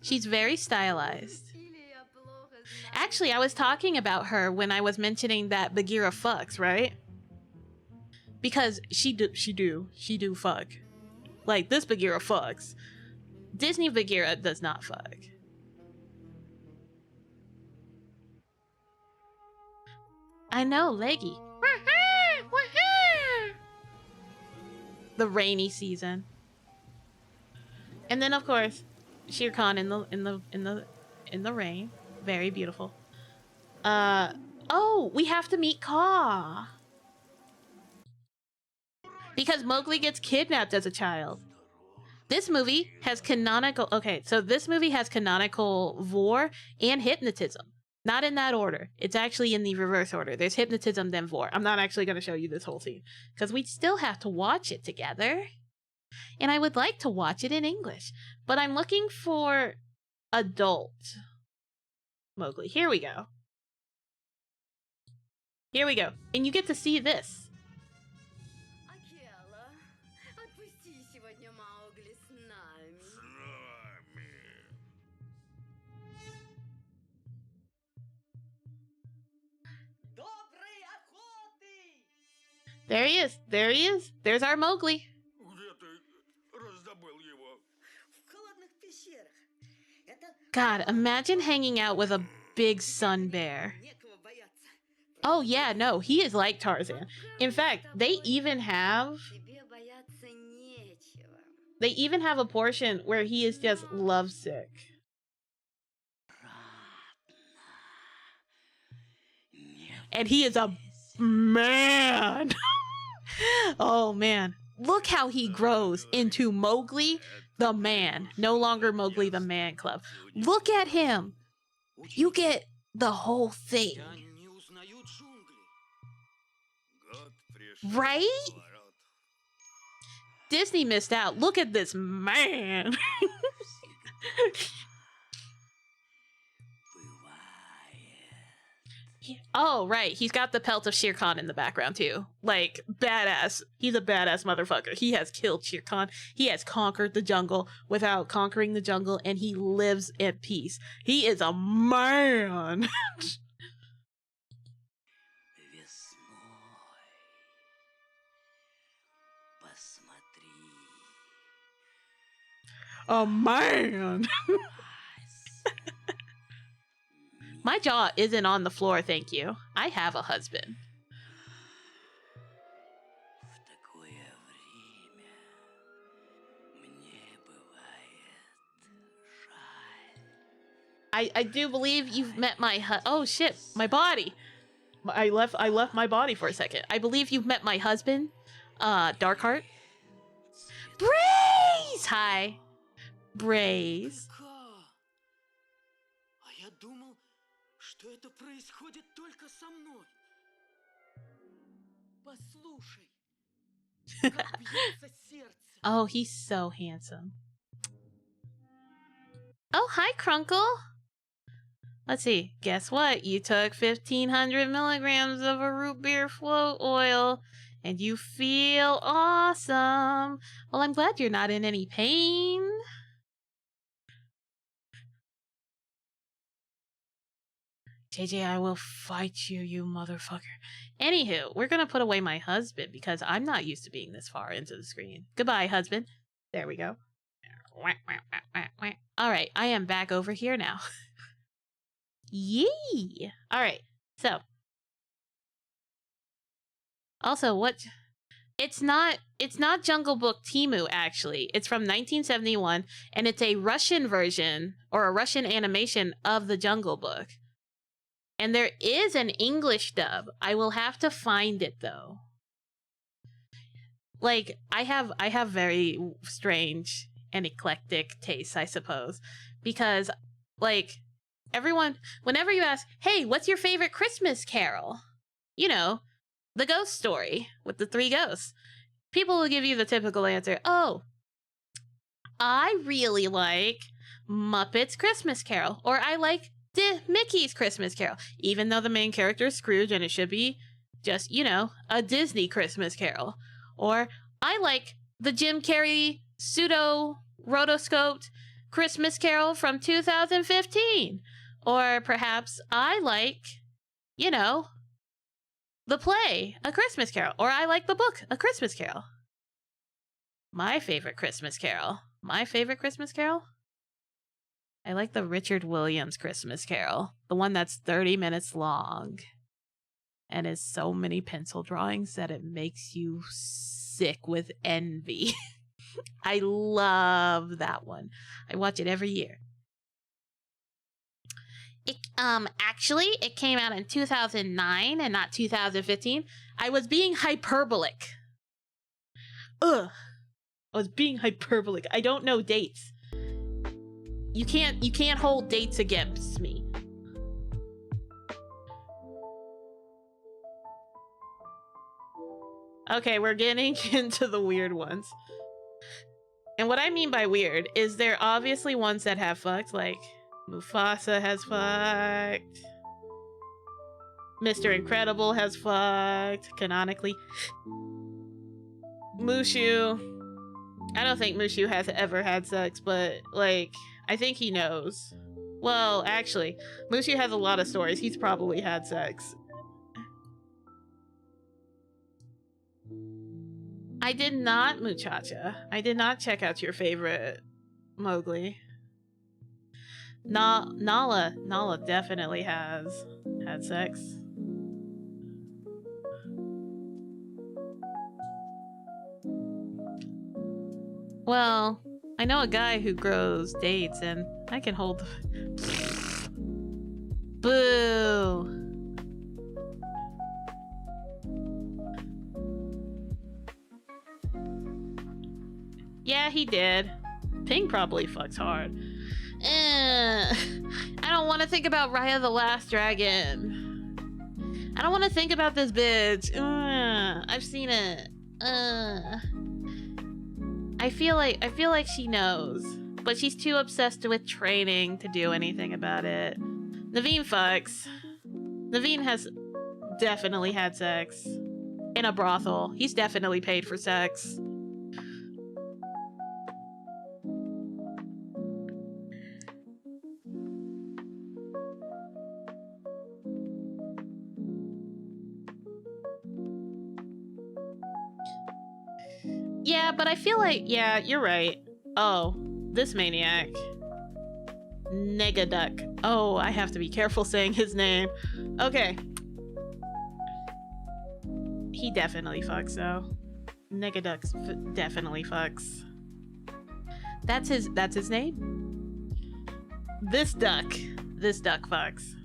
She's very stylized. Actually, I was talking about her when I was mentioning that Bagheera fucks, right? Because she do fuck. Like this Bagheera fucks. Disney Bagheera does not fuck. I know, leggy. The rainy season. And then of course, Shere Khan in the rain. Very beautiful. Oh, we have to meet Kaa. Because Mowgli gets kidnapped as a child. This movie has canonical, okay, so this movie has canonical vor and hypnotism. Not in that order. It's actually in the reverse order. There's hypnotism, then vor. I'm not actually going to show you this whole scene because we still have to watch it together. And I would like to watch it in English, but I'm looking for adult Mowgli. Here we go. Here we go. And you get to see this. There he is. There he is. There's our Mowgli. God, imagine hanging out with a big sun bear. Oh yeah, no, he is like Tarzan. In fact, they even have a portion where he is just lovesick. And he is a man. Oh man, look how he grows into Mowgli the man. No longer Mowgli the Man Club. Look at him. You get the whole thing. Right? Disney missed out. Look at this man. Oh, right. He's got the pelt of Shere Khan in the background, too. Like, badass. He's a badass motherfucker. He has killed Shere Khan. He has conquered the jungle without conquering the jungle, and he lives at peace. He is a man. A man. My jaw isn't on the floor, thank you. I have a husband. I do believe you've met my oh shit, my body. I left my body for a second. I believe you've met my husband, Darkheart. Braze! Hi. Braze. Что это происходит только со мной? Послушай, как бьется сердце. Oh, he's so handsome. Oh, hi, Crunkle. Let's see. Guess what? You took 1,500 milligrams of a root beer float oil And you feel awesome. Well, I'm glad you're not in any pain. JJ, I will fight you, you motherfucker. Anywho, we're gonna put away my husband because I'm not used to being this far into the screen. Goodbye, husband. There we go. Alright, I am back over here now. Yee! Alright, so. Also, what... It's not Jungle Book Timu, actually. It's from 1971, and it's a Russian version, or a Russian animation of the Jungle Book. And there is an English dub. I will have to find it, though. Like, I have very strange and eclectic tastes, I suppose. Because, like, everyone, whenever you ask, hey, what's your favorite Christmas carol? You know, the ghost story with the 3 ghosts. People will give you the typical answer, oh, I really like Muppets Christmas Carol. Or I like Mickey's Christmas Carol. Even though the main character is Scrooge and it should be just, you know, a Disney Christmas Carol. Or I like the Jim Carrey pseudo-rotoscoped Christmas Carol from 2015. Or perhaps I like, you know, the play, A Christmas Carol. Or I like the book, A Christmas Carol. My favorite Christmas Carol. I like the Richard Williams Christmas Carol. The one that's 30 minutes long. And is so many pencil drawings that it makes you sick with envy. I love that one. I watch it every year. Actually, it came out in 2009 and not 2015. I was being hyperbolic. I was being hyperbolic. I don't know dates. You can't hold dates against me. Okay, we're getting into the weird ones. And what I mean by weird is there are obviously ones that have fucked, like Mufasa has fucked. Mr. Incredible has fucked, canonically. Mushu. I don't think Mushu has ever had sex, but, like, I think he knows. Well, actually, Mushu has a lot of stories. He's probably had sex. I did not, Muchacha. I did not check out your favorite Mowgli. Nala definitely has had sex. Well, I know a guy who grows dates, and I can hold the... Boo! Yeah, he did. Ping probably fucks hard. I don't want to think about Raya the Last Dragon. I don't want to think about this bitch. I've seen it. I feel like she knows, but she's too obsessed with training to do anything about it. Naveen fucks. Naveen has definitely had sex in a brothel. He's definitely paid for sex. Yeah, but I feel like, yeah, you're right. Oh, this maniac. Negaduck. Oh, I have to be careful saying his name. Okay. He definitely fucks, though. Negaduck definitely fucks. That's his name? This duck fucks.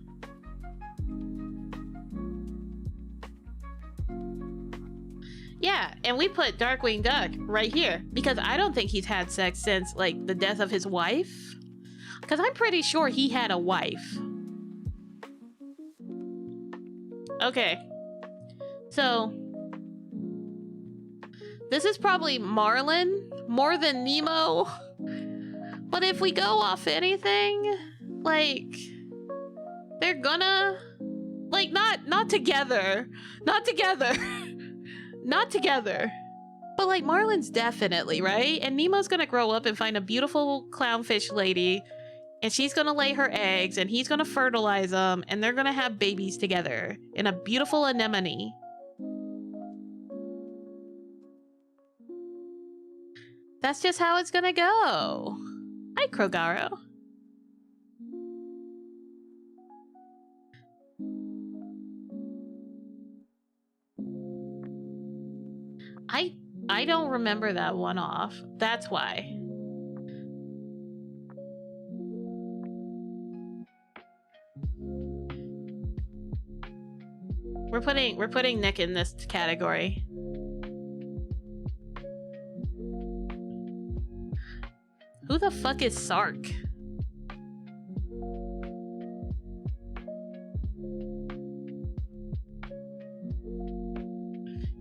Yeah, and we put Darkwing Duck right here because I don't think he's had sex since, like, the death of his wife. Because I'm pretty sure he had a wife. Okay. So, this is probably Marlin more than Nemo. But if we go off anything, like, they're gonna, like, not together. Not together. Not together. But like Marlin's definitely, right? And Nemo's gonna grow up and find a beautiful clownfish lady, and she's gonna lay her eggs, and he's gonna fertilize them, and they're gonna have babies together in a beautiful anemone. That's just how it's gonna go. Hi, Krogaro. I don't remember that one off. That's why. We're putting Nick in this category. Who the fuck is Sark?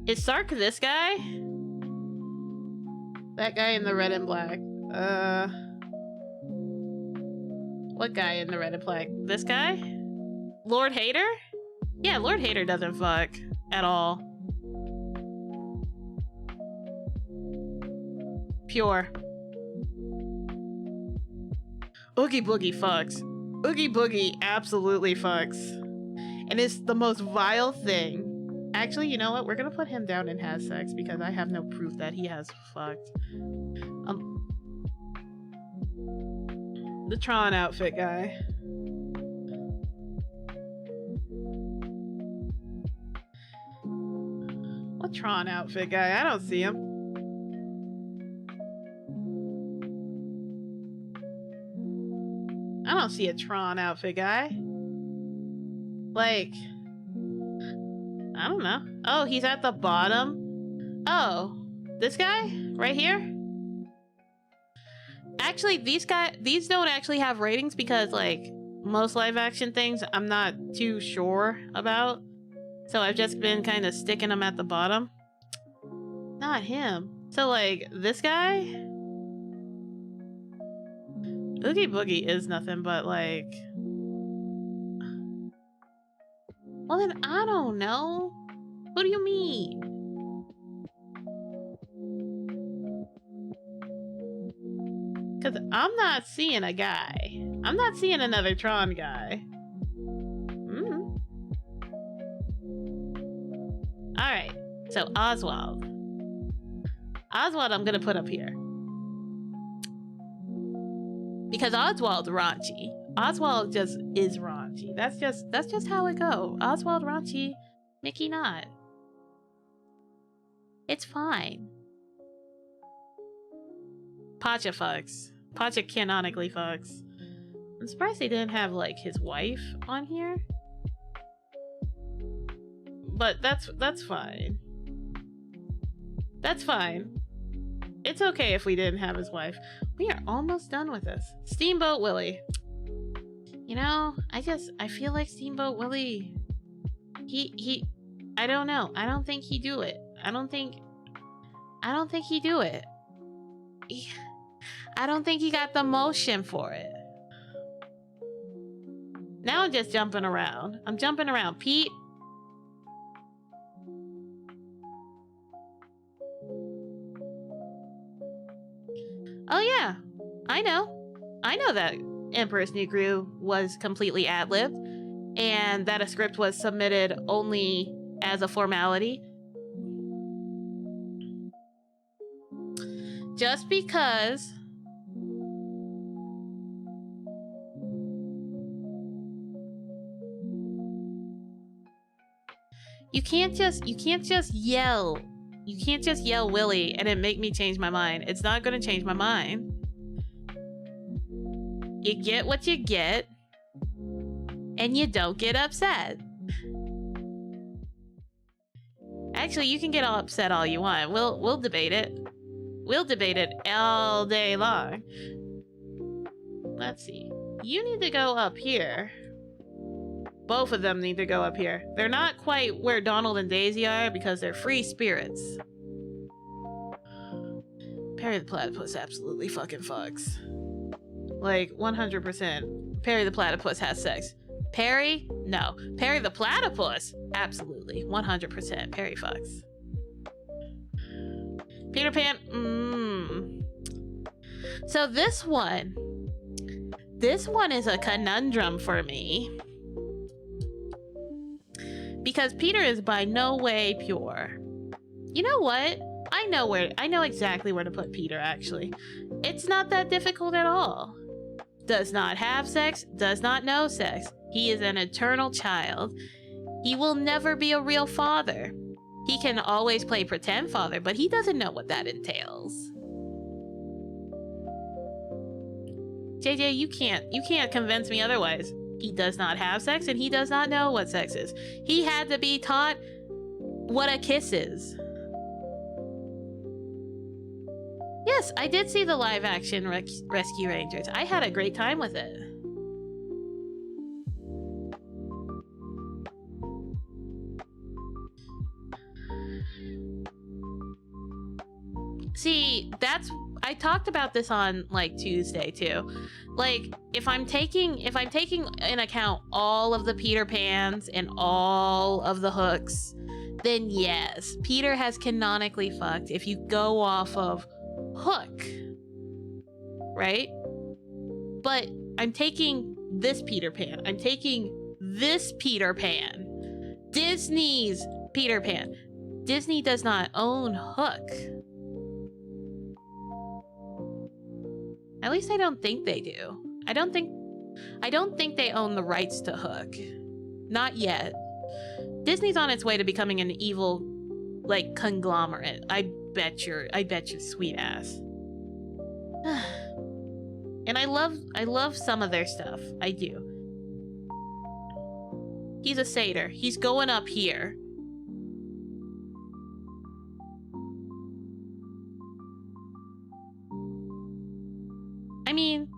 Is Sark this guy? That guy in the red and black. What guy in the red and black? This guy? Lord Hater? Yeah, Lord Hater doesn't fuck at all. Pure. Oogie Boogie fucks. Oogie Boogie absolutely fucks. And it's the most vile thing. Actually, you know what? We're gonna put him down and has sex because I have no proof that he has fucked. The Tron outfit guy. What Tron outfit guy? I don't see him. I don't see a Tron outfit guy. Like, I don't know. Oh, he's at the bottom. Oh, this guy right here? Actually, these don't actually have ratings because, like, most live action things I'm not too sure about. So I've just been kind of sticking them at the bottom. Not him. So, like, this guy? Oogie Boogie is nothing but, like... Well, then I don't know. What do you mean? Because I'm not seeing a guy. I'm not seeing another Tron guy. Alright, so Oswald. Oswald I'm gonna put up here. Because Oswald's raunchy. Oswald just is raunchy. That's just how it go. Oswald raunchy, Mickey not. It's fine. Pacha fucks. Pacha canonically fucks. I'm surprised they didn't have, like, his wife on here. But that's fine. That's fine. It's okay if we didn't have his wife. We are almost done with this. Steamboat Willie. You know, I feel like Steamboat Willie, I don't know. I don't think he do it. I don't think he do it. I don't think he got the motion for it. Now I'm just jumping around. I'm jumping around. Pete. Oh yeah, I know that Emperor's New Groove was completely ad-libbed, and that a script was submitted only as a formality. Just because you can't just yell. You can't just yell Willie and it make me change my mind. It's not gonna change my mind. You get what you get, and you don't get upset. Actually, you can get all upset all you want. We'll debate it. We'll debate it all day long. Let's see. You need to go up here. Both of them need to go up here. They're not quite where Donald and Daisy are because they're free spirits. Perry the Platypus absolutely fucking fucks. Like, 100%. Perry the Platypus has sex. Perry? No. Perry the Platypus? Absolutely. 100%. Perry fucks. Peter Pan. So this one is a conundrum for me. Because Peter is by no way pure. You know what? I know exactly where to put Peter, actually. It's not that difficult at all. Does not have sex, does not know sex. He is an eternal child. He will never be a real father. He can always play pretend father, but he doesn't know what that entails. JJ, you can't convince me otherwise. He does not have sex and he does not know what sex is. He had to be taught what a kiss is. Yes, I did see the live action Rescue Rangers. I had a great time with it. See, I talked about this on like Tuesday too. Like if I'm taking in account all of the Peter Pans and all of the Hooks, then yes, Peter has canonically fucked if you go off of Hook, right? But I'm taking this Peter Pan. I'm taking this Peter Pan. Disney's Peter Pan. Disney does not own Hook. At least I don't think they do. I don't think they own the rights to Hook. Not yet. Disney's on its way to becoming an evil, like, conglomerate. I bet your sweet ass. And I love some of their stuff. I do. He's a satyr. He's going up here. I mean,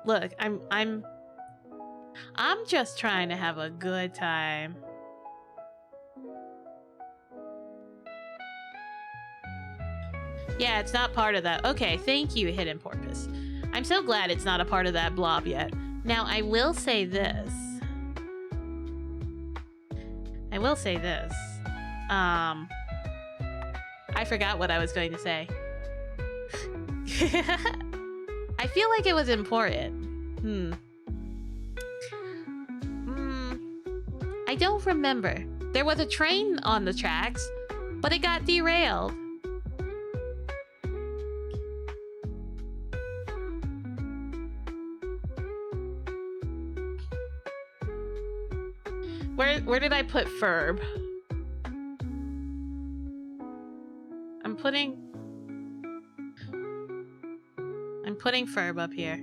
look, I'm just trying to have a good time. Yeah, it's not part of that. Okay, thank you, Hidden Porpoise. I'm so glad it's not a part of that blob yet. Now, I will say this. I forgot what I was going to say. I feel like it was important. I don't remember. There was a train on the tracks, but it got derailed. Where did I put Ferb? I'm putting Ferb up here.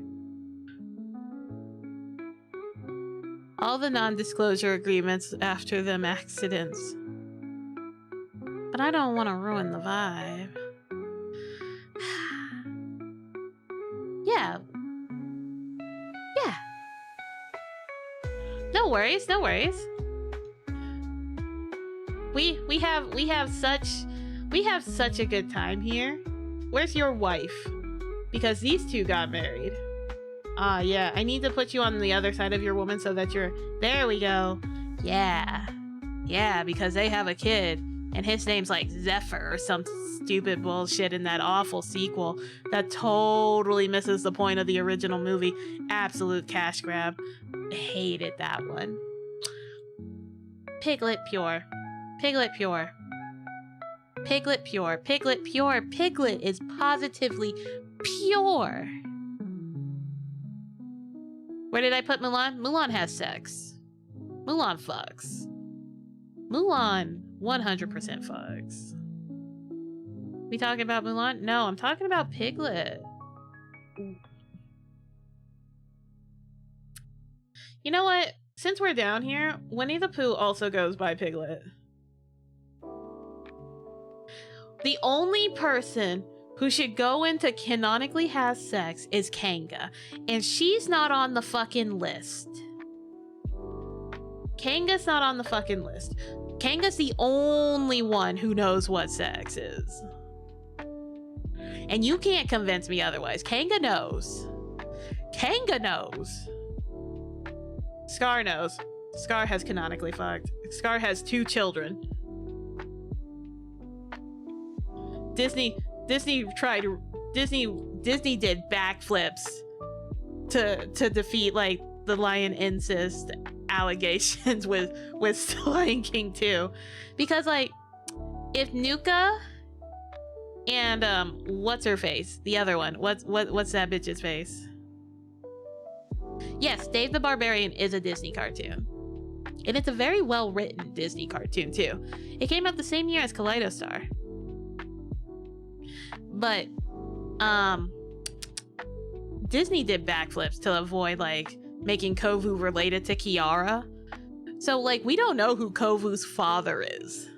All the non-disclosure agreements after them accidents. But I don't want to ruin the vibe. Yeah. No worries. We have such a good time here. Where's your wife? Because these two got married. Yeah, I need to put you on the other side of your woman so that you're... There we go. Yeah, because they have a kid. And his name's like Zephyr or some stupid bullshit in that awful sequel that totally misses the point of the original movie. Absolute cash grab. Hated that one. Piglet pure. Piglet pure. Piglet pure. Piglet pure. Piglet is positively pure. Where did I put Mulan? Mulan has sex. Mulan fucks. Mulan 100% fucks. We talking about Mulan? No, I'm talking about Piglet. You know what? Since we're down here, Winnie the Pooh also goes by Piglet. The only person who should go into canonically has sex is Kanga, and she's not on the fucking list. Kanga's not on the fucking list. Kanga's the only one who knows what sex is. And you can't convince me otherwise. Kanga knows. Kanga knows. Scar knows. Scar has canonically fucked. Scar has 2 children. Disney did backflips to defeat like the lion incest allegations with Lion King 2, because like if Nuka and what's her face, the other one, what's that bitch's face? Yes, Dave the Barbarian is a Disney cartoon, and it's a very well written Disney cartoon too. It came out the same year as Kaleidostar. But Disney did backflips to avoid like making Kovu related to Kiara. So like we don't know who Kovu's father is.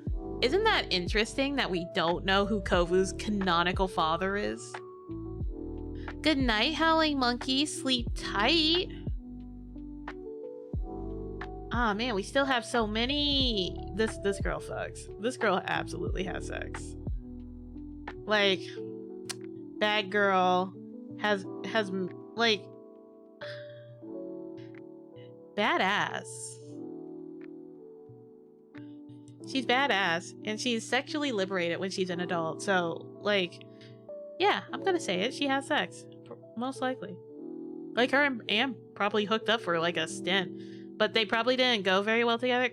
Isn't that interesting that we don't know who Kovu's canonical father is? Good night, howling monkey. Sleep tight. Ah, man, we still have so many. This girl fucks. This girl absolutely has sex. Like, bad girl has like badass. She's badass, and she's sexually liberated when she's an adult. So, like, yeah, I'm gonna say it. She has sex, most likely. Like, her and Am probably hooked up for like a stint, but they probably didn't go very well together.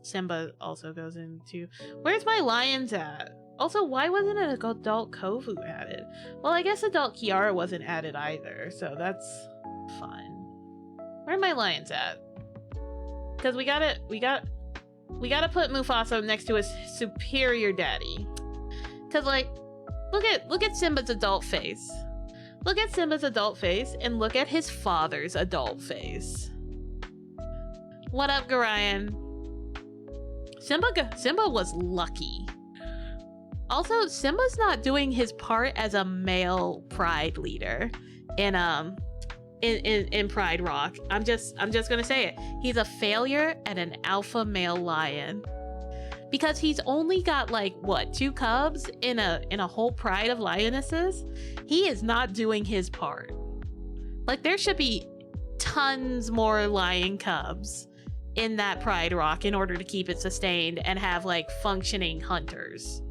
Simba also goes into. Where's my lions at? Also, why wasn't an adult Kovu added? Well, I guess adult Kiara wasn't added either, so that's fun. Where are my lions at? Because we gotta put Mufasa next to his superior daddy. Cause like, look at Simba's adult face. Look at Simba's adult face and look at his father's adult face. What up, Garayan? Simba was lucky. Also, Simba's not doing his part as a male pride leader in Pride Rock. I'm just gonna say it. He's a failure at an alpha male lion. Because he's only got like what, 2 cubs in a whole pride of lionesses? He is not doing his part. Like there should be tons more lion cubs in that Pride Rock in order to keep it sustained and have like functioning hunters.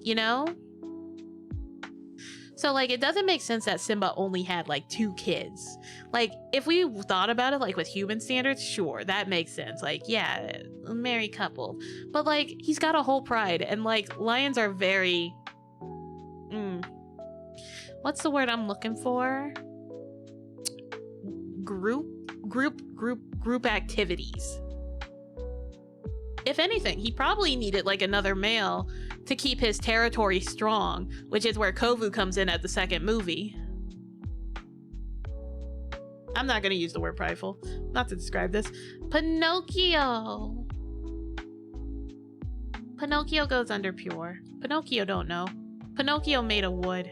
You know? So like it doesn't make sense that Simba only had like 2 kids. Like if we thought about it like with human standards, sure, that makes sense. Like yeah, a married couple. But like he's got a whole pride, and like lions are very what's the word I'm looking for? Group activities. If anything, he probably needed like another male to keep his territory strong, which is where Kovu comes in at the second movie. I'm not gonna use the word prideful, not to describe this. Pinocchio. Pinocchio goes under pure. Pinocchio don't know. Pinocchio made of wood.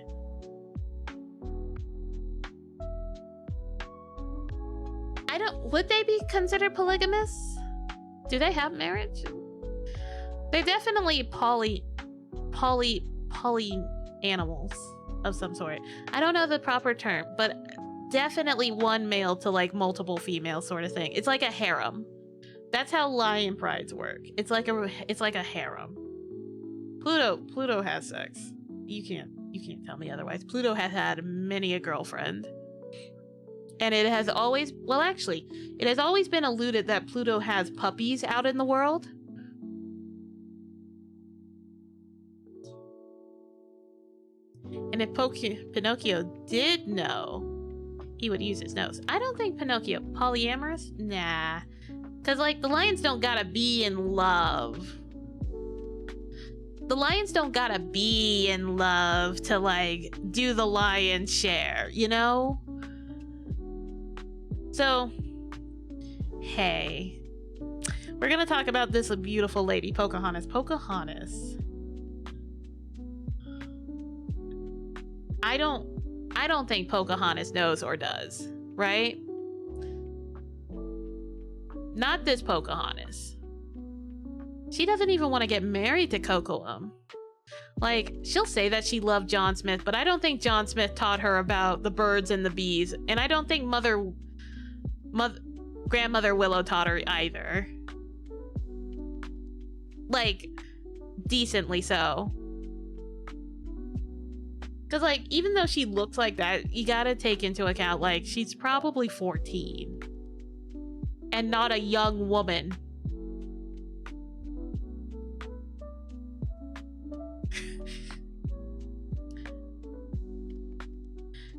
Would they be considered polygamous? Do they have marriage? They're definitely poly animals of some sort. I don't know the proper term, but definitely one male to like multiple females sort of thing. It's like a harem. That's how lion prides work. It's like a harem. Pluto has sex. You can't tell me otherwise. Pluto has had many a girlfriend. And it has always been alluded that Pluto has puppies out in the world. And if Pinocchio did know, he would use his nose. I don't think Pinocchio polyamorous. Nah, because like the lions don't gotta be in love. The lions don't gotta be in love to like do the lion's share, you know? So, hey, we're gonna talk about this beautiful lady, Pocahontas. Pocahontas. I don't think Pocahontas knows or does, right? Not this Pocahontas. She doesn't even want to get married to Kocoum. Like, she'll say that she loved John Smith, but I don't think John Smith taught her about the birds and the bees. And I don't think Grandmother Willow taught her either. Like, decently so. Because, like, even though she looks like that, you gotta take into account, like, she's probably 14. And not a young woman.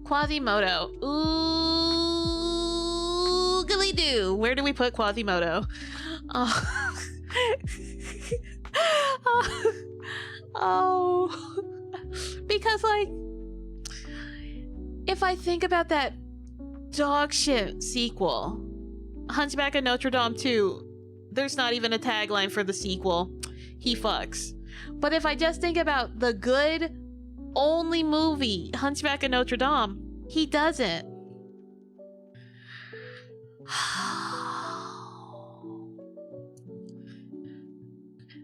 Quasimodo. Ooh, googly doo. Where do we put Quasimodo? Oh. Oh. Because, like, if I think about that dog shit sequel, Hunchback of Notre Dame 2, there's not even a tagline for the sequel. He fucks. But if I just think about the good only movie, Hunchback of Notre Dame, he doesn't.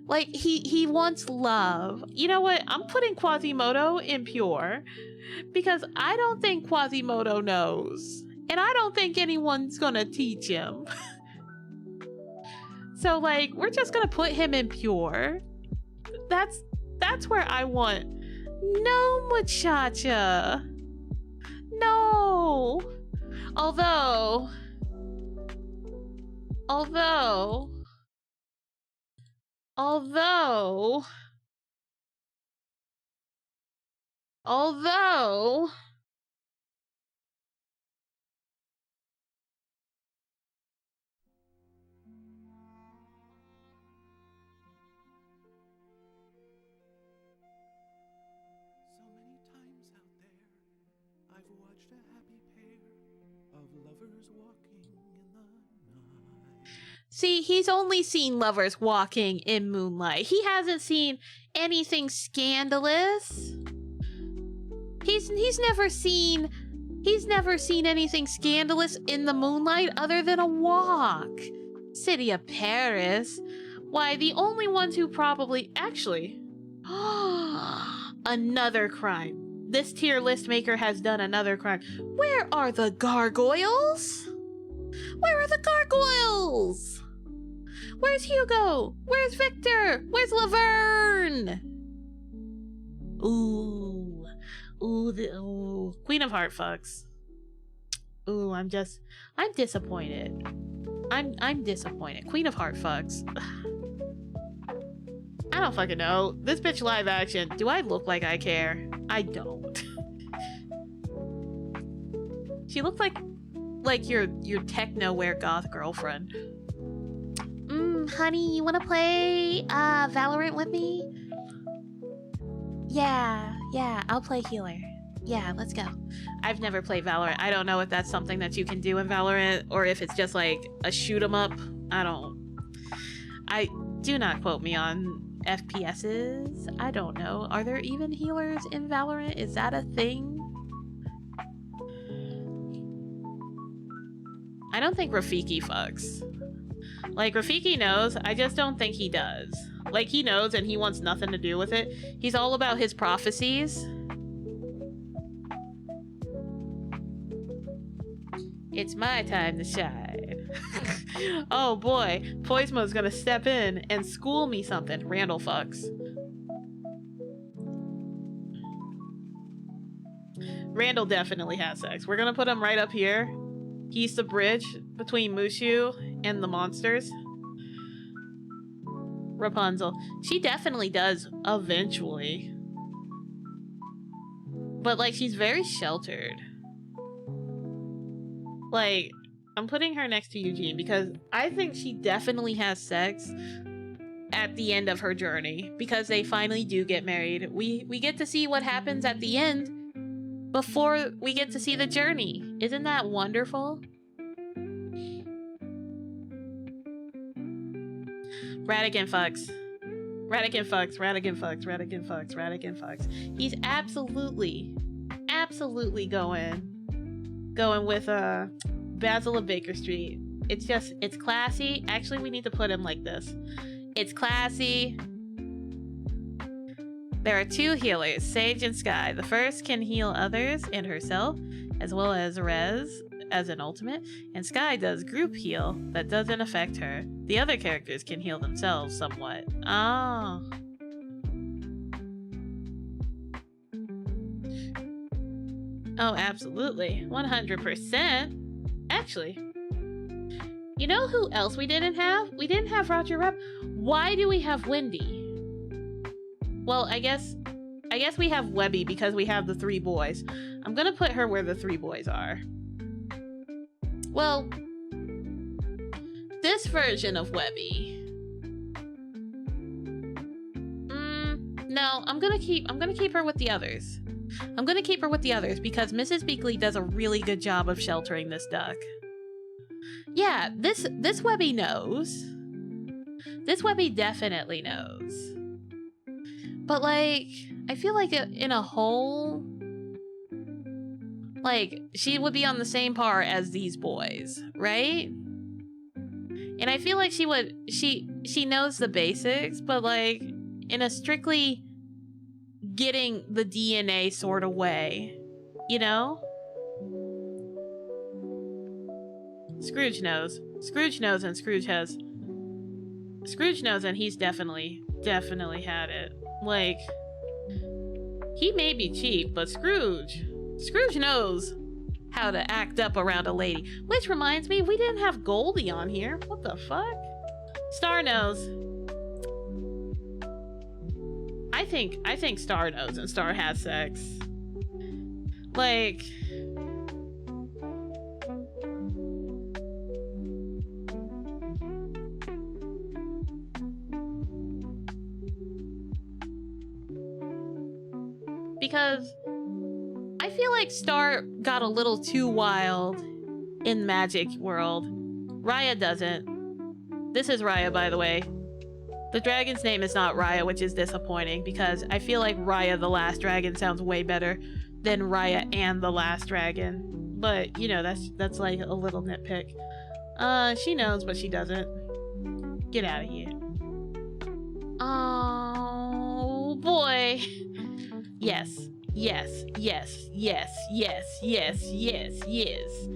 Like, he wants love. You know what? I'm putting Quasimodo in pure because I don't think Quasimodo knows. And I don't think anyone's gonna teach him. So, like, we're just gonna put him in pure. That's where I want. No, muchacha. No. Although, So many times out there, I've watched a happy pair of lovers walking in the night. see, he's only seen lovers walking in moonlight. He hasn't seen anything scandalous. He's never seen anything scandalous in the moonlight other than a walk. City of Paris. Why, the only ones who probably actually another crime. This tier list maker has done another crime. Where are the gargoyles? Where are the gargoyles? Where's Hugo? Where's Victor? Where's Laverne? Ooh. Ooh, Queen of Heart fucks. Ooh, I'm disappointed. I'm disappointed. Queen of Heart fucks. I don't fucking know. This bitch live action. Do I look like I care? I don't. She looks like your techno-wear goth girlfriend. Honey, you wanna play Valorant with me? Yeah, I'll play healer. Yeah, let's go. I've never played Valorant. I don't know if that's something that you can do in Valorant or if it's just like a shoot 'em up. I do not quote me on FPSs. I don't know. Are there even healers in Valorant? Is that a thing? I don't think Rafiki fucks. Like, Rafiki knows, I just don't think he does. Like, he knows and he wants nothing to do with it. He's all about his prophecies. It's my time to shine. Oh boy, Poismo's gonna step in and school me something. Randall fucks. Randall definitely has sex. We're gonna put him right up here. He's the bridge between Mushu and the monsters. Rapunzel. She definitely does eventually. But, like, she's very sheltered. Like, I'm putting her next to Eugene because I think she definitely has sex at the end of her journey because they finally do get married. We get to see what happens at the end before we get to see the journey. Isn't that wonderful? Radigan fucks. Radigan fucks. Radigan fucks. Radigan fucks. Radigan fucks. He's absolutely going with Basil of Baker Street. It's classy. Actually, we need to put him like this. It's classy. There are two healers, Sage and Sky. The first can heal others and herself, as well as Rez as an ultimate, and Sky does group heal that doesn't affect her. The other characters can heal themselves somewhat. Ah. Oh, absolutely. 100%. Actually, you know who else we didn't have? We didn't have Roger Rabbit. Why do we have Wendy? Well, I guess we have Webby because we have the three boys. I'm gonna put her where the three boys are. Well, this version of Webby. No, I'm gonna keep her with the others. I'm gonna keep her with the others because Mrs. Beakley does a really good job of sheltering this duck. Yeah, this Webby knows. This Webby definitely knows. But like, I feel like in a whole, like, she would be on the same par as these boys, right? And I feel like she knows the basics, but like in a strictly getting the DNA sort of way, you know? Scrooge knows. Scrooge knows, and Scrooge knows, and he's definitely had it. Like, he may be cheap, but Scrooge knows how to act up around a lady. Which reminds me, we didn't have Goldie on here. What the fuck? Star knows. I think Star knows, and Star has sex. Like, because I feel like Star got a little too wild in Magic World. Raya doesn't. This is Raya, by the way. The dragon's name is not Raya, which is disappointing because I feel like Raya the Last Dragon sounds way better than Raya and the Last Dragon. But, you know, that's like a little nitpick. She knows, but she doesn't. Get out of here. Oh, boy. Yes. Yes. Yes. Yes. Yes. Yes. Yes. Yes.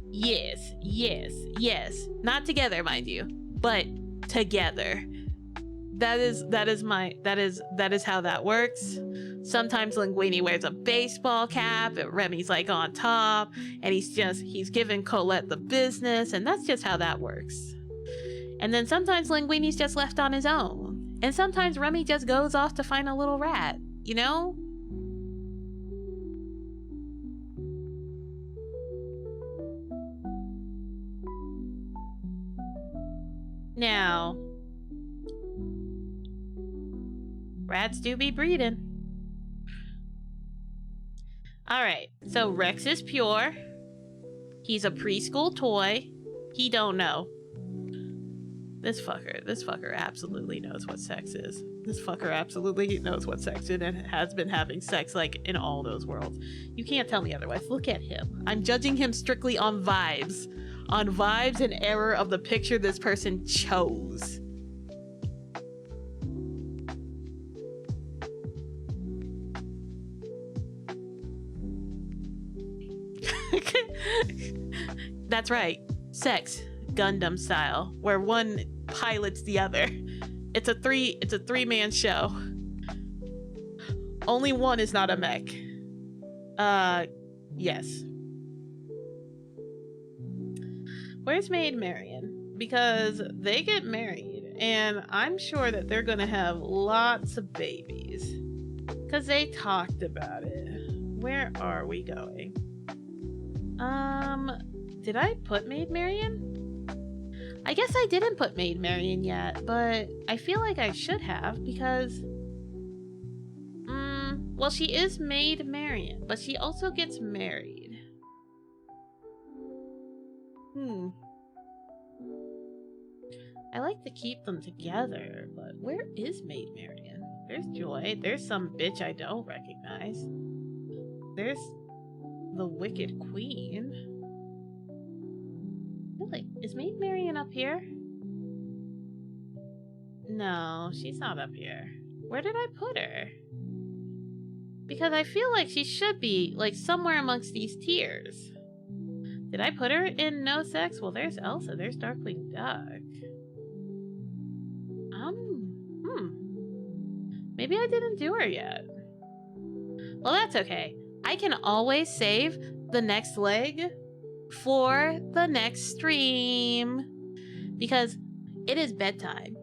Yes. Yes. Yes. Not together, mind you, but together. That is how that works. Sometimes Linguini wears a baseball cap and Remy's like on top and he's giving Colette the business, and that's just how that works. And then sometimes Linguini's just left on his own. And sometimes Remy just goes off to find a little rat, you know? Now, rats do be breeding. Alright, so Rex is pure. He's a preschool toy. He don't know. This fucker absolutely knows what sex is. This fucker absolutely knows what sex is and has been having sex like in all those worlds. You can't tell me otherwise. Look at him. I'm judging him strictly on vibes. On vibes and error of the picture this person chose. That's right. Sex. Gundam style. Where one pilots the other. It's a three-man show. Only one is not a mech. Yes. Where's Maid Marian? Because they get married, and I'm sure that they're gonna have lots of babies. Because they talked about it. Where are we going? Did I put Maid Marian? I guess I didn't put Maid Marian yet, but I feel like I should have because... well, she is Maid Marian, but she also gets married. I like to keep them together, but where is Maid Marian? There's Joy. There's some bitch I don't recognize. There's the Wicked Queen. Really? Is Maid Marian up here? No, she's not up here. Where did I put her? Because I feel like she should be, like, somewhere amongst these tiers. Did I put her in no sex? Well, there's Elsa. There's Darkwing Duck. Maybe I didn't do her yet. Well, that's okay. I can always save the next leg for the next stream. Because it is bedtime.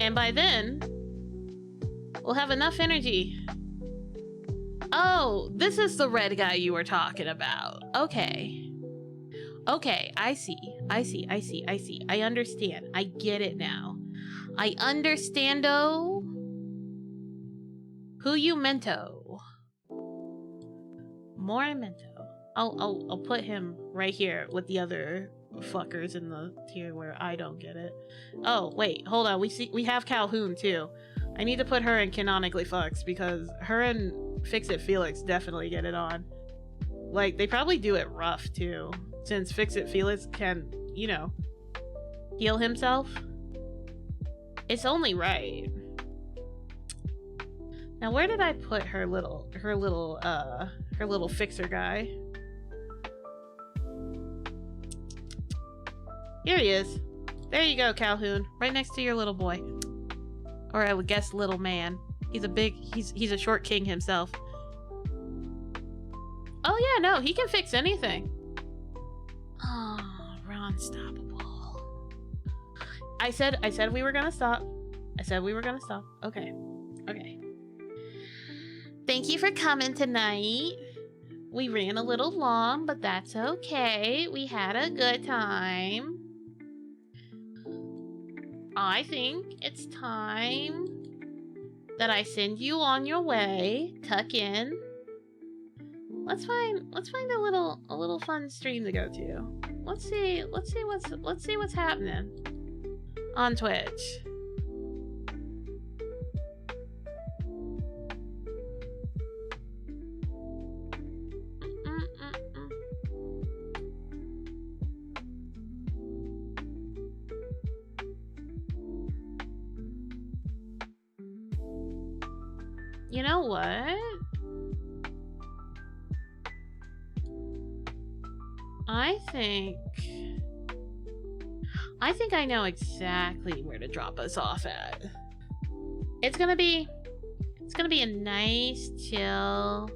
And by then, we'll have enough energy. Oh, this is the red guy you were talking about. Okay. Okay, I see. I understand. I get it now. I understando who you mento. More mento. I'll put him right here with the other fuckers in the tier where I don't get it. Oh, wait, hold on. We have Calhoun too. I need to put her in canonically fucks because her and Fix It Felix definitely get it on. Like, they probably do it rough too, since Fix It Felix can, you know, heal himself. It's only right. Now, where did I put her little fixer guy? Here he is. There you go, Calhoun. Right next to your little boy. Or I would guess little man. He's a short king himself. Oh yeah, no, he can fix anything. Oh, we're unstoppable. I said we were gonna stop. Okay. Thank you for coming tonight. We ran a little long, but that's okay. We had a good time. I think it's time that I send you on your way. Tuck in. Let's find a little fun stream to go to. Let's see what's happening on Twitch. You know what? I think I know exactly where to drop us off at. It's gonna be a nice, chill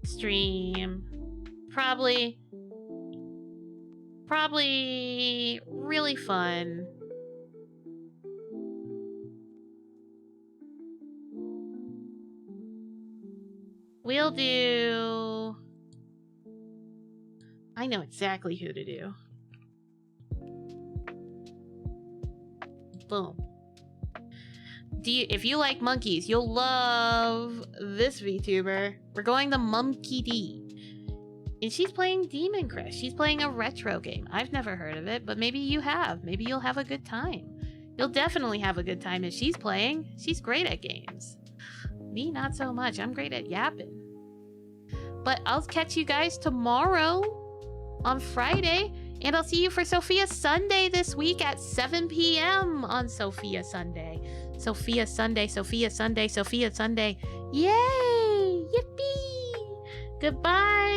stream. Probably really fun. We'll do... I know exactly who to do. Boom. If you like monkeys, you'll love this VTuber. We're going to Monkey D. And she's playing Demon Crest. She's playing a retro game. I've never heard of it, but maybe you have. Maybe you'll have a good time. You'll definitely have a good time if she's playing. She's great at games. Me, not so much. I'm great at yapping. But I'll catch you guys tomorrow on Friday. And I'll see you for Sophia Sunday this week at 7 p.m. on Sophia Sunday. Sophia Sunday. Yay! Yippee! Goodbye!